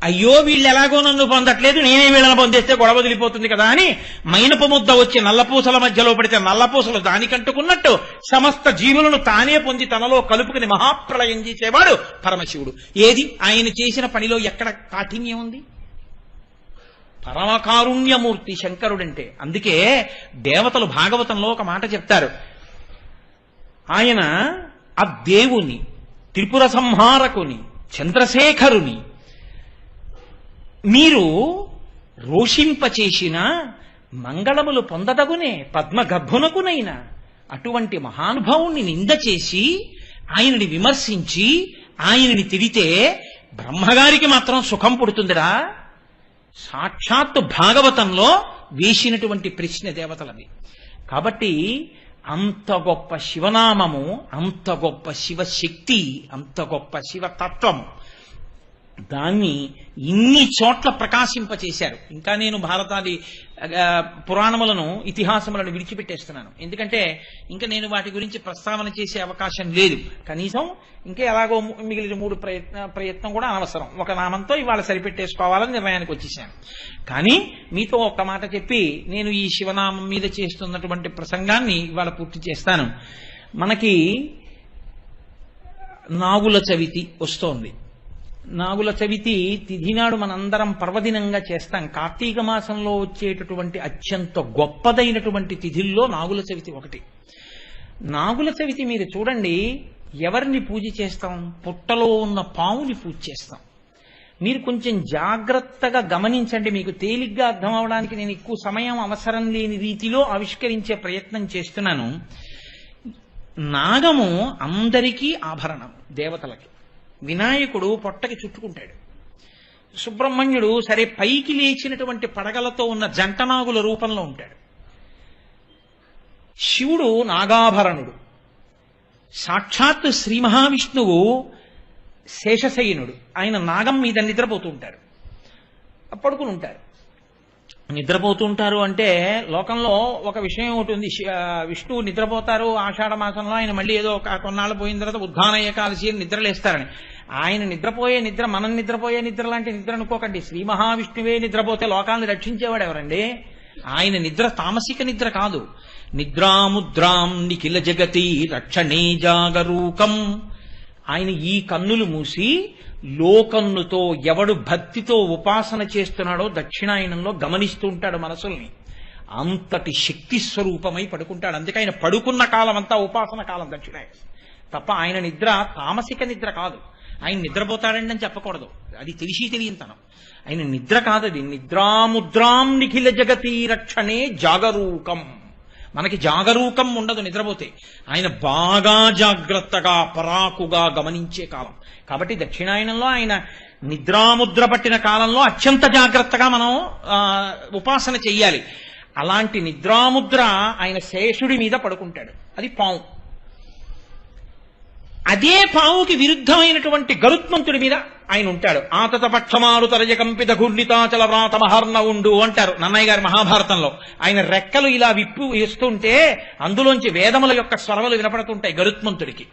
అయ్యో వీళ్ళు ఎలాగో నన్ను పొందట్లేదు, నేనే వీళ్ళని పొందేస్తే గొడవ వదిలిపోతుంది కదా అని మైనపు ముద్ద వచ్చి నల్లపూసల మధ్యలో పడితే నల్లపూసలు దానికంటుకున్నట్టు సమస్త జీవులను తానే పొంది తనలో కలుపుకుని మహాప్రళయం చేసేవాడు పరమశివుడు. ఏది ఆయన చేసిన పనిలో ఎక్కడ కాఠిన్యం ఉంది? పరమకారుణ్యమూర్తి శంకరుడంటే. అందుకే దేవతలు భాగవతంలో ఒక మాట చెప్తారు. ఆయన ఆ దేవుని, త్రిపుర సంహారకుని, చంద్రశేఖరుని మీరు రోషింపచేసిన మంగళములు పొందదగునే పద్మగర్భునకునైనా అటువంటి మహానుభావుణ్ణి నింద చేసి ఆయనని విమర్శించి ఆయనని తిడితే బ్రహ్మగారికి మాత్రం సుఖం పుడుతుందిరా. సాక్షాత్తు భాగవతంలో వేసినటువంటి ప్రశ్న దేవతలది. కాబట్టి అంత గొప్ప శివనామము, అంత గొప్ప శివశక్తి, అంత గొప్ప శివతత్వము, దాన్ని ఇన్ని చోట్ల ప్రకాశింపచేశారు. ఇంకా నేను భారతాది పురాణములను, ఇతిహాసములను విడిచిపెట్టేస్తున్నాను. ఎందుకంటే ఇంకా నేను వాటి గురించి ప్రస్తావన చేసే అవకాశం లేదు. కనీసం ఇంకా ఎలాగో మిగిలిన 3 ప్రయత్నం కూడా అనవసరం. ఒక నామంతో ఇవాళ సరిపెట్టేసుకోవాలని నిర్ణయానికి వచ్చేసాను. కానీ మీతో ఒక్క మాట చెప్పి నేను ఈ శివనామం మీద చేస్తున్నటువంటి ప్రసంగాన్ని ఇవాళ పూర్తి చేస్తాను. మనకి నాగుల చవితి వస్తోంది. నాగుల చవితి తిథి నాడు మనందరం పర్వదినంగా చేస్తాం. కార్తీక మాసంలో వచ్చేటటువంటి అత్యంత గొప్పదైనటువంటి తిథుల్లో నాగుల చవితి ఒకటి. నాగుల చవితి మీరు చూడండి, ఎవరిని పూజ చేస్తాం? పుట్టలో ఉన్న పావుని పూజ చేస్తాం. మీరు కొంచెం జాగ్రత్తగా గమనించండి. మీకు తేలిగ్గా అర్థం అవడానికి నేను ఎక్కువ సమయం అవసరం లేని రీతిలో ఆవిష్కరించే ప్రయత్నం చేస్తున్నాను. నాగము అందరికీ ఆభరణం, దేవతలకి. వినాయకుడు పొట్టకి చుట్టుకుంటాడు. సుబ్రహ్మణ్యుడు సరే పైకి లేచినటువంటి పడగలతో ఉన్న జంటనాగుల రూపంలో ఉంటాడు. శివుడు నాగాభరణుడు. సాక్షాత్తు శ్రీ మహావిష్ణువు శేషశయనుడు. ఆయన నాగం మీద నిద్రపోతూ ఉంటారు, పడుకుని ఉంటారు. నిద్రపోతూ ఉంటారు అంటే లోకంలో ఒక విషయం ఒకటి ఉంది. విష్ణువు నిద్రపోతారు ఆషాఢ మాసంలో, ఆయన మళ్ళీ ఏదో కొన్నాళ్ళు పోయిన తర్వాత ఉద్ధాన ఏకాదశి నిద్రలేస్తారని. ఆయన నిద్రపోయే నిద్ర మనం నిద్రపోయే నిద్ర లాంటి నిద్ర అనుకోకండి. శ్రీ మహావిష్ణువే నిద్రపోతే లోకాలను రక్షించేవాడు ఎవరండి? ఆయన నిద్ర తామసిక నిద్ర కాదు. నిద్రాముద్రాం నిఖిల జగతి రక్షణే జాగరూకం. ఆయన ఈ కన్నులు మూసి లోకన్నుతో ఎవడు భక్తితో ఉపాసన చేస్తున్నాడో దక్షిణాయనంలో గమనిస్తూ ఉంటాడు మనసుల్ని. అంతటి శక్తి స్వరూపమై పడుకుంటాడు. అందుకే ఆయన పడుకున్న కాలం అంతా ఉపాసన కాలం దక్షిణాయనం తప్ప ఆయన నిద్ర తామసిక నిద్ర కాదు. ఆయన నిద్రపోతాడండి అని చెప్పకూడదు, అది తెలిసి తెలియనితనం. ఆయన నిద్ర కాదది. నిద్రాముద్రాం నిఖిల జగతి రక్షణే జాగరూకం. మనకి జాగరూకం ఉండదు నిద్రపోతే. ఆయన బాగా జాగ్రత్తగా పరాకుగా గమనించే కాలం. కాబట్టి దక్షిణాయనంలో ఆయన నిద్రాముద్ర పట్టిన కాలంలో అత్యంత జాగ్రత్తగా మనం ఉపాసన చెయ్యాలి. అలాంటి నిద్రాముద్ర ఆయన శేషుడి మీద పడుకుంటాడు. అది పాము. అదే పావుకి విరుద్ధమైనటువంటి గరుత్మంతుడి మీద ఆయన ఉంటాడు. ఆతత పక్షమారు తరజ కంపిత ఘూర్ణితాచల వ్రాత మహర్ణ ఉండు అంటారు నన్నయ్య గారి మహాభారతంలో. ఆయన రెక్కలు ఇలా విప్పు వేస్తుంటే అందులోంచి వేదముల యొక్క స్వరములు వినపడుతుంటాయి గరుత్మంతుడికి.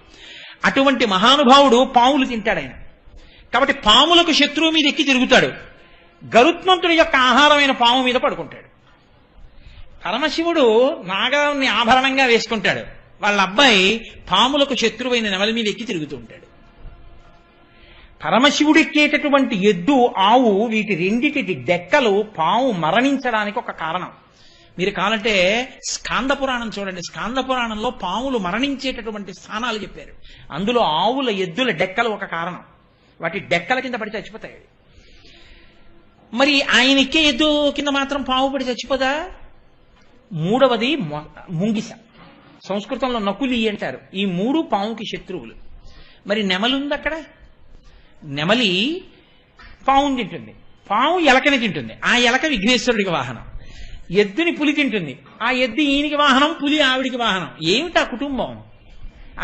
అటువంటి మహానుభావుడు పాములు తింటాడు ఆయన. కాబట్టి పాములకు శత్రువు మీద ఎక్కి తిరుగుతాడు. గరుత్మంతుడి యొక్క ఆహారమైన పాము మీద పడుకుంటాడు. పరమశివుడు నాగాన్ని ఆభరణంగా వేసుకుంటాడు. వాళ్ళ అబ్బాయి పాములకు శత్రువైన నెమలి మీద ఎక్కి తిరుగుతూ ఉంటాడు. పరమశివుడెక్కేటటువంటి ఎద్దు, ఆవు, వీటి రెండిటి డెక్కలు పాము మరణించడానికి ఒక కారణం. మీరు కావాలంటే స్కాంద పురాణం చూడండి. స్కాంద పురాణంలో పాములు మరణించేటటువంటి స్థానాలు చెప్పారు. అందులో ఆవుల, ఎద్దుల డెక్కలు ఒక కారణం. వాటి డెక్కల కింద పడి చచ్చిపోతాయి. మరి ఆయన ఎక్కే ఎద్దు కింద మాత్రం పాము పడి చచ్చిపోదా? మూడవది ముంగిస. సంస్కృతంలో నకులి అంటారు. ఈ మూడు పాముకి శత్రువులు. మరి నెమలి ఉంది అక్కడ. నెమలి పావుని తింటుంది, పాము ఎలకని తింటుంది. ఆ ఎలక విఘ్నేశ్వరుడికి వాహనం. ఎద్దుని పులి తింటుంది, ఆ ఎద్దు ఈయనకి వాహనం, పులి ఆవిడికి వాహనం. ఏమిటా కుటుంబం?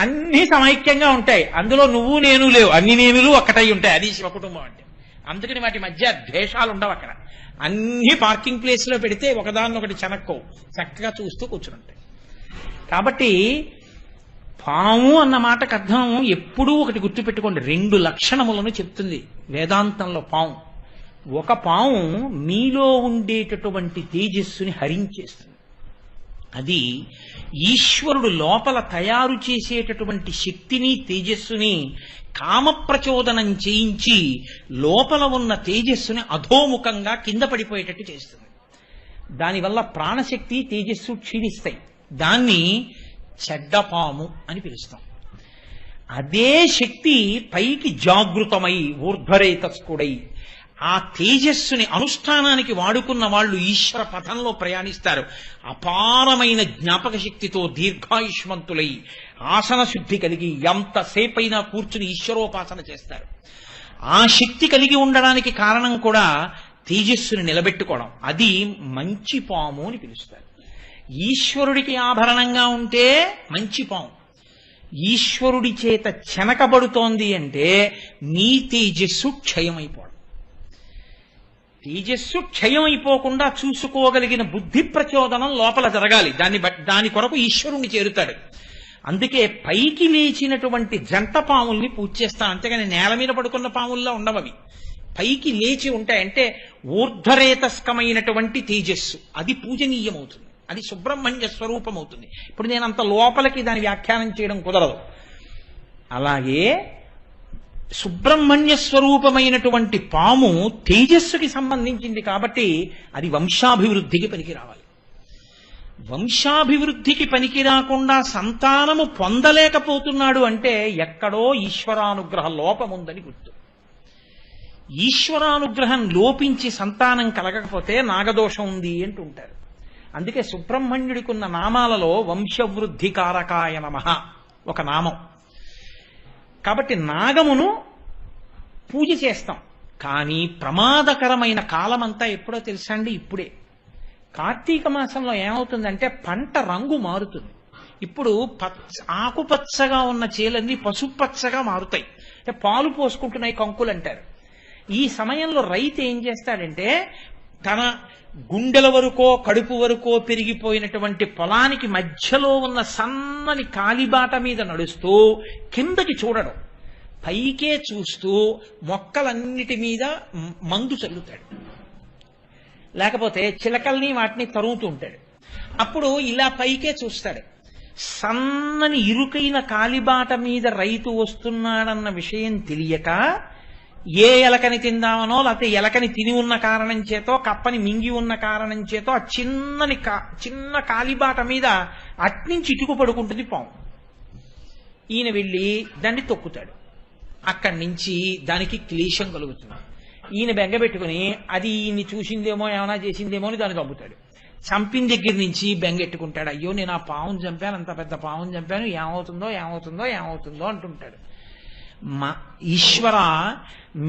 అన్ని సమైక్యంగా ఉంటాయి. అందులో నువ్వు నేను లేవు, అన్ని నేనులు ఒక్కటై ఉంటాయి. అది శివ కుటుంబం అంటే. అందుకని వాటి మధ్య ద్వేషాలు ఉండవు అక్కడ. అన్ని పార్కింగ్ ప్లేస్ లో పెడితే ఒకదాన్నొకటి చెనక్కవు, చక్కగా చూస్తూ కూర్చుంటాయి. కాబట్టి పాము అన్న మాటకు అర్థం ఎప్పుడూ ఒకటి గుర్తుపెట్టుకోండి. 2 లక్షణములను చెప్తుంది వేదాంతంలో పాము. ఒక పాము మీలో ఉండేటటువంటి తేజస్సుని హరించేస్తుంది. అది ఈశ్వరుడు లోపల తయారు చేసేటటువంటి శక్తిని, తేజస్సుని కామప్రచోదనం చేయించి లోపల ఉన్న తేజస్సుని అధోముఖంగా కింద పడిపోయేటట్టు చేస్తుంది. దానివల్ల ప్రాణశక్తి, తేజస్సు క్షీణిస్తాయి. దాన్ని చెడ్డపాము అని పిలుస్తాం. అదే శక్తి పైకి జాగృతమై ఊర్ధ్వరేతస్కుడై ఆ తేజస్సుని అనుష్ఠానానికి వాడుకున్న వాళ్ళు ఈశ్వర పథంలో ప్రయాణిస్తారు. అపారమైన జ్ఞాపక శక్తితో దీర్ఘాయుష్మంతులై ఆసన శుద్ధి కలిగి ఎంతసేపైనా కూర్చుని ఈశ్వరోపాసన చేస్తారు. ఆ శక్తి కలిగి ఉండడానికి కారణం కూడా తేజస్సుని నిలబెట్టుకోవడం. అది మంచి పాము అని పిలుస్తారు. ఈశ్వరుడికి ఆభరణంగా ఉంటే మంచి పాము. ఈశ్వరుడి చేత చెనకబడుతోంది అంటే నీ తేజస్సు క్షయమైపోవడం. తేజస్సు క్షయమైపోకుండా చూసుకోగలిగిన బుద్ధి ప్రచోదనం లోపల జరగాలి. దాని కొరకు ఈశ్వరుణ్ణి చేరుతాడు. అందుకే పైకి లేచినటువంటి జంట పాముల్ని పూజ చేస్తాను. అంతేగాని నేల మీద పడుకున్న పాముల్లో ఉండవవి. పైకి లేచి ఉంటాయంటే ఊర్ధ్వరేతస్కమైనటువంటి తేజస్సు, అది పూజనీయమవుతుంది. అది సుబ్రహ్మణ్య స్వరూపం అవుతుంది. ఇప్పుడు నేను అంత లోపలికి దాని వ్యాఖ్యానం చేయడం కుదరదు. అలాగే సుబ్రహ్మణ్య స్వరూపమైనటువంటి పాము తేజస్సుకి సంబంధించింది కాబట్టి అది వంశాభివృద్ధికి పనికి రావాలి. వంశాభివృద్ధికి పనికి రాకుండా సంతానము పొందలేకపోతున్నాడు అంటే ఎక్కడో ఈశ్వరానుగ్రహ లోపముందని గుర్తు. ఈశ్వరానుగ్రహం లోపించి సంతానం కలగకపోతే నాగదోషం ఉంది అంటుంటారు. అందుకే సుబ్రహ్మణ్యుడికి ఉన్న నామాలలో వంశవృద్ధి కారకాయ నమః ఒక నామం. కాబట్టి నాగమును పూజ చేస్తాం. కానీ ప్రమాదకరమైన కాలమంతా ఎప్పుడో తెలుసా అండి? ఇప్పుడే. కార్తీక మాసంలో ఏమవుతుందంటే పంట రంగు మారుతుంది. ఇప్పుడు ఆకుపచ్చగా ఉన్న చేలన్నీ పసుపచ్చగా మారుతాయి. అంటే పాలు పోసుకుంటున్నాయి కంకులు అంటారు. ఈ సమయంలో రైతు ఏం చేస్తాడంటే తన గుండెల వరకో కడుపు వరకో పెరిగిపోయినటువంటి పొలానికి మధ్యలో ఉన్న సన్నని కాలిబాట మీద నడుస్తూ కిందకి చూడడం, పైకే చూస్తూ మొక్కలన్నిటి మీద మందు చల్లుతాడు. లేకపోతే చిలకల్ని వాటిని తరుగుతూ ఉంటాడు. అప్పుడు ఇలా పైకే చూస్తాడు. సన్నని ఇరుకైన కాలిబాట మీద రైతు వస్తున్నాడన్న విషయం తెలియక ఏ ఎలకని తిందామనో లేకపోతే ఎలకని తిని ఉన్న కారణం చేతో కప్పని మింగి ఉన్న కారణం చేతో ఆ చిన్న కాలిబాట మీద అట్నుంచి ఇటుకు పడుకుంటుంది పాము. ఈయన వెళ్ళి దాన్ని తొక్కుతాడు. అక్కడి నుంచి దానికి క్లేశం కలుగుతుంది. ఈయన బెంగపెట్టుకుని అది ఈయన్ని చూసిందేమో ఏమైనా చేసిందేమో అని దాన్ని చంపుతాడు. చంపిన దగ్గర నుంచి బెంగెట్టుకుంటాడు. అయ్యో నేను ఆ పావును చంపాను, అంత పెద్ద పావును చంపాను, ఏమవుతుందో అంటుంటాడు. ఈశ్వర,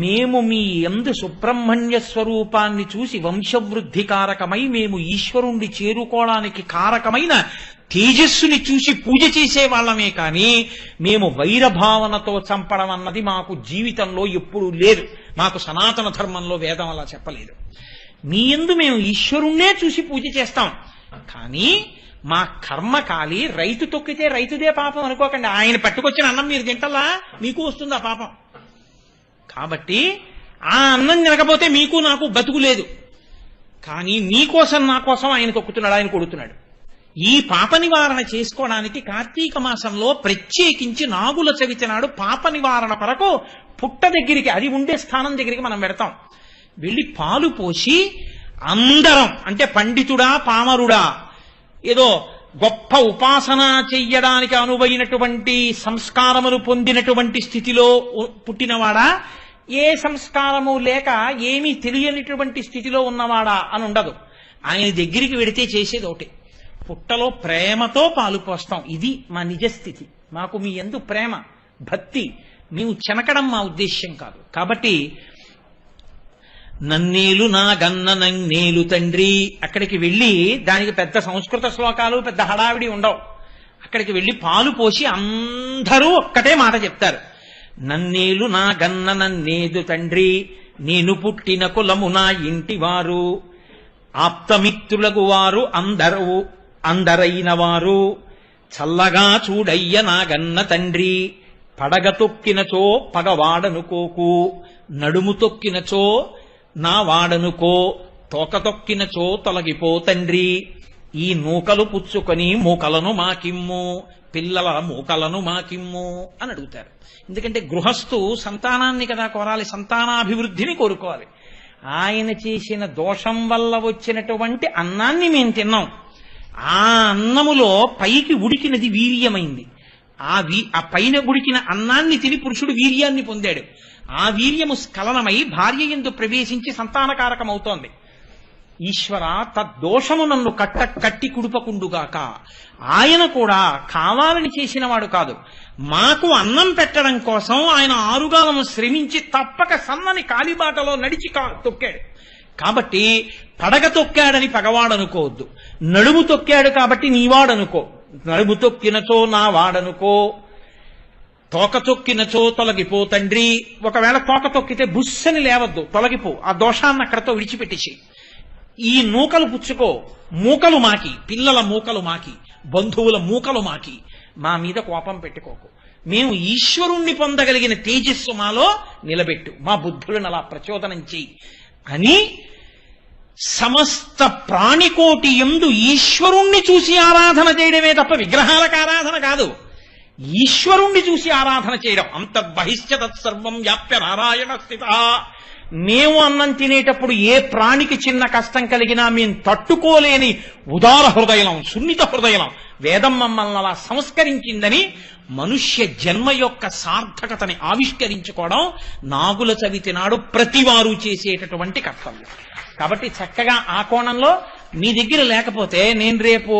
మేము మీ యందు సుబ్రహ్మణ్య స్వరూపాన్ని చూసి వంశవృద్ధి కారకమై మేము ఈశ్వరుణ్ణి చేరుకోవడానికి కారకమైన తేజస్సుని చూసి పూజ చేసే వాళ్ళమే కానీ మేము వైరభావనతో చంపడం అన్నది మాకు జీవితంలో ఎప్పుడూ లేదు. మాకు సనాతన ధర్మంలో వేదం అలా చెప్పలేదు. మీ యందు మేము ఈశ్వరుణ్ణే చూసి పూజ చేస్తాం. కానీ మా కర్మ కాలి రైతు తొక్కితే రైతుదే పాపం అనుకోకండి. ఆయన పట్టుకొచ్చిన అన్నం మీరు తింటలా, మీకు వస్తుంది ఆ పాపం. కాబట్టి ఆ అన్నం తినకపోతే మీకు నాకు బతుకు లేదు. కానీ మీకోసం నా కోసం ఆయన తొక్కుతున్నాడు, ఆయన కొడుతున్నాడు. ఈ పాప నివారణ చేసుకోవడానికి కార్తీక మాసంలో ప్రత్యేకించి నాగుల చవితి నాడు పాప నివారణ కొరకు పుట్ట దగ్గరికి, అది ఉండే స్థానం దగ్గరికి మనం పెడతాం. వెళ్ళి పాలు పోసి అందరం, అంటే పండితుడా పామరుడా, ఏదో గొప్ప ఉపాసన చెయ్యడానికి అనువైనటువంటి సంస్కారములు పొందినటువంటి స్థితిలో పుట్టినవాడా, ఏ సంస్కారము లేక ఏమీ తెలియనిటువంటి స్థితిలో ఉన్నవాడా అని ఉండదు. ఆయన దగ్గరికి వెడితే చేసేది ఒకటి, పుట్టలో ప్రేమతో పాలు పోస్తాం. ఇది మా నిజస్థితి. మాకు మీ యందు ప్రేమ భక్తి, మేము చెనకడం మా ఉద్దేశ్యం కాదు. కాబట్టి నన్నేలు నా గన్న నన్నేలు తండ్రి, అక్కడికి వెళ్ళి దానికి పెద్ద సంస్కృత శ్లోకాలు పెద్ద హడావిడి ఉండవు. అక్కడికి వెళ్ళి పాలు పోసి అందరూ ఒక్కటే మాట చెప్తారు, నన్నేలు నా గన్న నన్నేదు తండ్రి, నేను పుట్టిన కులము నా ఇంటి వారు, ఆప్తమిత్రులకు వారు అందరైన వారు, చల్లగా చూడయ్య నా గన్న తండ్రి, పడగ తొక్కినచో పగవాడనుకోకు, నడుము తొక్కినచో నా వాడనుకో, తోక తొక్కినచో తొలగిపో తండ్రి, ఈ నూకలు పుచ్చుకొని మూకలను మాకిమ్ము, పిల్లల మూకలను మాకిమ్ము అని అడుగుతారు. ఎందుకంటే గృహస్థు సంతానాన్ని కదా కోరాలి, సంతానాభివృద్ధిని కోరుకోవాలి. ఆయన చేసిన దోషం వల్ల వచ్చినటువంటి అన్నాన్ని మేము తిన్నాం. ఆ అన్నములో పైకి ఉడికినది వీర్యమైంది. ఆ పైన ఉడికిన అన్నాన్ని తిని పురుషుడు వీర్యాన్ని పొందాడు. ఆ వీర్యము స్ఖలనమై భార్య యందు ప్రవేశించి సంతానకారకమవుతోంది. ఈశ్వర, తద్దోషము నన్ను కట్టి కుడుపకుండుగాక. ఆయన కూడా కావాలని చేసినవాడు కాదు. మాకు అన్నం పెట్టడం కోసం ఆయన ఆరుగాలము శ్రమించి తప్పక సన్నని కాలిబాటలో నడిచి తొక్కాడు. కాబట్టి పడగ తొక్కాడని పగవాడనుకోవద్దు, నడుము తొక్కాడు కాబట్టి నీవాడనుకో. నడుము తొక్కినచో నా వాడనుకో, తోక తొక్కినచో తొలగిపో తండ్రి. ఒకవేళ తోక తొక్కితే బుస్సని లేవద్దు, తొలగిపో. ఆ దోషాన్ని అక్కడతో విడిచిపెట్టేసి ఈ నూకలు పుచ్చుకో, మూకలు మాకి, పిల్లల మూకలు మాకి, బంధువుల మూకలు మాకి, మా మీద కోపం పెట్టుకోకు. మేము ఈశ్వరుణ్ణి పొందగలిగిన తేజస్సు మాలో నిలబెట్టు, మా బుద్ధులను అలా ప్రచోదనం చెయ్యి అని సమస్త ప్రాణికోటి యందు ఈశ్వరుణ్ణి చూసి ఆరాధన చేయడమే తప్ప విగ్రహాలకు ఆరాధన కాదు. ఈశ్వరుణ్ణి చూసి ఆరాధన చేయడం. అంతర్బహిశ్చ తత్సర్వం వ్యాప్య నారాయణ స్థిత. మేము అన్నం తినేటప్పుడు ఏ ప్రాణికి చిన్న కష్టం కలిగినా మేము తట్టుకోలేని ఉదార హృదయం, సున్నిత హృదయం వేదం మమ్మల్ని అలా సంస్కరించిందని మనుష్య జన్మ యొక్క సార్థకతని ఆవిష్కరించుకోవడం నాగుల చవితి నాడు ప్రతివారు చేసేటటువంటి కర్తవ్యం. కాబట్టి చక్కగా ఆ కోణంలో మీ దగ్గర లేకపోతే నేను రేపు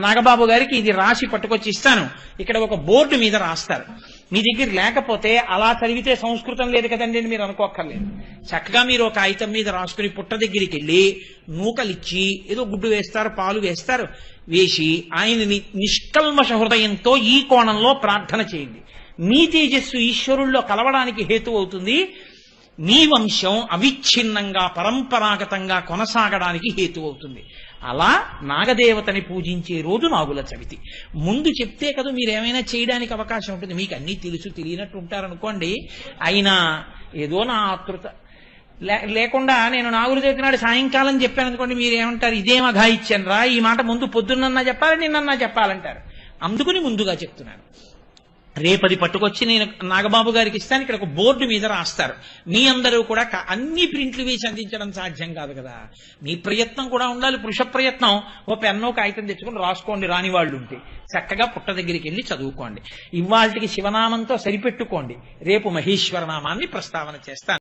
నాగబాబు గారికి ఇది రాసి పట్టుకొచ్చి ఇస్తాను. ఇక్కడ ఒక బోర్డు మీద రాస్తారు. మీ దగ్గర లేకపోతే అలా చదివితే సంస్కృతం లేదు కదండి అని మీరు అనుకోక్కర్లేదు. చక్కగా మీరు ఒక కాగితం మీద రాసుకుని పుట్ట దగ్గరికి వెళ్ళి నూకలిచ్చి ఏదో గుడ్డు వేస్తారు, పాలు వేస్తారు, వేసి ఆయనని నిష్కల్మష హృదయంతో ఈ కోణంలో ప్రార్థన చేయండి. మీ తేజస్సు ఈశ్వరుల్లో కలవడానికి హేతు అవుతుంది. మీ వంశం అవిచ్ఛిన్నంగా పరంపరాగతంగా కొనసాగడానికి హేతు అవుతుంది. అలా నాగదేవతని పూజించే రోజు నాగుల చవితి. ముందు చెప్తే కదా మీరు ఏమైనా చేయడానికి అవకాశం ఉంటుంది. మీకు అన్నీ తెలుసు తెలియనట్టు ఉంటారనుకోండి. అయినా ఏదో నా ఆతృత లేకుండా నేను నాగుల చవితి నాడు సాయంకాలం చెప్పాను అనుకోండి, మీరు ఏమంటారు, ఇదేం అఘాయిత్యం రా, ఈ మాట ముందు పొద్దున్నన్నా చెప్పాలి నిన్నన్నా చెప్పాలంటారు. అందుకుని ముందుగా చెప్తున్నాను. రేపది పట్టుకొచ్చి నేను నాగబాబు గారికి ఇస్తాను, ఇక్కడ ఒక బోర్డు మీద రాస్తారు. మీ అందరూ కూడా అన్ని ప్రింట్లు వేసి అందించడం సాధ్యం కాదు కదా. మీ ప్రయత్నం కూడా ఉండాలి, పురుష ప్రయత్నం. ఓ పెన్నో కాగితం తెచ్చుకుని రాసుకోండి, రాని వాళ్ళు ఉంటే చక్కగా పుట్ట దగ్గరికి వెళ్ళి చదువుకోండి. ఇవాళకి శివనామంతో సరిపెట్టుకోండి, రేపు మహేశ్వర నామాన్ని ప్రస్తావన చేస్తాను.